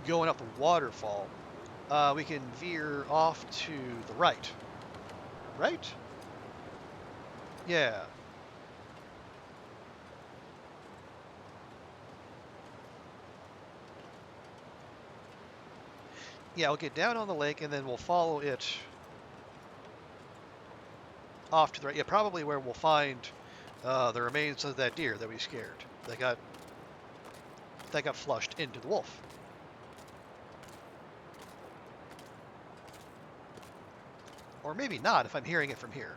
going up the waterfall, we can veer off to the right. Right? Yeah. Yeah, we'll get down on the lake and then we'll follow it off to the right. Yeah, probably where we'll find the remains of that deer that we scared. That got flushed into the wolf. Or maybe not if I'm hearing it from here.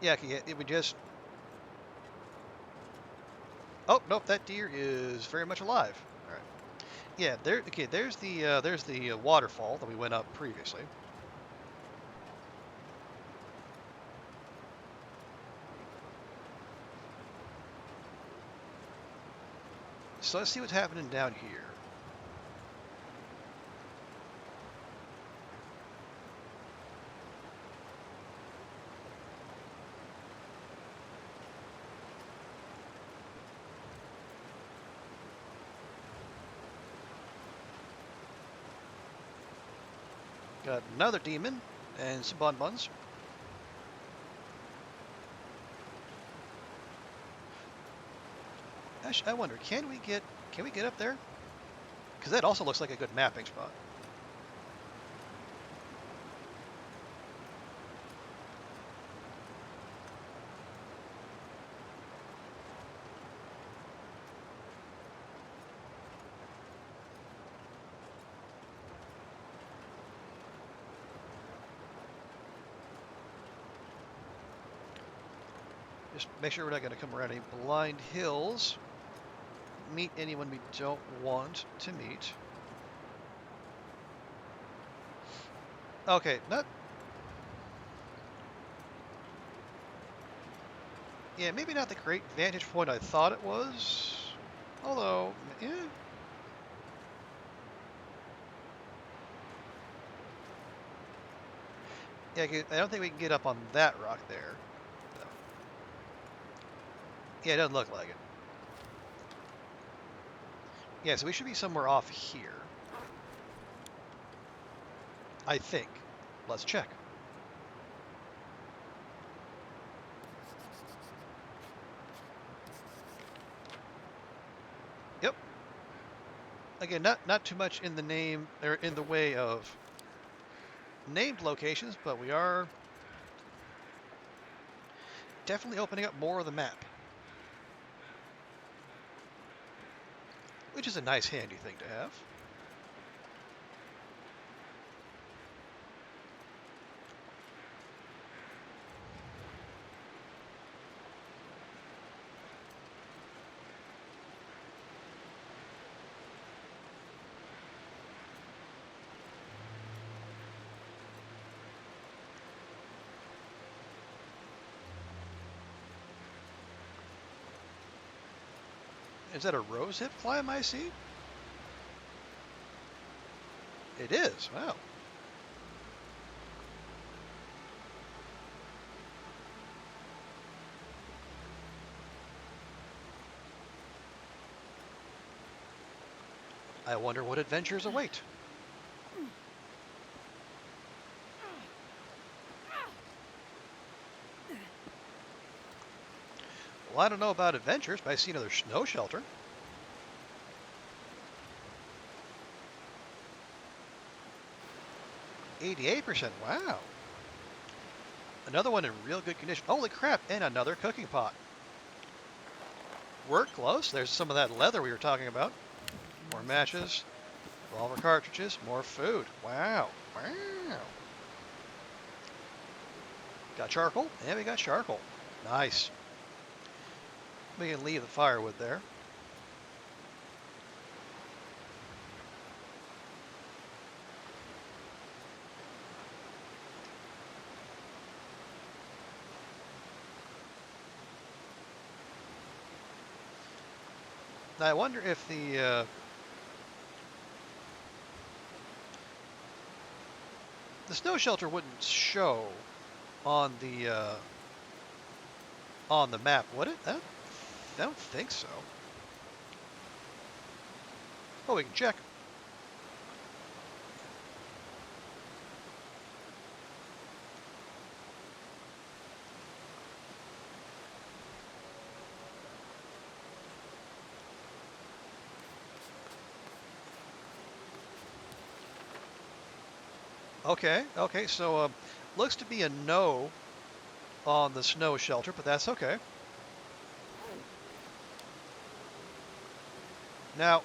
Yeah, it would just... Oh, nope, that deer is very much alive. All right. Yeah, there. Okay, there's the waterfall that we went up previously. So let's see what's happening down here. Got another demon and some bonbons. Actually, I wonder, can we get up there? Because that also looks like a good mapping spot. Just make sure we're not going to come around any blind hills. Meet anyone we don't want to meet. Okay, not... Yeah, maybe not the great vantage point I thought it was. Although, yeah. Yeah, I don't think we can get up on that rock there. No. Yeah, it doesn't look like it. Yeah, so we should be somewhere off here. I think. Let's check. Yep. Again, not too much in the name or in the way of named locations, but we are definitely opening up more of the map, which is a nice handy thing to have. Is that a rosehip climb I see? It is. Wow. I wonder what adventures await. Well, I don't know about adventures, but I see another snow shelter. 88%. Wow. Another one in real good condition. Holy crap. And another cooking pot. We're close. There's some of that leather we were talking about. More matches. Revolver cartridges. More food. Wow. Wow. Got charcoal. And we got charcoal. Nice. We can leave the firewood there. Now I wonder if the snow shelter wouldn't show on the map, would it? I don't think so. Oh, we can check. Okay, so looks to be a no on the snow shelter, but that's okay. Now,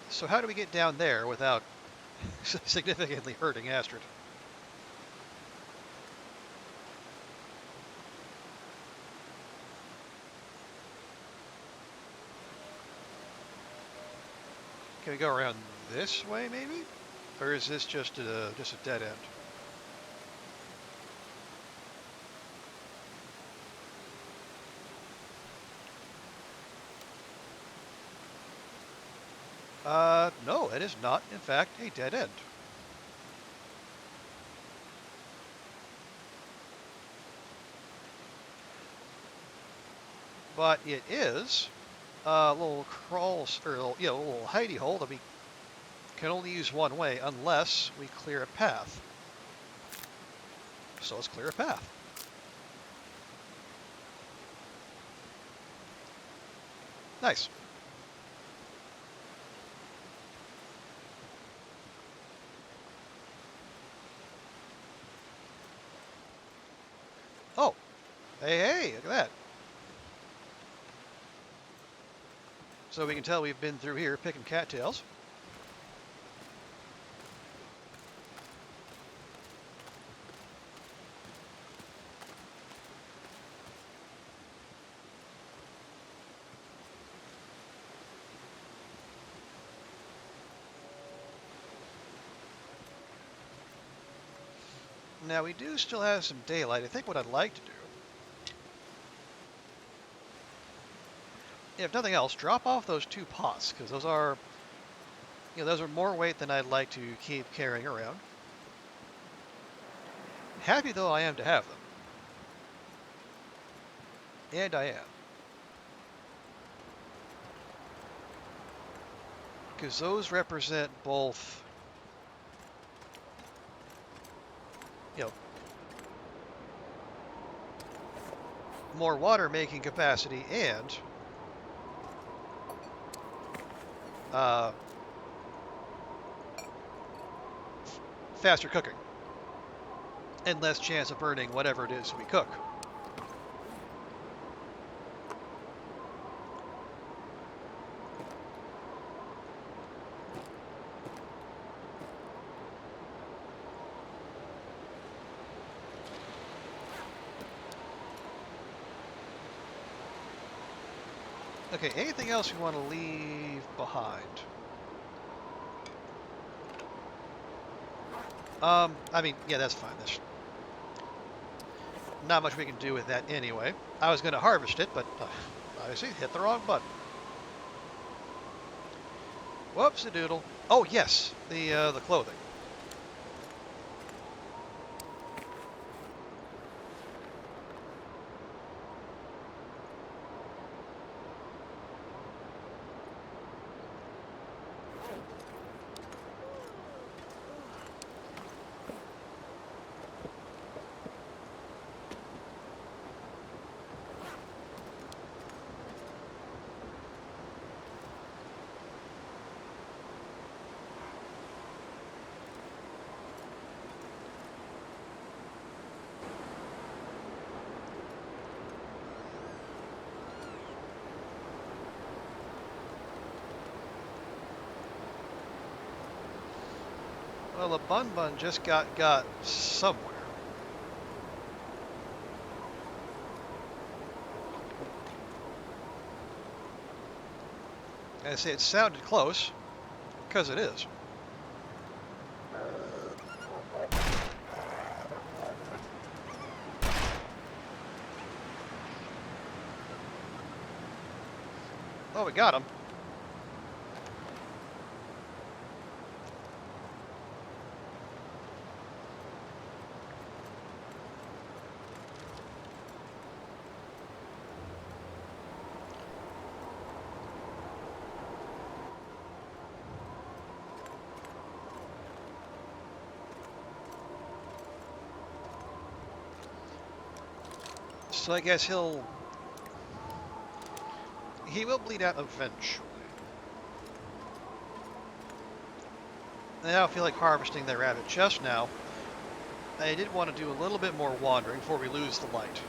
so how do we get down there without significantly hurting Astrid? Can we go around this way, maybe? Or is this just a dead end? No, it is not, in fact, a dead end. But it is a little crawls, or a little hidey hole that we can only use one way unless we clear a path. So let's clear a path. Nice. Oh, hey, look at that. So we can tell we've been through here picking cattails. Now we do still have some daylight. I think what I'd like to do, if nothing else, drop off those 2 pots, because those are, those are more weight than I'd like to keep carrying around. Happy though I am to have them. And I am. Because those represent both, more water making capacity and uh, faster cooking and less chance of burning whatever it is we cook. Okay, anything else we want to leave behind? I mean, yeah, that's fine. There's not much we can do with that anyway. I was going to harvest it, but obviously hit the wrong button. Whoops-a-doodle. Oh, yes, the clothing. Well, the bun bun just got somewhere. I say it sounded close, because it is. Oh, we got him. So I guess he will bleed out eventually. And I don't feel like harvesting that rabbit just now. I did want to do a little bit more wandering before we lose the light.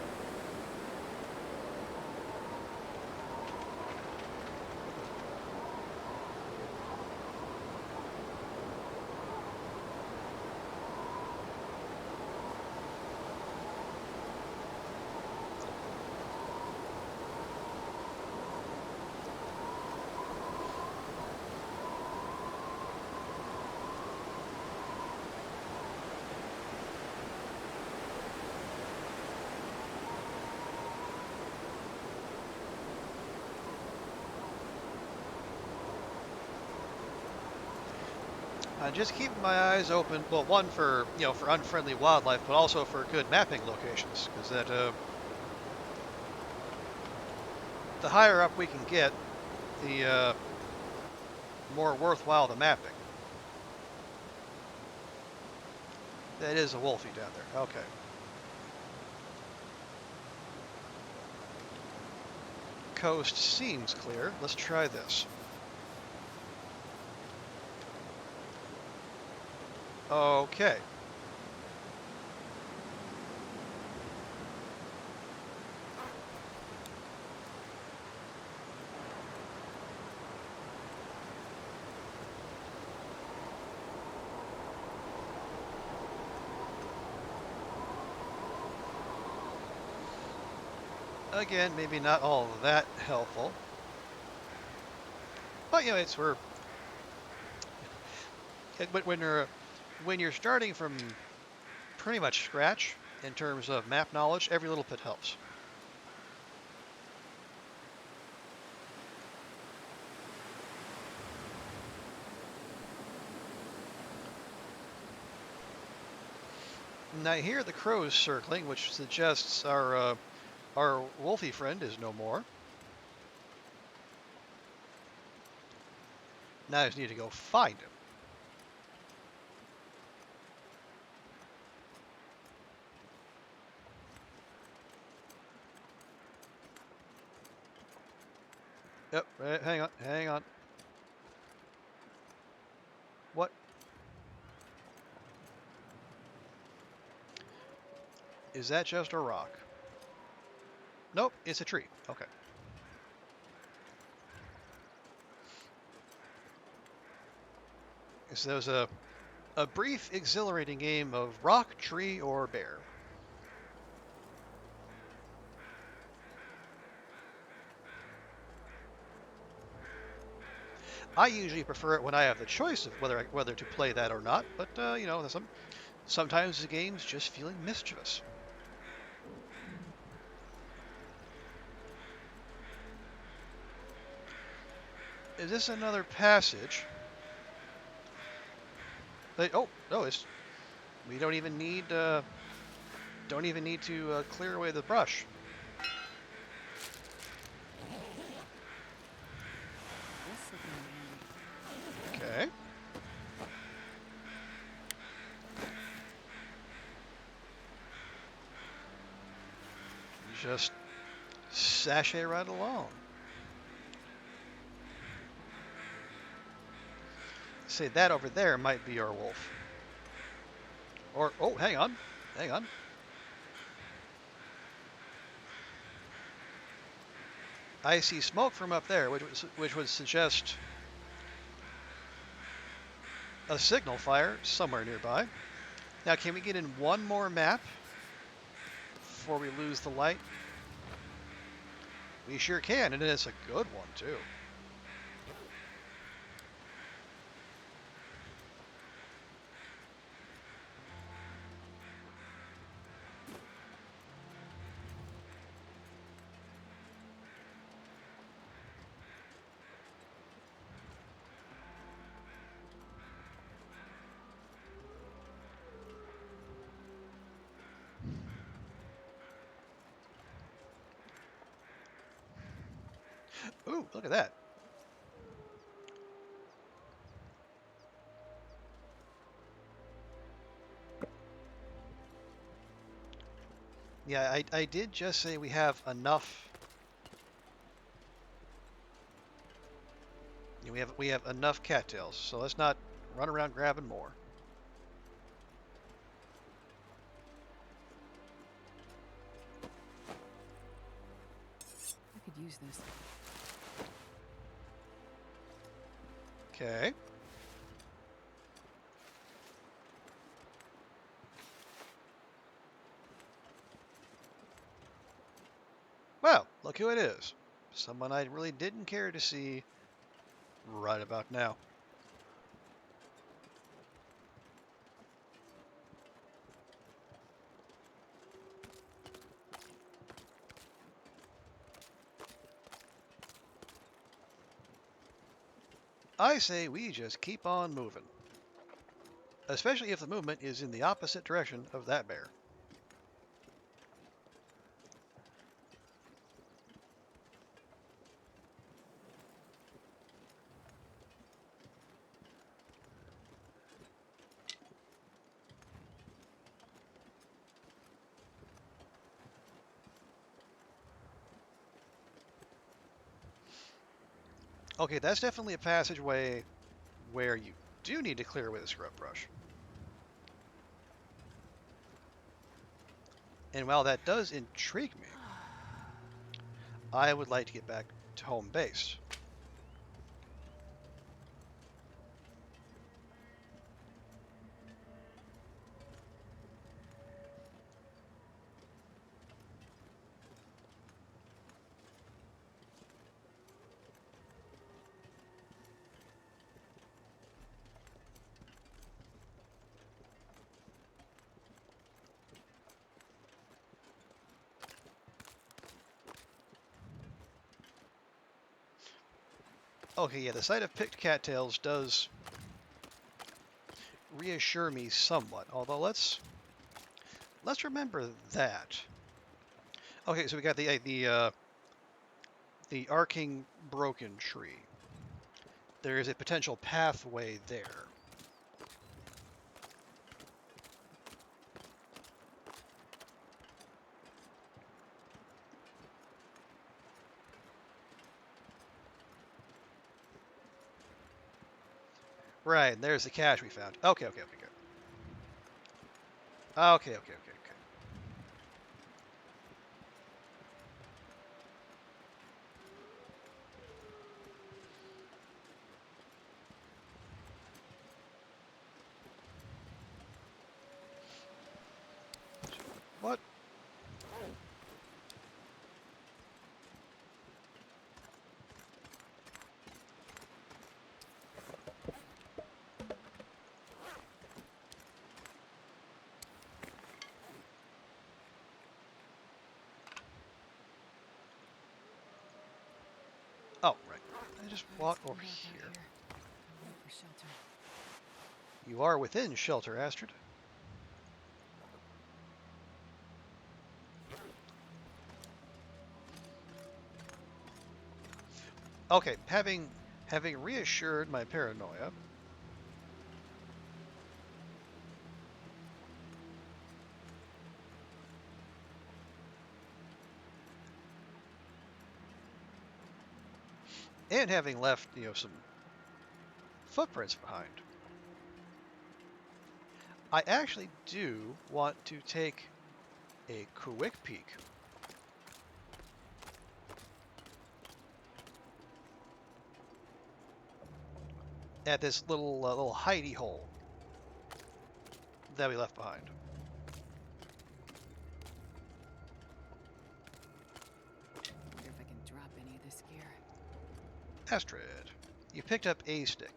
Just keeping my eyes open. Well, one for for unfriendly wildlife, but also for good mapping locations, because the higher up we can get, the more worthwhile the mapping. That is a wolfie down there. Okay. Coast seems clear. Let's try this. Okay. Again, maybe not all that helpful, but it's when you're starting from pretty much scratch in terms of map knowledge, every little bit helps. Now I hear the crows circling, which suggests our wolfie friend is no more. Now I just need to go find him. Yep. Hang on. Hang on. What is that? Just a rock? Nope. It's a tree. Okay. So there's a brief, exhilarating game of rock, tree, or bear. I usually prefer it when I have the choice of whether to play that or not. But you know, sometimes the game's just feeling mischievous. Is this another passage? Oh no, it's we don't even need to clear away the brush.
This will come in handy.
Okay. Just sashay right along. Say that over there might be our wolf. Or oh, hang on, hang on. I see smoke from up there, which would suggest a signal fire somewhere nearby. Now, can we get in one more map before we lose the light? We sure can, and it's a good one too. Ooh, look at that. Yeah, I did just say we have enough. We have enough cattails, so let's not run around grabbing more.
I could use this.
Okay. Well, look who it is. Someone I really didn't care to see right about now. I say we just keep on moving. Especially if the movement is in the opposite direction of that bear. Okay, that's definitely a passageway where you do need to clear away the scrub brush. And while that does intrigue me, I would like to get back to home base. Okay, yeah, the sight of picked cattails does reassure me somewhat. Although let's remember that. Okay, so we got the arcing broken tree. There is a potential pathway there. Right, and there's the cache we found. Okay, okay, okay, good. Okay, okay, okay, okay. What? Oh, right. I just
Oh,
walk
it's
over
getting dark out
here.
here. I'm looking for shelter.
You are within shelter, Astrid. Okay, having reassured my paranoia, and having left, some footprints behind, I actually do want to take a quick peek at this little hidey hole that we left behind.
Wonder if I can drop any of this gear.
Astrid, you picked up a stick.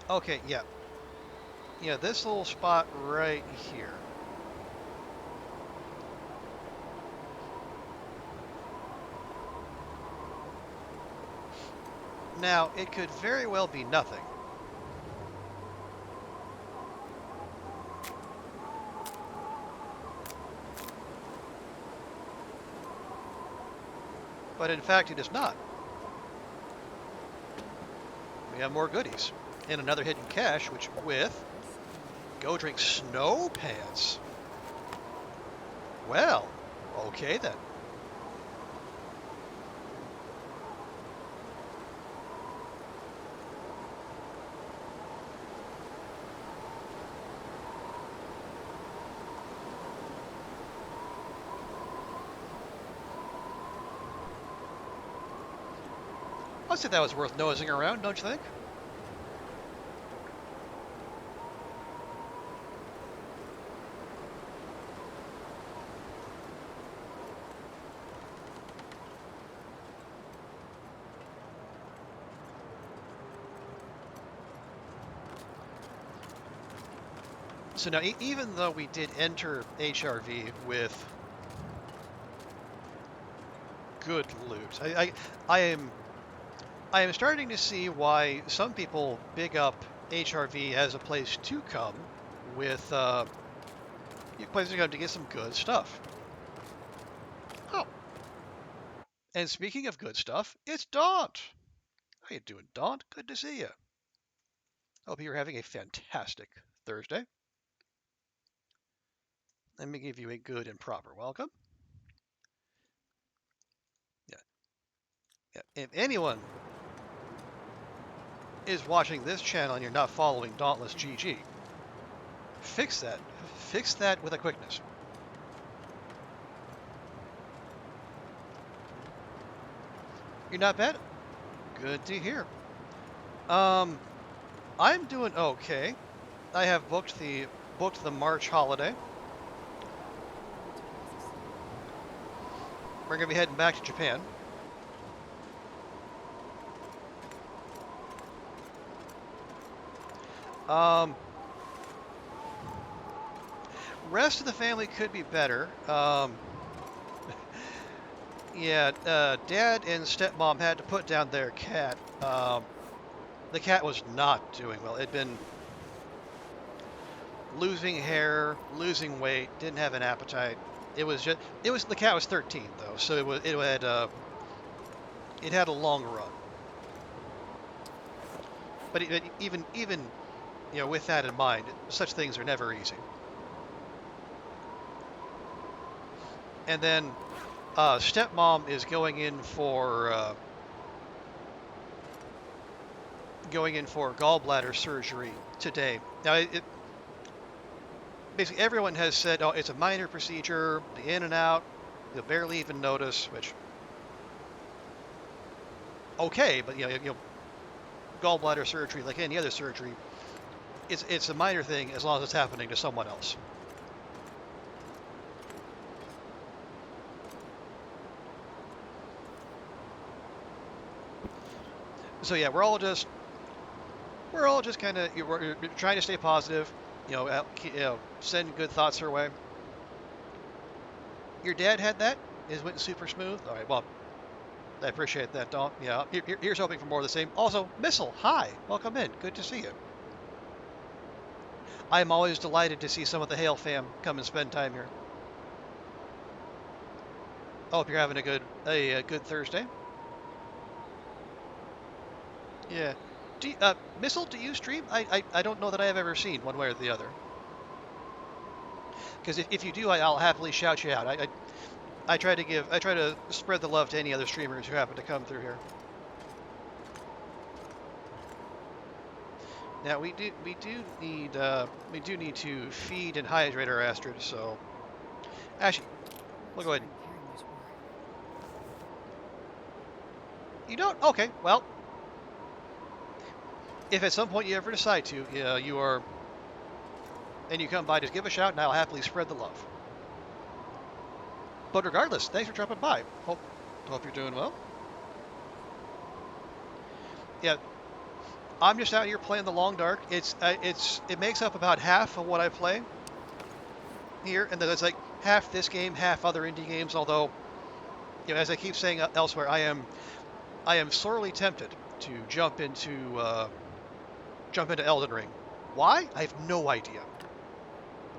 Okay, yeah. Yeah, this little spot right here. Now, it could very well be nothing. But in fact, it is not. We have more goodies. And another hidden cache, which with go drink snow pants. Well, okay then. I'd say that was worth nosing around, don't you think? So now, even though we did enter HRV with good loot, I am starting to see why some people big up HRV as a place to come with places to come to get some good stuff. Oh, and speaking of good stuff, it's Daunt. How you doing, Daunt? Good to see you. Hope you're having a fantastic Thursday. Let me give you a good and proper welcome. Yeah, yeah. If anyone is watching this channel and you're not following Dauntless GG, fix that. Fix that with a quickness. You're not bad? Good to hear. I'm doing okay. I have booked the March holiday. We're gonna be heading back to Japan. Um, rest of the family could be better. Yeah, Dad and stepmom had to put down their cat. The cat was not doing well. It'd been losing hair, losing weight, didn't have an appetite. The cat was 13 though, so it had a long run. but even with that in mind, such things are never easy. And then stepmom is going in for gallbladder surgery today. Now, basically everyone has said, "Oh, it's a minor procedure, the in and out, you'll barely even notice." Which, okay, but gallbladder surgery, like any other surgery, it's a minor thing as long as it's happening to someone else. So yeah, we're all just kind of we're trying to stay positive. Send good thoughts her way. Your dad had that. It went super smooth. All right. Well, I appreciate that, Don. Yeah. Here's hoping for more of the same. Also, Missile, hi. Welcome in. Good to see you. I'm always delighted to see some of the Hail fam come and spend time here. I hope you're having a good Thursday. Yeah. Missile, do you stream? I don't know that I have ever seen one way or the other. Because if you do, I'll happily shout you out. I try to spread the love to any other streamers who happen to come through here. Now we do need to feed and hydrate our Astrid. So actually, we'll go ahead.
Sorry I'm carrying much more.
You don't? Okay. Well, if at some point you ever decide to, you are, and you come by, just give a shout, and I'll happily spread the love. But regardless, thanks for dropping by. Hope you're doing well. Yeah, I'm just out here playing the long dark. It makes up about half of what I play here, and then it's like half this game, half other indie games. Although, as I keep saying elsewhere, I am sorely tempted to jump into Elden Ring. Why? I have no idea.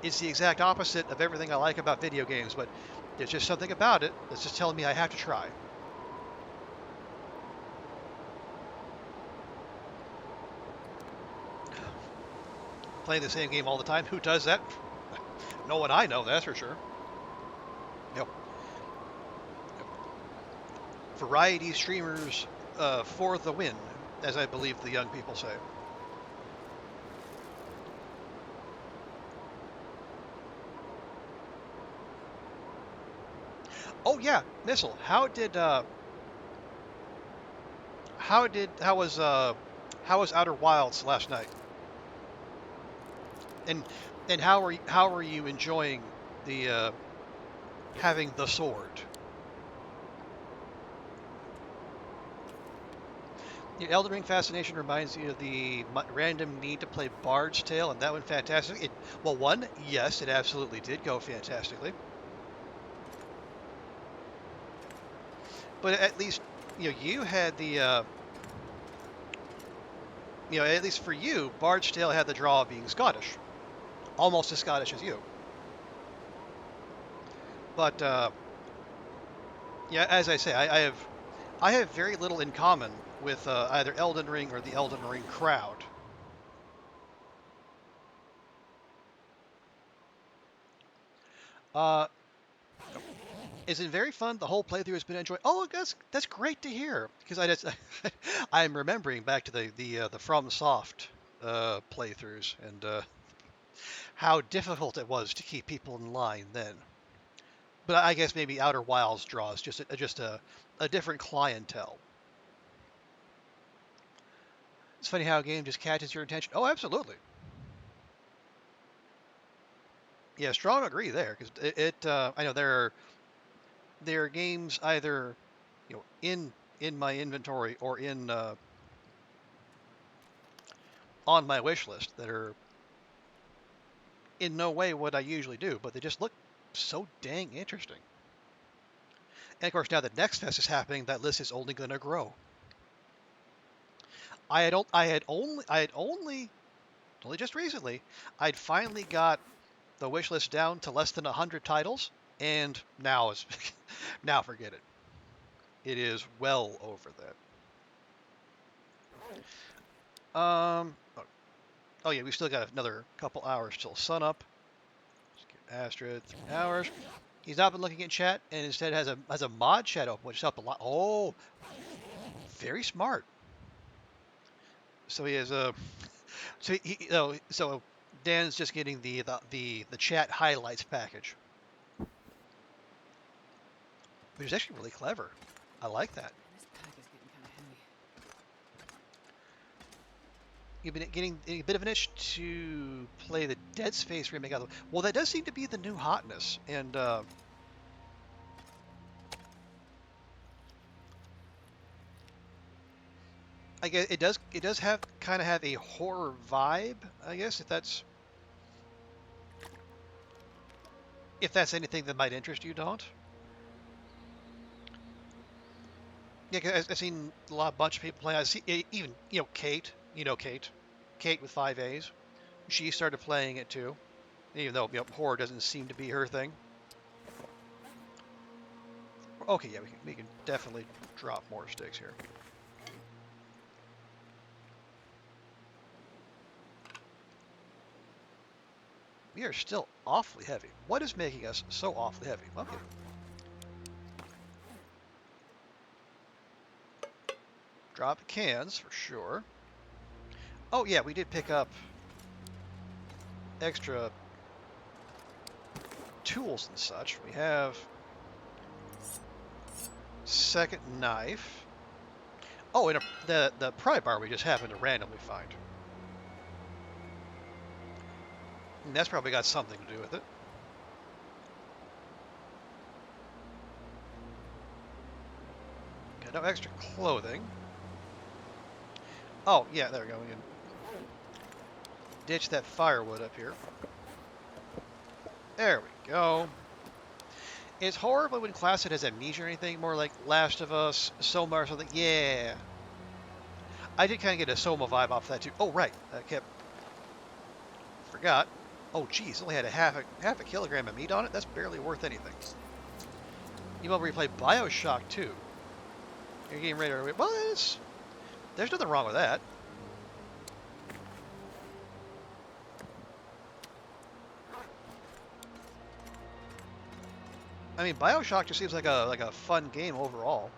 It's the exact opposite of everything I like about video games, but there's just something about it that's just telling me I have to try. Playing the same game all the time, who does that? No one I know, that's for sure. Yep. Variety streamers for the win, as I believe the young people say. Oh yeah, Missile. How was Outer Wilds last night? And how are you enjoying the having the sword? The Elden Ring fascination reminds you of the random need to play Bard's Tale, and that went fantastic. Well, one, yes, it absolutely did go fantastically, but at least you had the at least for you, Bard's Tale had the draw of being Scottish, almost as Scottish as you. But yeah, as I say, I have very little in common with either Elden Ring or the Elden Ring crowd. Uh, is it very fun? The whole playthrough has been enjoyed. Oh, that's great to hear because I just I'm remembering back to the From Soft playthroughs and how difficult it was to keep people in line then. But I guess maybe Outer Wilds draws just a different clientele. It's funny how a game just catches your attention. Oh, absolutely. Yeah, strong agree there because I know there are games either in my inventory or in on my wish list that are in no way what I usually do, but they just look so dang interesting. And of course, now that Next Fest is happening, that list is only going to grow. I had only just recently, I'd finally got the wish list down to less than 100 titles, and now it's now forget it. It is well over that. Oh, oh yeah, we still got another couple hours till sunup. Let's give Astrid 3 hours. He's not been looking at chat and instead has a mod chat open, which helped a lot. Oh, very smart. So he has a so Dan's just getting the chat highlights package, which is actually really clever. I like that.
Man, this pack is getting kind of heavy.
You've been getting a bit of an itch to play the Dead Space remake. Well, that does seem to be the new hotness, and I guess it does have kind of have a horror vibe. I guess if that's anything that might interest you, don't. Yeah, 'cause I've seen bunch of people playing. I see even Kate. Kate with 5 A's. She started playing it too, even though horror doesn't seem to be her thing. Okay, yeah, we can definitely drop more sticks here. We are still awfully heavy. What is making us so awfully heavy? Okay. Drop cans for sure. Oh yeah, we did pick up extra tools and such. We have second knife. Oh, and the pry bar we just happened to randomly find. And that's probably got something to do with it. Got no extra clothing. Oh, yeah, there we go. We can ditch that firewood up here. There we go. It's horrible when Classic has amnesia or anything, more like Last of Us, Soma or something. Yeah. I did kind of get a Soma vibe off that too. Oh, right. Forgot. Oh, geez, only had a half a kilogram of meat on it. That's barely worth anything. You want to replay Bioshock 2? You're getting ready to... Well, there's nothing wrong with that. I mean, Bioshock just seems like a fun game overall.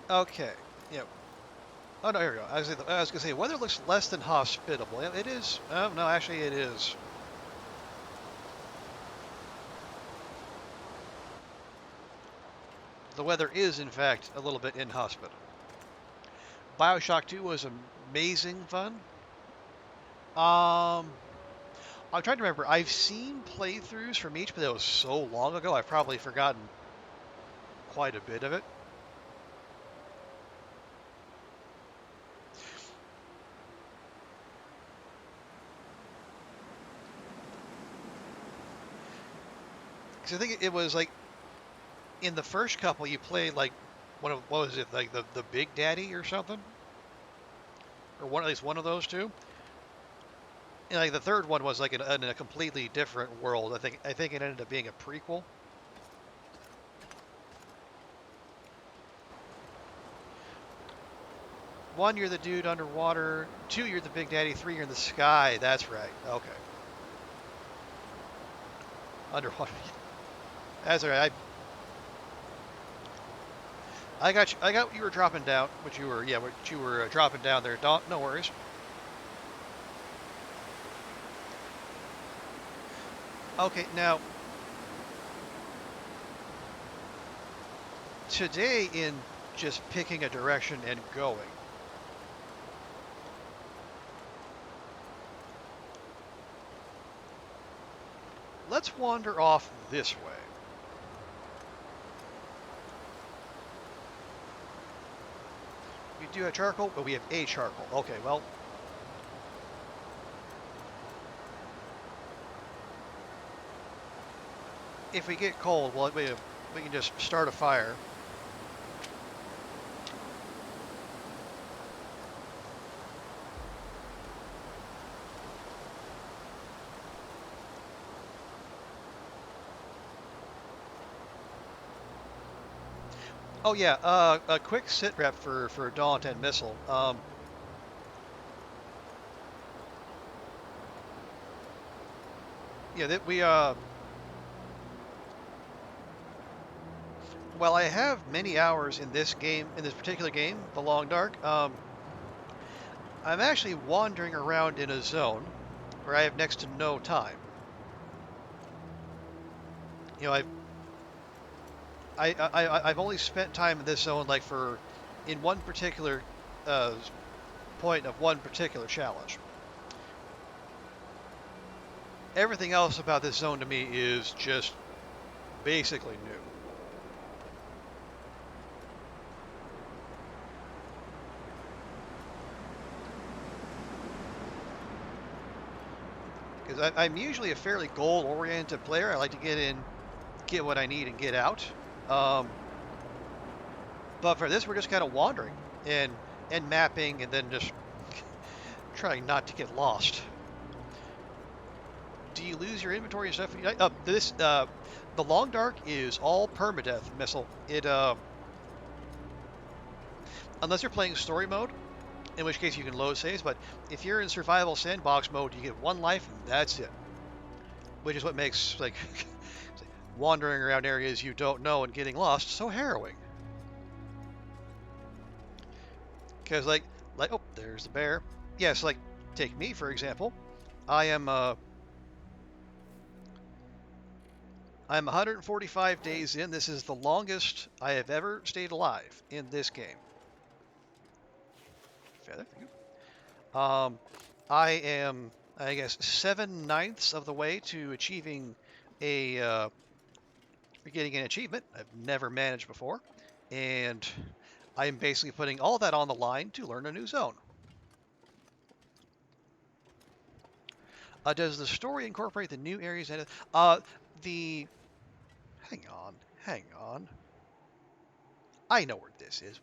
Okay. Yeah. Oh no, here we go. I was gonna say weather looks less than hospitable. Yeah, it is. Oh no, actually it is. The weather is in fact a little bit inhospitable. Bioshock 2 was amazing fun. I'm trying to remember. I've seen playthroughs from each, but that was so long ago. I've probably forgotten quite a bit of it. Because I think it was like in the first couple you played like what was it, like the Big Daddy or something, or at least one of those two. And like the third one was like in a completely different world. I think it ended up being a prequel. One, you're the dude underwater. Two, you're the Big Daddy. Three, you're in the sky. That's right. Okay. Underwater. That's all right. I got you. I got what you were dropping down. What you were dropping down there. Don't. No worries. Okay. Now, today in just picking a direction and going. Let's wander off this way. We do have charcoal, but we have a charcoal. Okay, well. If we get cold, well, we can just start a fire. Oh yeah, a quick sit rep for Daunt and Missile. Yeah, that we Well, I have many hours in this game, in this particular game, The Long Dark. I'm actually wandering around in a zone where I have next to no time. You know, I've only spent time in this zone like for in one particular uh, point of one particular challenge. Everything else about this zone to me is just basically new. Because I'm usually a fairly goal-oriented player. I like to get in, get what I need, and get out. Um, but for this, we're just kind of wandering and mapping, and then just trying not to get lost. Do you lose your inventory and stuff? The Long Dark is all permadeath missile. Unless you're playing story mode, in which case you can load saves. But if you're in survival sandbox mode, you get one life and that's it. Which is what makes like wandering around areas you don't know and getting lost so harrowing. Because oh, there's the bear. Yes, like take me for example. I am I'm 145 days in. This is the longest I have ever stayed alive in this game. Feather, thank you. I am, I guess, 7/9 of the way to achieving a getting an achievement I've never managed before, and I am basically putting all that on the line to learn a new zone. Does the story incorporate the new areas? The hang on, hang on. I know where this is.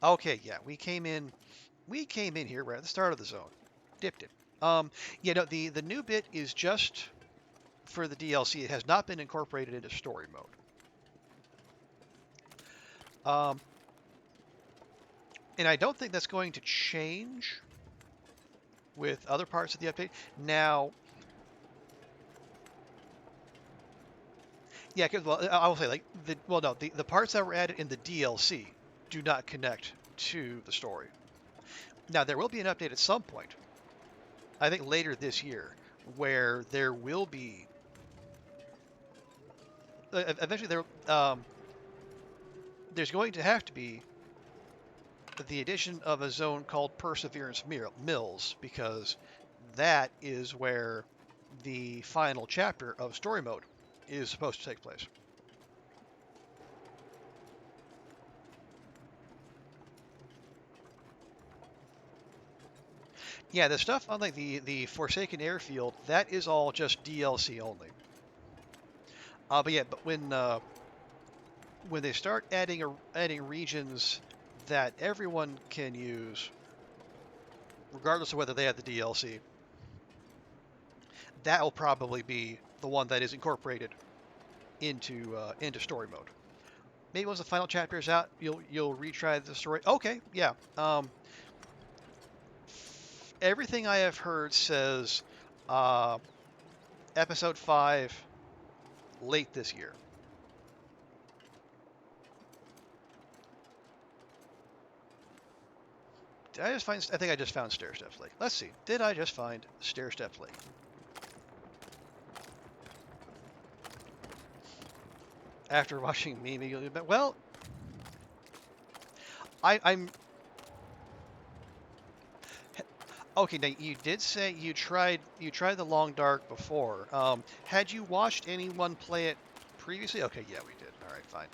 Okay, yeah, we came in here right at the start of the zone. Dipped it. Yeah, no, the new bit is just for the DLC. It has not been incorporated into story mode. Um, and I don't think that's going to change with other parts of the update. Now, yeah, because well, I will say like no, the parts that were added in the DLC do not connect to the story. Now there will be an update at some point. I think later this year, where there will be eventually there's going to have to be the addition of a zone called Perseverance Mills, because that is where the final chapter of story mode is supposed to take place. Yeah, the stuff on like the Forsaken Airfield, that is all just DLC only. But yeah, but when they start adding regions that everyone can use, regardless of whether they have the DLC, that will probably be the one that is incorporated into story mode. Maybe once the final chapter is out, you'll retry the story. Okay, yeah. Everything I have heard says uh, episode 5 late this year. Did I just find? I think I just found Stair Steps Lake. Let's see. Did I just find Stair Steps Lake? After watching me, well, I'm okay. Now you did say you tried the Long Dark before. Had you watched anyone play it previously? Okay, yeah, we did. All right, fine.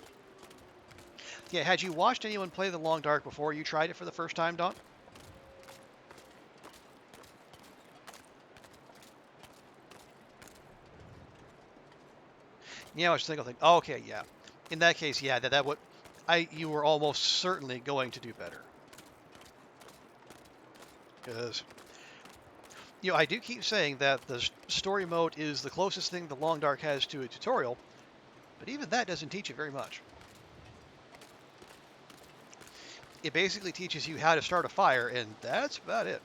Yeah, had you watched anyone play the Long Dark before you tried it for the first time, Don? Yeah, I was thinking, oh, okay, yeah. In that case, yeah, that would, you were almost certainly going to do better, because I do keep saying that the story mode is the closest thing the Long Dark has to a tutorial, but even that doesn't teach you very much. It basically teaches you how to start a fire, and that's about it.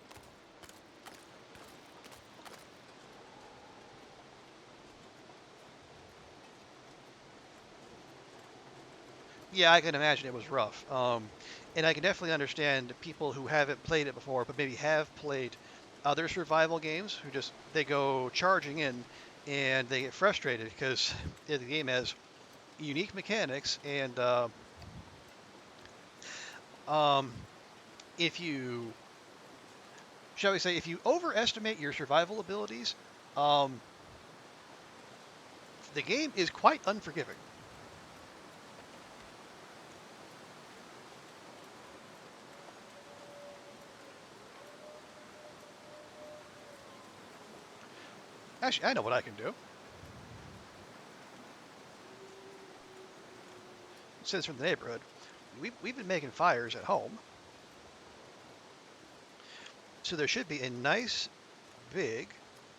Yeah, I can imagine it was rough. And I can definitely understand people who haven't played it before, but maybe have played other survival games who just they go charging in and they get frustrated because the game has unique mechanics and um, if you shall we say if you overestimate your survival abilities, um, the game is quite unforgiving. Actually, I know what I can do. Since from the neighborhood, we've been making fires at home, so there should be a nice big,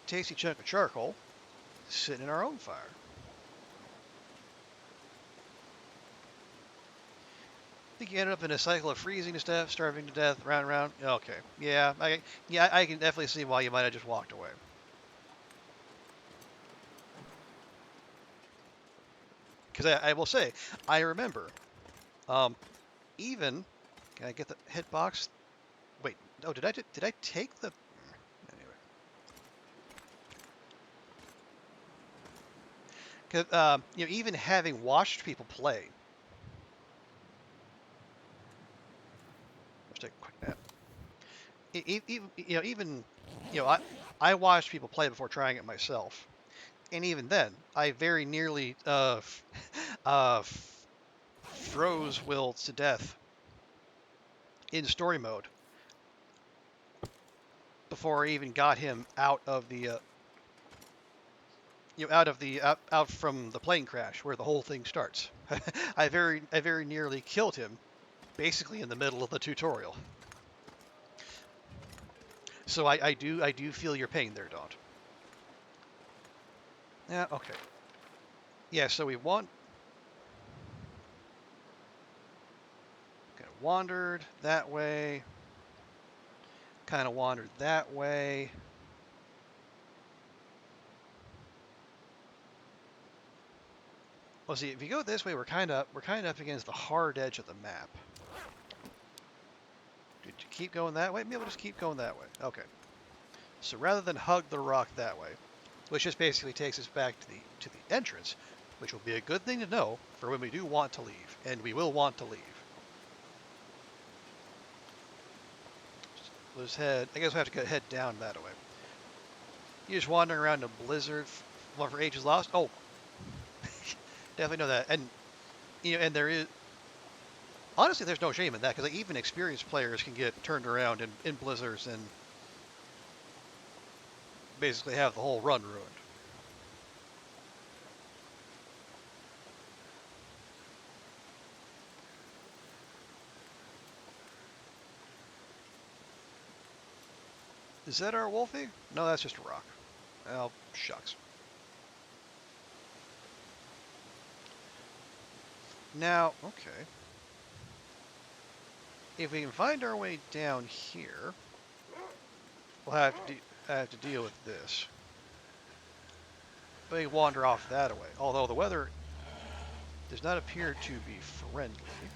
tasty chunk of charcoal sitting in our own fire. I think you ended up in a cycle of freezing to death, starving to death, round and round. Okay, I can definitely see why you might have just walked away. Because I will say, I remember, um, even can I get the hitbox? Wait, oh, did I take the anyway? 'Cause, even having watched people play, let's take a quick nap. Even I watched people play before trying it myself, and even then, I very nearly uh, froze Will to death in story mode before I even got him out of the out from the plane crash where the whole thing starts. I very nearly killed him basically in the middle of the tutorial. So I do feel your pain there, Daunt. Yeah, okay. Yeah, so we kind of wandered that way, kind of wandered that way. Well, see, if you go this way, we're kind of up against the hard edge of the map. Did you keep going that way? Maybe we'll just keep going that way. Okay. So rather than hug the rock that way, which just basically takes us back to the entrance, which will be a good thing to know for when we do want to leave, and we will want to leave. Let's head. I guess we have to head down that way. You're just wandering around a blizzard, one for ages lost. Oh, definitely know that. And and there is honestly, there's no shame in that because even experienced players can get turned around in blizzards and basically have the whole run ruined. Is that our Wolfie? No, that's just a rock. Oh, shucks. Now, okay. If we can find our way down here, we'll have to deal with this. But we wander off that way. Although the weather does not appear to be friendly.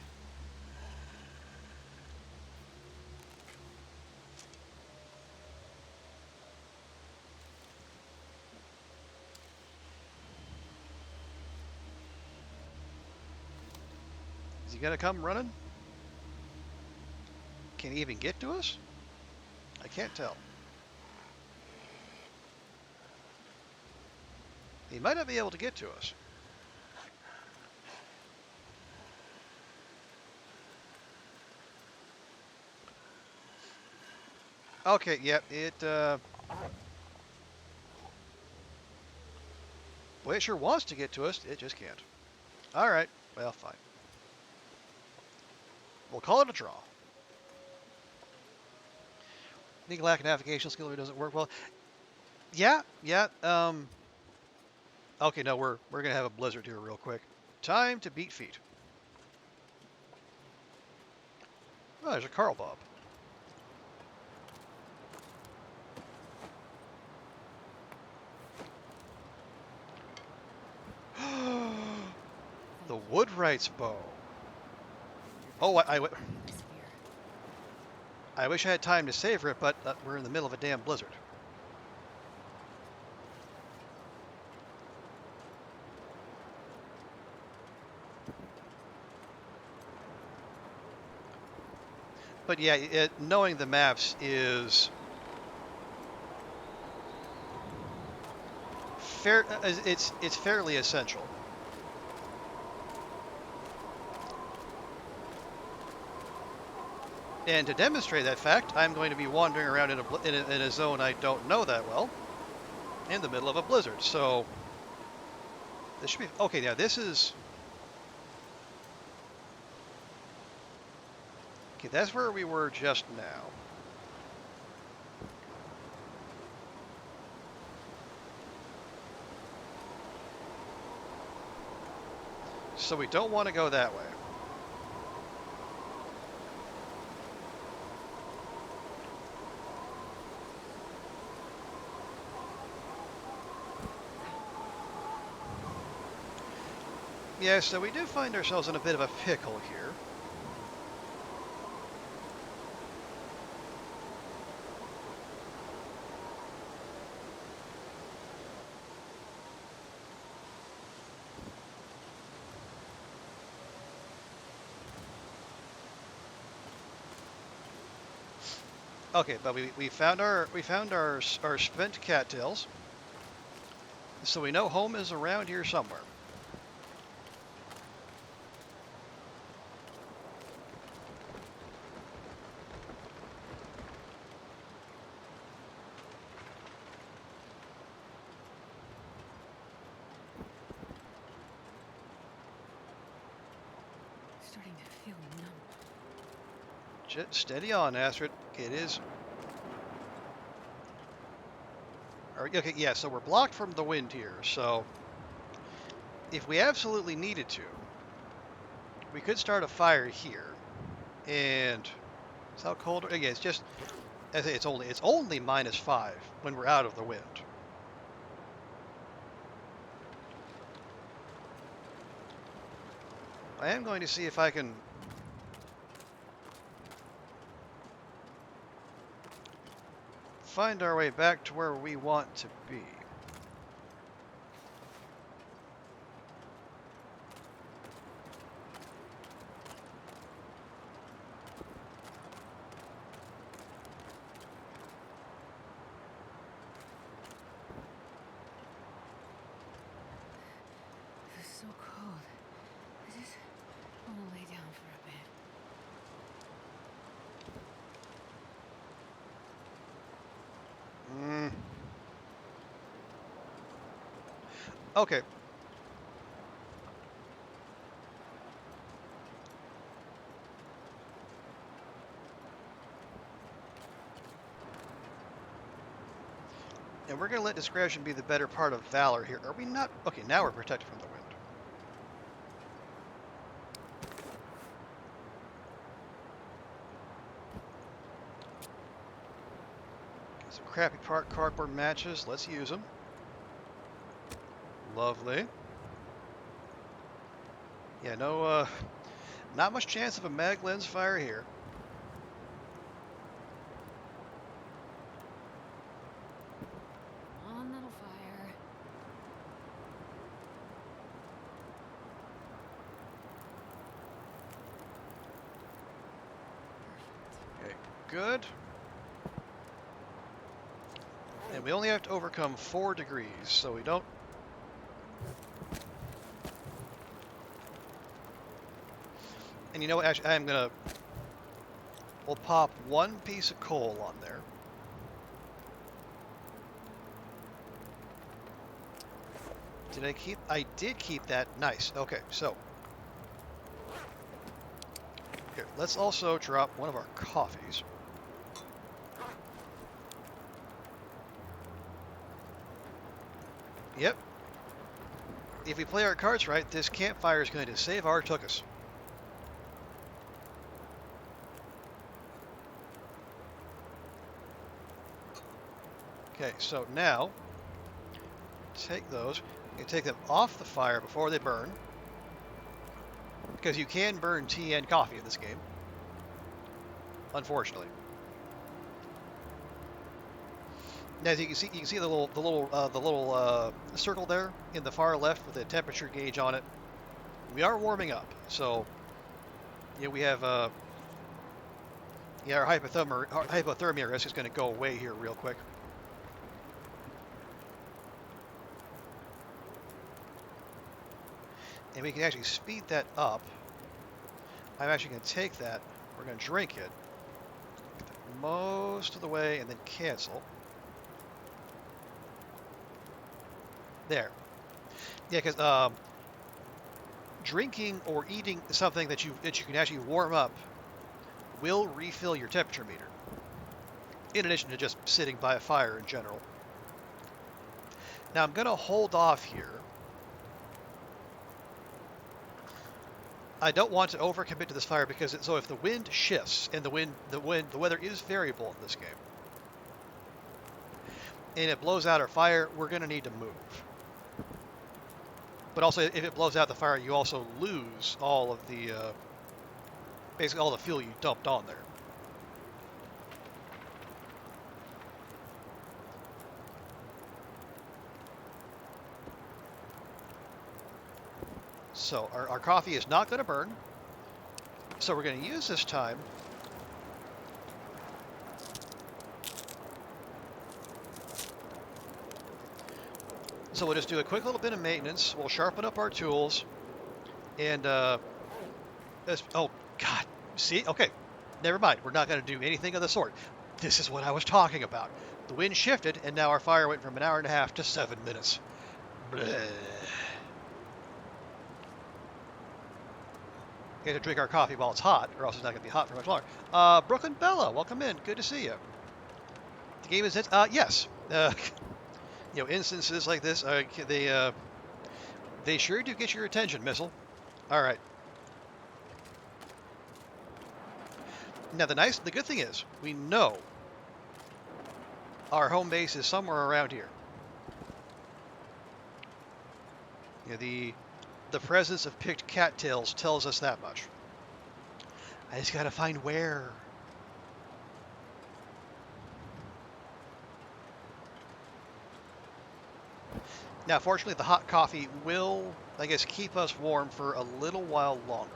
Is he gonna come running? Can he even get to us? I can't tell. He might not be able to get to us. Okay, yep, well, it sure wants to get to us, it just can't. Alright, well, fine. We'll call it a draw. I think lack of navigational skill or doesn't work well. Yeah. Okay, no, we're gonna have a blizzard here real quick. Time to beat feet. Oh, there's a Carl Bob. The Woodwright's bow. Oh, I wish I had time to savor it, but we're in the middle of a damn blizzard. But yeah, knowing the maps is fair. It's fairly essential. And to demonstrate that fact, I'm going to be wandering around in a zone I don't know that well, in the middle of a blizzard. So this should be okay. Now this is okay. That's where we were just now. So we don't want to go that way. Yeah, so we do find ourselves in a bit of a pickle here. Okay, but we found our spent cattails, so we know home is around here somewhere.
Starting to feel numb.
Just steady on, Astrid. It is. Okay, yeah, so we're blocked from the wind here. So if we absolutely needed to, we could start a fire here. And it's how cold. Again, it's just. I say it's only -5 when we're out of the wind. I am going to see if I can find our way back to where we want to be.
It was so cold. I just want to lay down for a bit.
Okay. And we're going to let discretion be the better part of valor here. Are we not? Okay, now we're protected from the wind. Some crappy cardboard matches. Let's use them. Lovely. Yeah, no, not much chance of a mag lens fire here.
On, little fire.
Okay, good. And we only have to overcome 4 degrees, so we don't. And you know what? Actually, I'm gonna. We'll pop 1 piece of coal on there. Did I keep? I did keep that. Nice. Okay, so. Here, let's also drop one of our coffees. Yep. If we play our cards right, this campfire is going to save our tuchus. Okay, so now take those. You take them off the fire before they burn, because you can burn tea and coffee in this game, unfortunately. Now, as you can see the little circle there in the far left with the temperature gauge on it. We are warming up, so yeah, we have yeah, our hypothermia risk is going to go away here real quick. And we can actually speed that up. I'm actually going to take that. We're going to drink it most of the way and then cancel. There. Yeah, because drinking or eating something that you can actually warm up will refill your temperature meter, in addition to just sitting by a fire in general. Now I'm going to hold off here. I don't want to overcommit to this fire because so if the wind shifts and the weather is variable in this game, and it blows out our fire, we're going to need to move. But also, if it blows out the fire, you also lose all of the basically all the fuel you dumped on there. So our coffee is not going to burn. So we're going to use this time so we'll just do a quick little bit of maintenance. We'll sharpen up our tools. And, oh, God. See? Okay. Never mind. We're not going to do anything of the sort. This is what I was talking about. The wind shifted, and now our fire went from 1.5 hours to 7 minutes. Bleh. We have to drink our coffee while it's hot, or else it's not going to be hot for much longer. Brooklyn Bella, welcome in. Good to see you. The game is yes. Instances like this, they sure do get your attention, Missile. All right. Now the good thing is, we know our home base is somewhere around here. The presence of picked cattails tells us that much. I just gotta find where. Now, fortunately, the hot coffee will, I guess, keep us warm for a little while longer.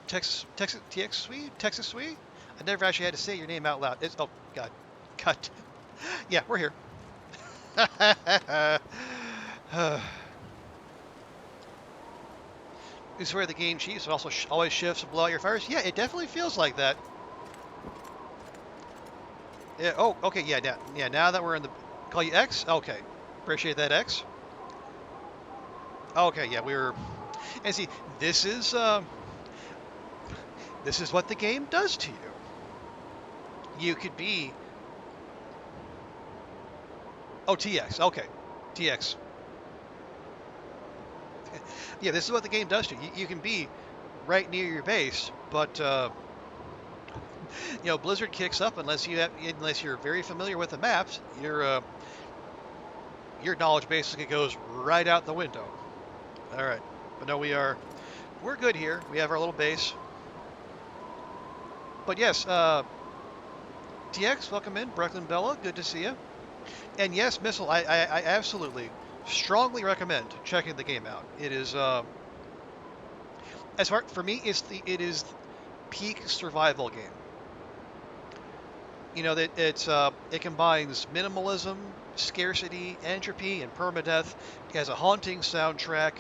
Texas Sweet? I never actually had to say your name out loud. Oh, God. God. Yeah, we're here. This is where the game cheats. It also always shifts and blow out your fires. Yeah, it definitely feels like that. Yeah. Oh, okay. Yeah. Now that we're in the, call you X. Okay. Appreciate that, X. Okay. Yeah, we were. And see, this is what the game does to you. You could be. Oh, TX. Okay. TX. Yeah, this is what the game does to you. You can be right near your base, but Blizzard kicks up unless you're very familiar with the maps. Your knowledge basically goes right out the window. All right, but no, we're good here. We have our little base. But yes, TX, welcome in, Brooklyn Bella, good to see you. And yes, Missile, I absolutely strongly recommend checking the game out. It is as far for me, it is peak survival game. It combines minimalism, scarcity, entropy, and permadeath. It has a haunting soundtrack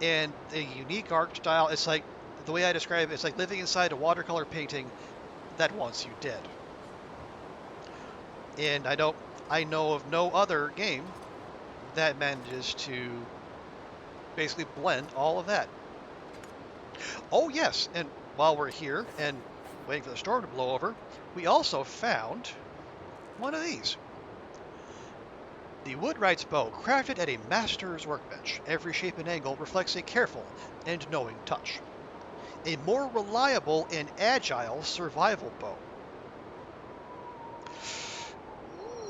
and a unique art style. It's like the way I describe it, it's like living inside a watercolor painting that wants you dead. And I know of no other game that manages to basically blend all of that. Oh yes, and while we're here and waiting for the storm to blow over, we also found one of these. The Woodwright's bow, crafted at a master's workbench. Every shape and angle reflects a careful and knowing touch. a more reliable and agile survival bow.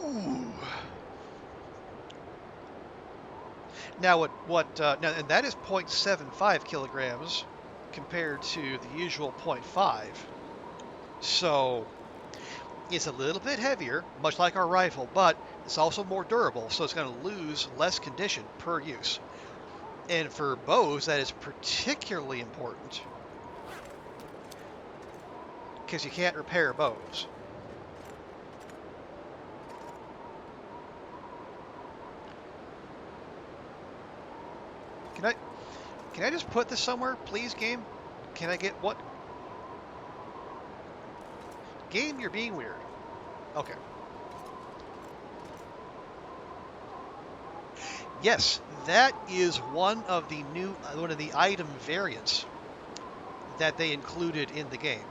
Ooh. Now now, and that is 0.75 kilograms compared to the usual zero point 0.5. So it's a little bit heavier, much like our rifle, but it's also more durable, so it's going to lose less condition per use. And for bows, that is particularly important because you can't repair bows. Can I can I just put this somewhere, please, game? Can I get what? Game, you're being weird. Okay. Yes, that is one of the item variants that they included in the game,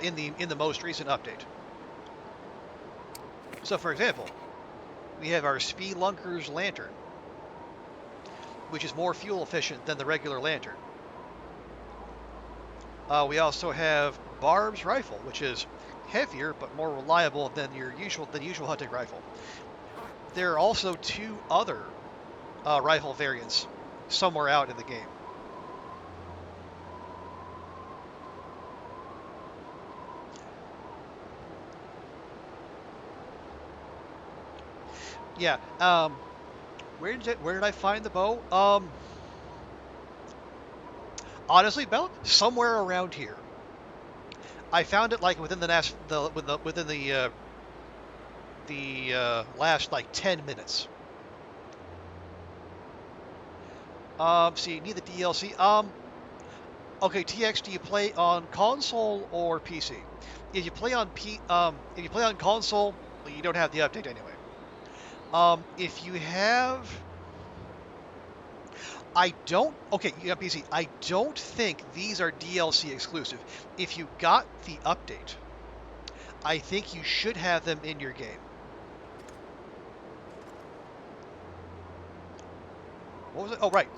in the most recent update. So, for example, we have our Spelunker's lantern, which is more fuel efficient than the regular lantern. We also have Barb's rifle, which is heavier but more reliable than the usual hunting rifle. There are also two other rifle variants somewhere out in the game. Yeah. Where did I find the bow? Honestly, Bella, somewhere around here. I found it like within the last like 10 minutes. So you need the DLC. Okay, TX, do you play on console or PC? If you play on console, well, you don't have the update anyway. If you have, I don't. Okay, you got PC. I don't think these are DLC exclusive. If you got the update, I think you should have them in your game. What was it? Oh, right.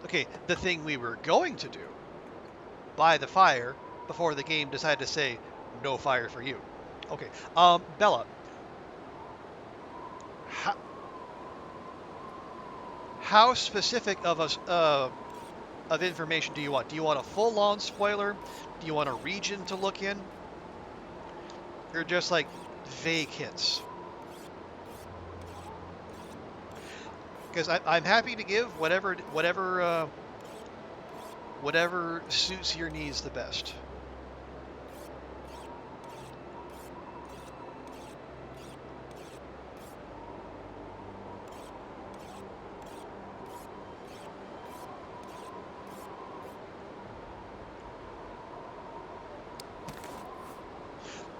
Okay, the thing we were going to do, by the fire, before the game decided to say, no fire for you. Okay, Bella, how, how specific of information do you want? Do you want a full-on spoiler? Do you want a region to look in? Or just like vague hints? Because I'm happy to give whatever suits your needs the best.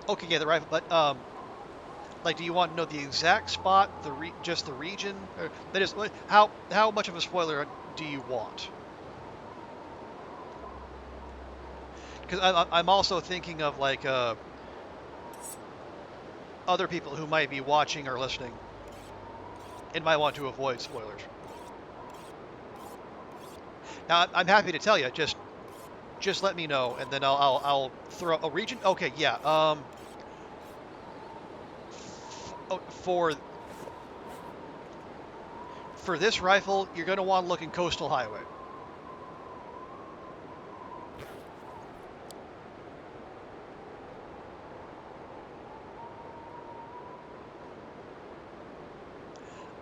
Okay, yeah, the rifle, but like, do you want to know the exact spot, just the region? Or, that is, how much of a spoiler do you want? Because I'm also thinking of like other people who might be watching or listening and might want to avoid spoilers. Now, I'm happy to tell you. Just let me know, and then I'll throw a region. Okay, yeah. For this rifle, you're going to want to look in Coastal Highway.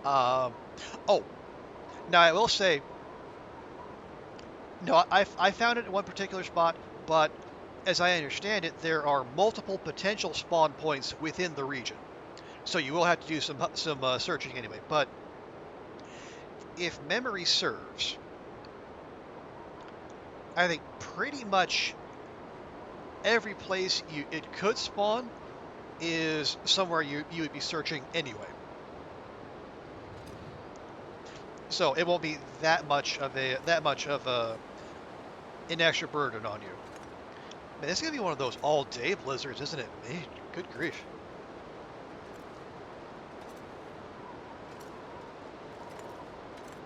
Oh, now I will say, no, I found it in one particular spot, but as I understand it, there are multiple potential spawn points within the region. So you will have to do some searching anyway. But if memory serves, I think pretty much every place it could spawn is somewhere you would be searching anyway. So it won't be that much of an extra burden on you. Man, this is gonna be one of those all-day blizzards, isn't it? Man, good grief.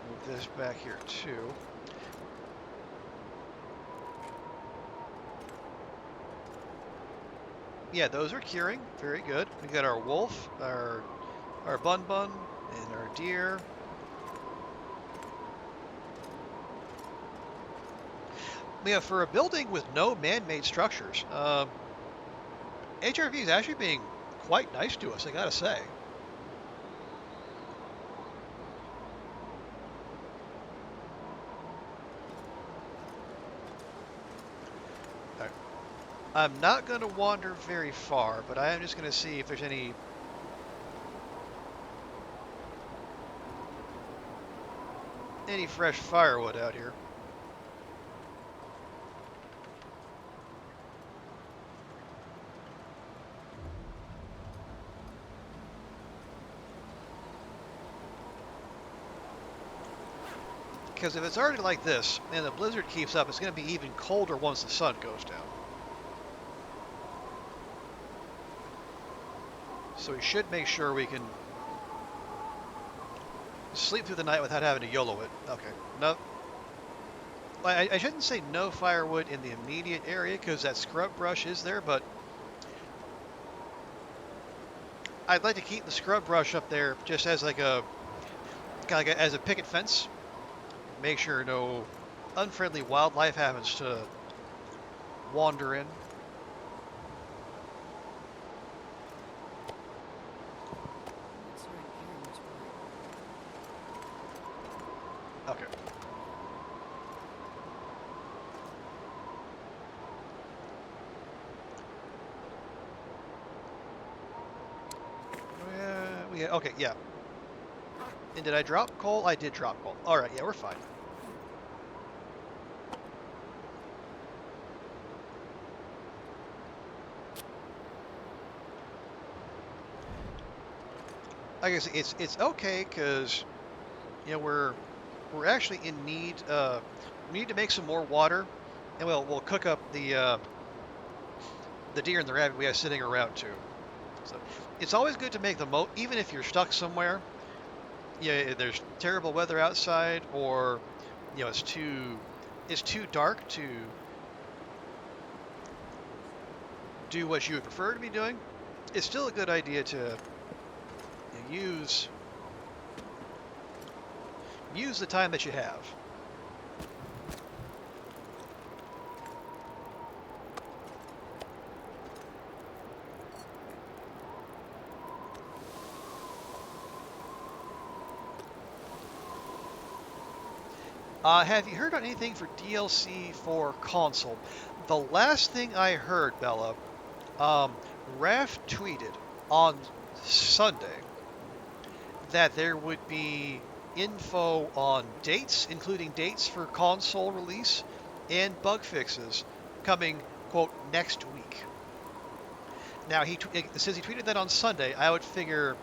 Move this back here too. Yeah, those are curing. Very good. We got our wolf, our bun bun, and our deer. Yeah, for a building with no man-made structures, HRV is actually being quite nice to us, I gotta say. All right. I'm not going to wander very far, but I am just going to see if there's any fresh firewood out here. Because if it's already like this and the blizzard keeps up, it's going to be even colder once the sun goes down. So we should make sure we can sleep through the night without having to YOLO it. Okay. No. I shouldn't say no firewood in the immediate area because that scrub brush is there, but I'd like to keep the scrub brush up there just as like a kind of like as a picket fence. Make sure no unfriendly wildlife happens to wander in. Okay. Okay, yeah. And did I drop coal? I did drop coal. All right, yeah, we're fine. I guess it's okay because we're actually in need. We need to make some more water, and we'll cook up the deer and the rabbit we have sitting around too. So it's always good to make the most, even if you're stuck somewhere. Yeah, there's terrible weather outside, or it's too dark to do what you would prefer to be doing. It's still a good idea to use the time that you have. Have you heard on anything for DLC for console? The last thing I heard, Bella, um, Raph tweeted on Sunday that there would be info on dates, including dates for console release and bug fixes coming, quote, next week. Now, since he tweeted that on Sunday, I would figure,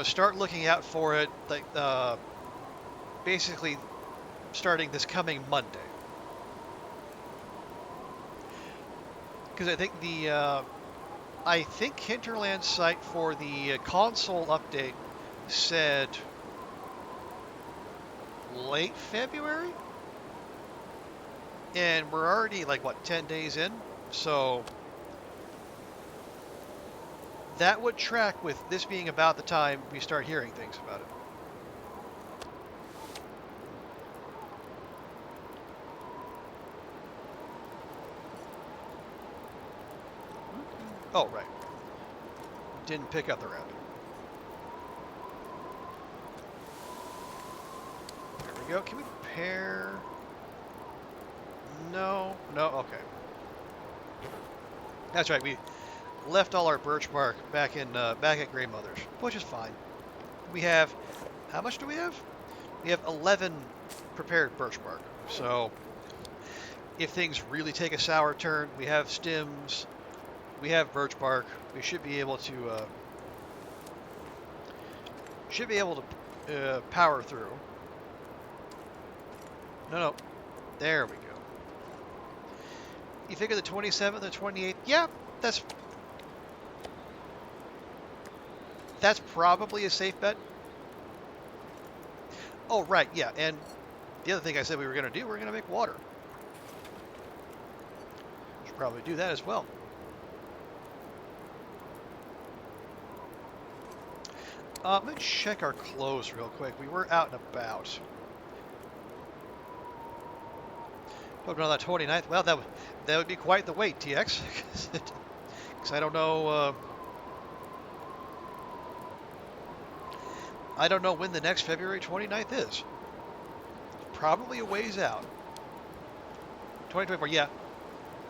start looking out for it, like, basically starting this coming Monday. Because I think Hinterland's site for the console update said late February, and we're already like what 10 days in, so that would track with this being about the time we start hearing things about it. Oh, right. Didn't pick up the rabbit. There we go. Can we pair? No. No. Okay. That's right. We left all our birch bark back at Grandmother's, which is fine. We have, how much do we have? We have 11 prepared birch bark. So if things really take a sour turn, we have stems, we have birch bark. We should be able to power through. No. There we go. You figure the 27th or 28th? Yeah, that's probably a safe bet. Oh, right, yeah, and the other thing I said we were going to do, we're going to make water. Should probably do that as well. I'm gonna check our clothes real quick. We were out and about. Hoping on that 29th. Well, that would be quite the wait, TX. Because I don't know when the next February 29th is. Probably a ways out. 2024. Yeah.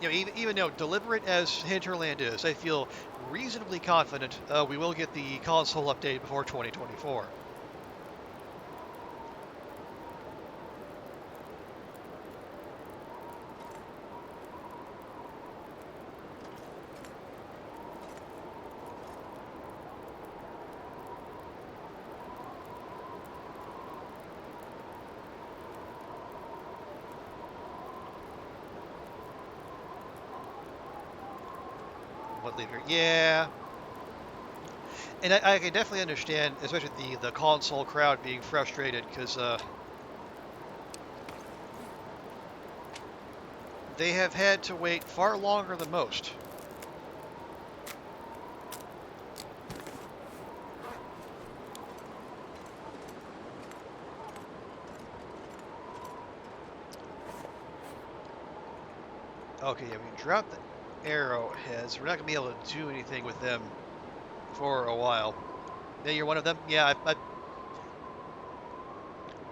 Even though deliberate as Hinterland is, I feel reasonably confident we will get the console update before 2024. What leader? Yeah. And I can definitely understand, especially the console crowd being frustrated because they have had to wait far longer than most. Okay, yeah, we dropped the arrowheads. We're not gonna be able to do anything with them for a while. Yeah, you're one of them. Yeah,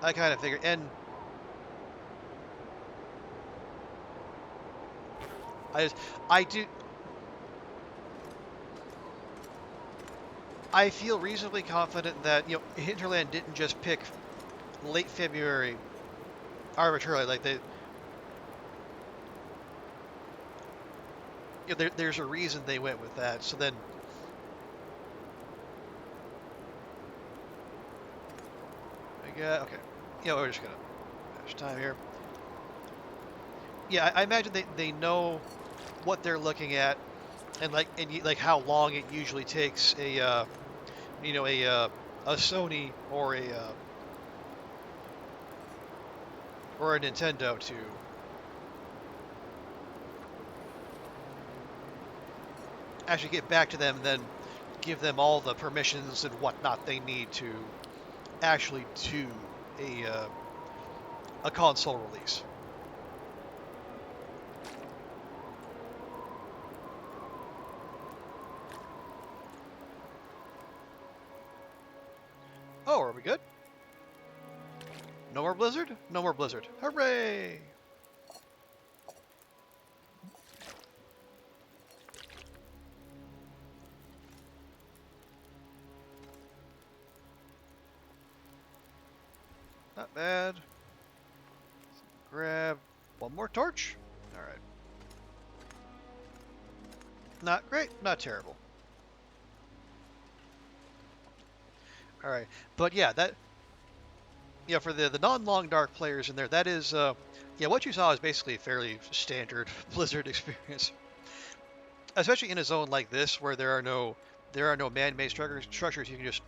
I kind of figured, and I just I do I feel reasonably confident that Hinterland didn't just pick late February arbitrarily. Like there's a reason they went with that. So then, I got okay. We're just gonna finish time here. Yeah, I imagine they know what they're looking at, and like how long it usually takes a Sony or a Nintendo to actually get back to them, and then give them all the permissions and whatnot they need to actually do a console release. Oh, are we good? No more Blizzard? No more Blizzard. Hooray! Not bad. Grab one more torch. All right. Not great, not terrible. All right, but yeah, for the non-long dark players in there, that is what you saw is basically a fairly standard Blizzard experience, especially in a zone like this where there are no man-made structures you can just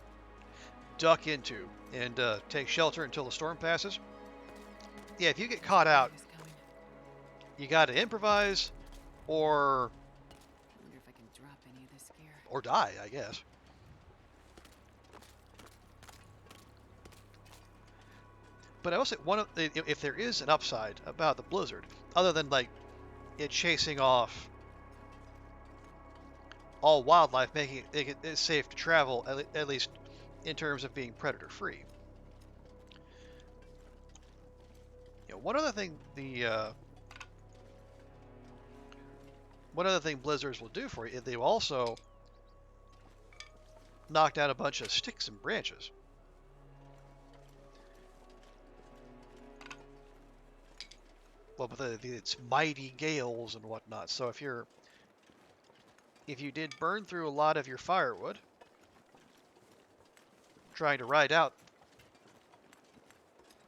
duck into and take shelter until the storm passes. Yeah, if you get caught out,
Is coming.
you got to improvise or
I wonder if I can drop any of this gear.
die, I guess. But I also if there is an upside about the Blizzard, other than like it chasing off all wildlife, making it safe to travel, at least in terms of being predator free. One other thing Blizzards will do for you is they will also knock down a bunch of sticks and branches. Well, with its mighty gales and whatnot. So if you did burn through a lot of your firewood trying to ride out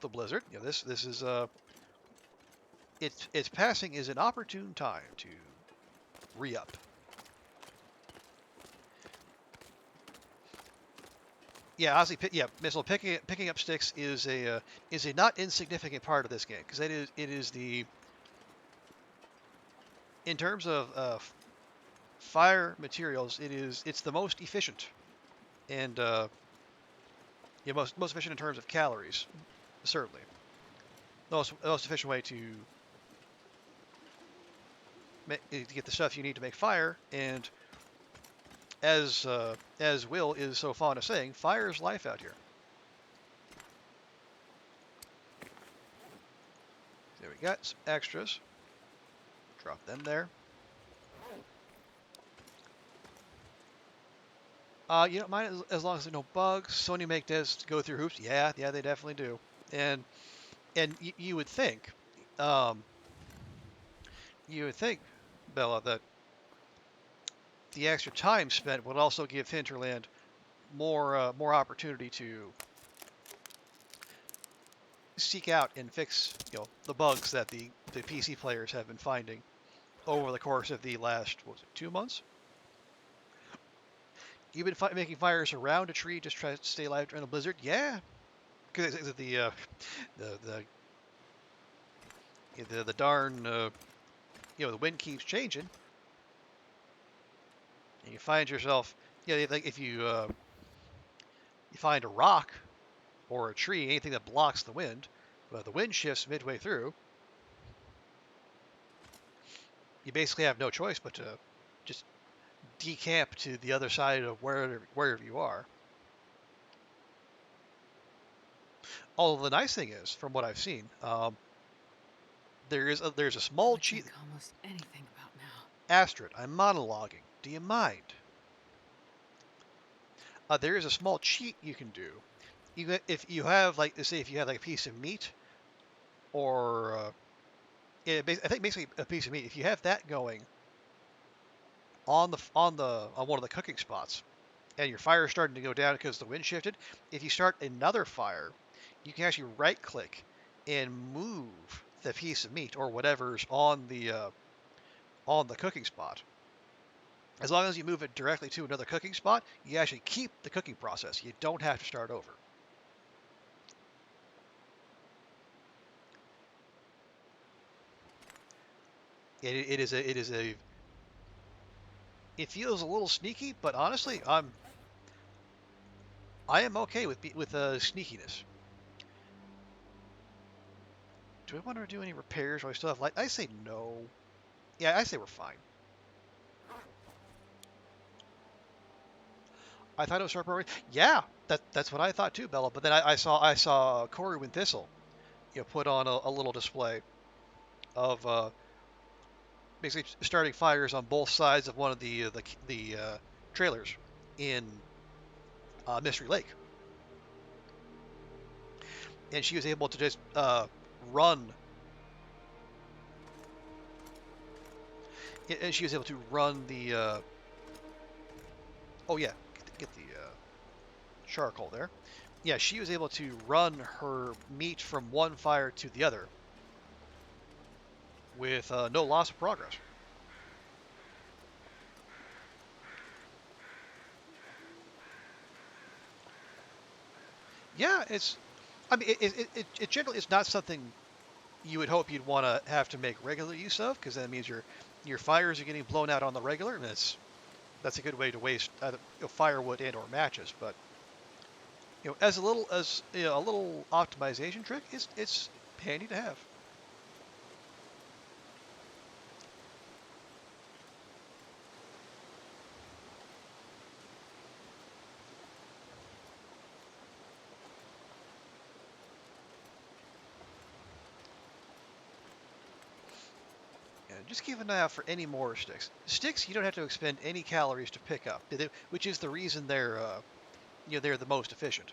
the blizzard, this is its passing is an opportune time to re-up. Yeah, honestly, missile picking up sticks is a not insignificant part of this game because it is the in terms of fire materials it's the most efficient and most efficient in terms of calories, certainly. The most efficient way to get the stuff you need to make fire, and as Will is so fond of saying, fire is life out here. There we got some extras. Drop them there. You don't mind as long as there's no bugs. Sony make devs go through hoops. Yeah, they definitely do. And you would think, um, you would think, Bella, that the extra time spent would also give Hinterland more opportunity to seek out and fix the bugs that the PC players have been finding over the course of the last, what was it, 2 months? You've been making fires around a tree just try to stay alive during a blizzard. Yeah, because the the the darn the wind keeps changing, and you find yourself like if you find a rock or a tree, anything that blocks the wind, but the wind shifts midway through, you basically have no choice but to just decamp to the other side of wherever you are. Although the nice thing is, from what I've seen, there's a small
I
cheat.
think almost anything about now.
Astrid, I'm monologuing. Do you mind? There is a small cheat you can do. If you have like, say, if you have like a piece of meat, or I think basically a piece of meat. If you have that going on one of the cooking spots, and your fire is starting to go down because the wind shifted, if you start another fire, you can actually right click and move the piece of meat or whatever's on the cooking spot. As long as you move it directly to another cooking spot, you actually keep the cooking process. You don't have to start over. It feels a little sneaky, but honestly, I am okay with sneakiness. Do I want to do any repairs? Or I still have light? I say no. Yeah, I say we're fine. I thought it was sharp already. Yeah, that's what I thought too, Bella. But then I saw Corey with Thistle, put on a little display of basically starting fires on both sides of one of the trailers in Mystery Lake, and she was able to just run. And she was able to run the. Oh yeah, get the charcoal there. Yeah, she was able to run her meat from one fire to the other with no loss of progress. Yeah, it's. I mean, it generally is not something you would hope you'd want to have to make regular use of, because that means your fires are getting blown out on the regular, and that's a good way to waste either firewood and or matches. But as a little optimization trick, it's handy to have. And just keep an eye out for any more sticks. Sticks you don't have to expend any calories to pick up, which is the reason they're the most efficient.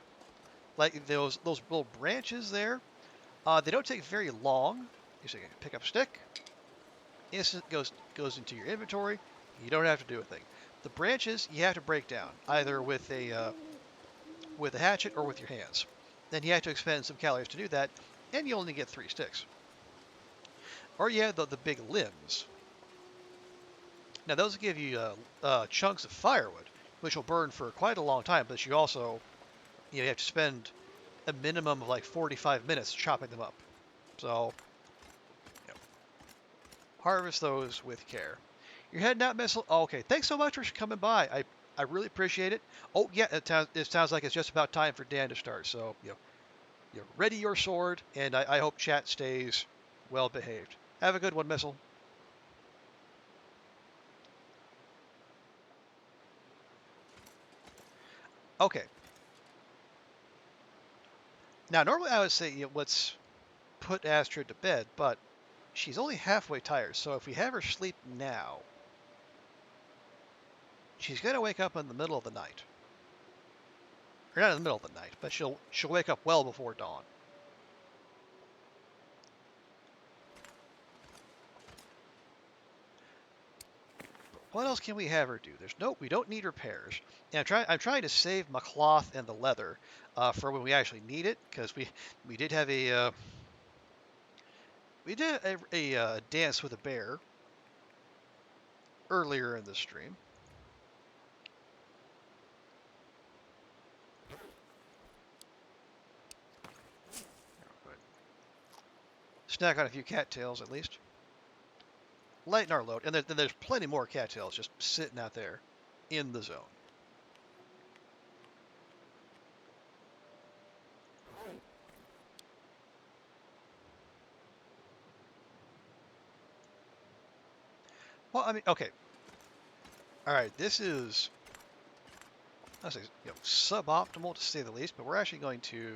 Like those little branches there, they don't take very long. You just pick up a stick, instant goes into your inventory. You don't have to do a thing. The branches you have to break down either with a hatchet or with your hands. Then you have to expend some calories to do that, and you only get 3 sticks. Or you have the big limbs. Now those give you chunks of firewood, which will burn for quite a long time. But you also you have to spend a minimum of like 45 minutes chopping them up. So harvest those with care. You're heading out, Missile. Oh, okay, thanks so much for coming by. I really appreciate it. Oh yeah, it sounds like it's just about time for Dan to start. So ready your sword, and I hope chat stays well behaved. Have a good one, Missile. Okay. Now normally I would say let's put Astrid to bed, but she's only halfway tired. So if we have her sleep now, she's gonna wake up in the middle of the night. Or not in the middle of the night, but she'll wake up well before dawn. What else can we have her do? We don't need repairs. And I'm trying to save my cloth and the leather for when we actually need it, because we did have a dance with a bear earlier in the stream. Snack on a few cattails at least. Lighten our load, and then there's plenty more cattails just sitting out there in the zone. Well, I mean, okay, all right. This is I say suboptimal to say the least, but we're actually going to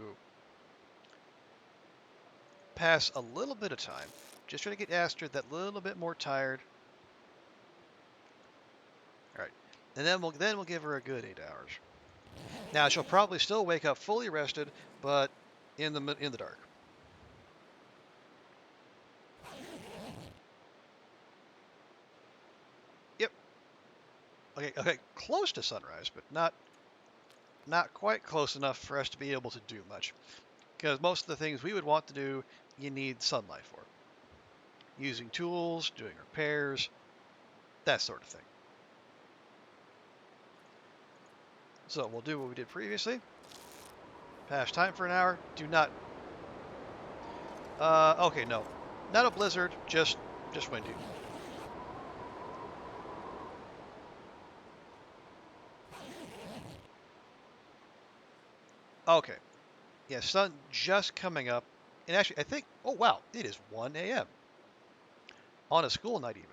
pass a little bit of time, just trying to get Astrid that little bit more tired. All right, and then we'll give her a good 8 hours. Now she'll probably still wake up fully rested, but in the dark. Yep. Okay. Okay. Close to sunrise, but not quite close enough for us to be able to do much. Because most of the things we would want to do, you need sunlight for. Using tools, doing repairs, that sort of thing. So we'll do what we did previously. Pass time for an hour. Do not. Okay, no, not a blizzard. Just windy. Okay. Yeah, sun just coming up, and actually, I think. Oh wow, it is 1 a.m. on a school night even.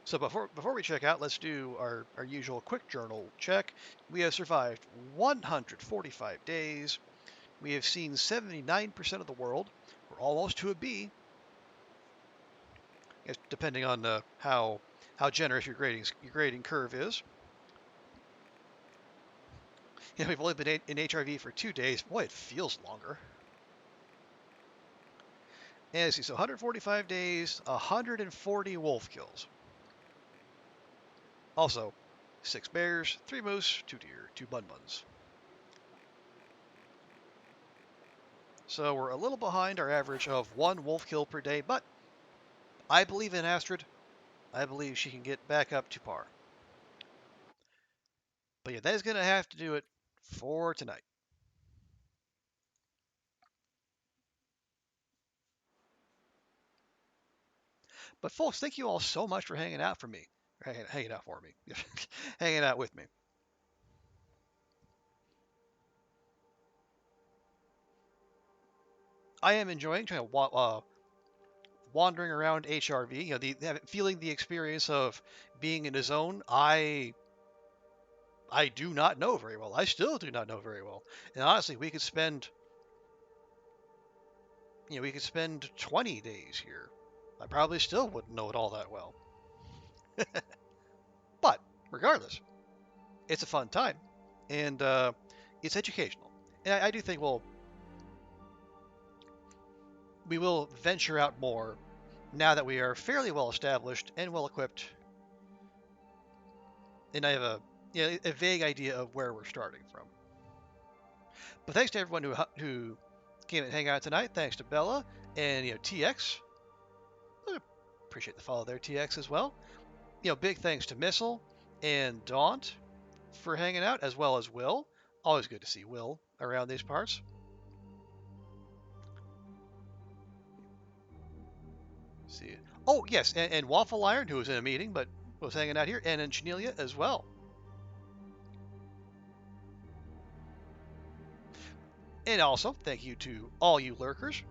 So before we check out, let's do our usual quick journal check. We have survived 145 days. We have seen 79% of the world. We're almost to a B. Depending on how generous your grading curve is. Yeah, we've only been in HRV for 2 days. Boy, it feels longer. And let's see, so 145 days, 140 wolf kills. Also, 6 bears, 3 moose, 2 deer, 2 bun-buns. So we're a little behind our average of 1 wolf kill per day, but I believe in Astrid. I believe she can get back up to par. But yeah, that is going to have to do it for tonight. But folks, thank you all so much for hanging out for me. Hanging out for me. Hanging out with me. I am enjoying trying to wandering around HRV. Feeling the experience of being in a zone I do not know very well. I still do not know very well. And honestly, we could spend 20 days here. I probably still wouldn't know it all that well. But regardless, it's a fun time, and it's educational. And I do think we will venture out more now that we are fairly well established and well equipped, and I have a vague idea of where we're starting from. But thanks to everyone who came and hang out tonight. Thanks to Bella and TX. I appreciate the follow there, TX as well. Big thanks to Missile and Daunt for hanging out, as well as Will. Always good to see Will around these parts. See. Oh yes, and Waffle Iron, who was in a meeting but was hanging out here, and in Chanelia as well. And also, thank you to all you lurkers.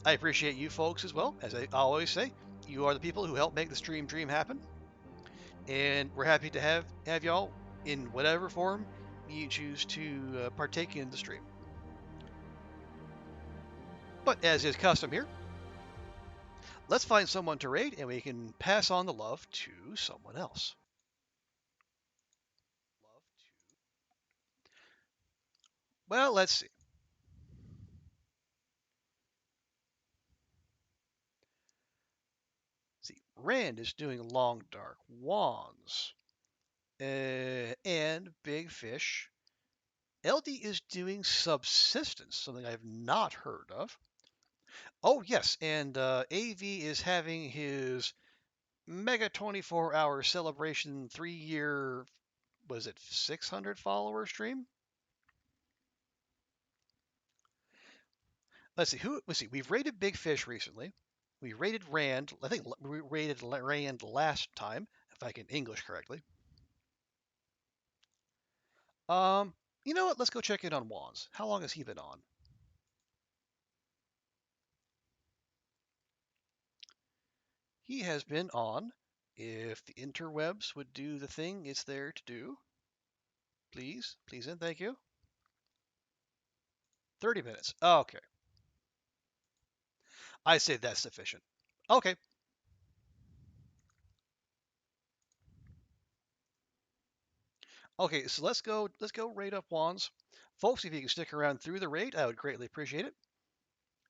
I appreciate you folks as well. As I always say, you are the people who help make the stream dream happen. And we're happy to have y'all in whatever form you choose to partake in the stream. But as is custom here, let's find someone to raid and we can pass on the love to someone else. Well, let's see. See, Rand is doing Long Dark Wands. And Big Fish. LD is doing Subsistence, something I've not heard of. Oh, yes, and AV is having his Mega 24-hour celebration 3-year, was it 600 follower stream? Let's see. We've rated Big Fish recently. We rated Rand. I think we rated Rand last time, if I can English correctly. Um, you know what? Let's go check in on Wands. How long has he been on? He has been on. If the interwebs would do the thing it's there to do, please and thank you. 30 minutes. Okay. I say that's sufficient. Okay. Okay, so let's go rate up Wands. Folks, if you can stick around through the raid, I would greatly appreciate it.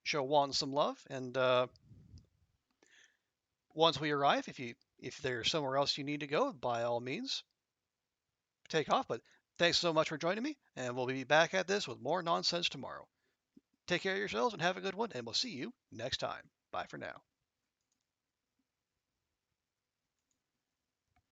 Show Wands some love, and once we arrive, if there's somewhere else you need to go, by all means, take off. But thanks so much for joining me, and we'll be back at this with more nonsense tomorrow. Take care of yourselves and have a good one, and we'll see you next time. Bye for now.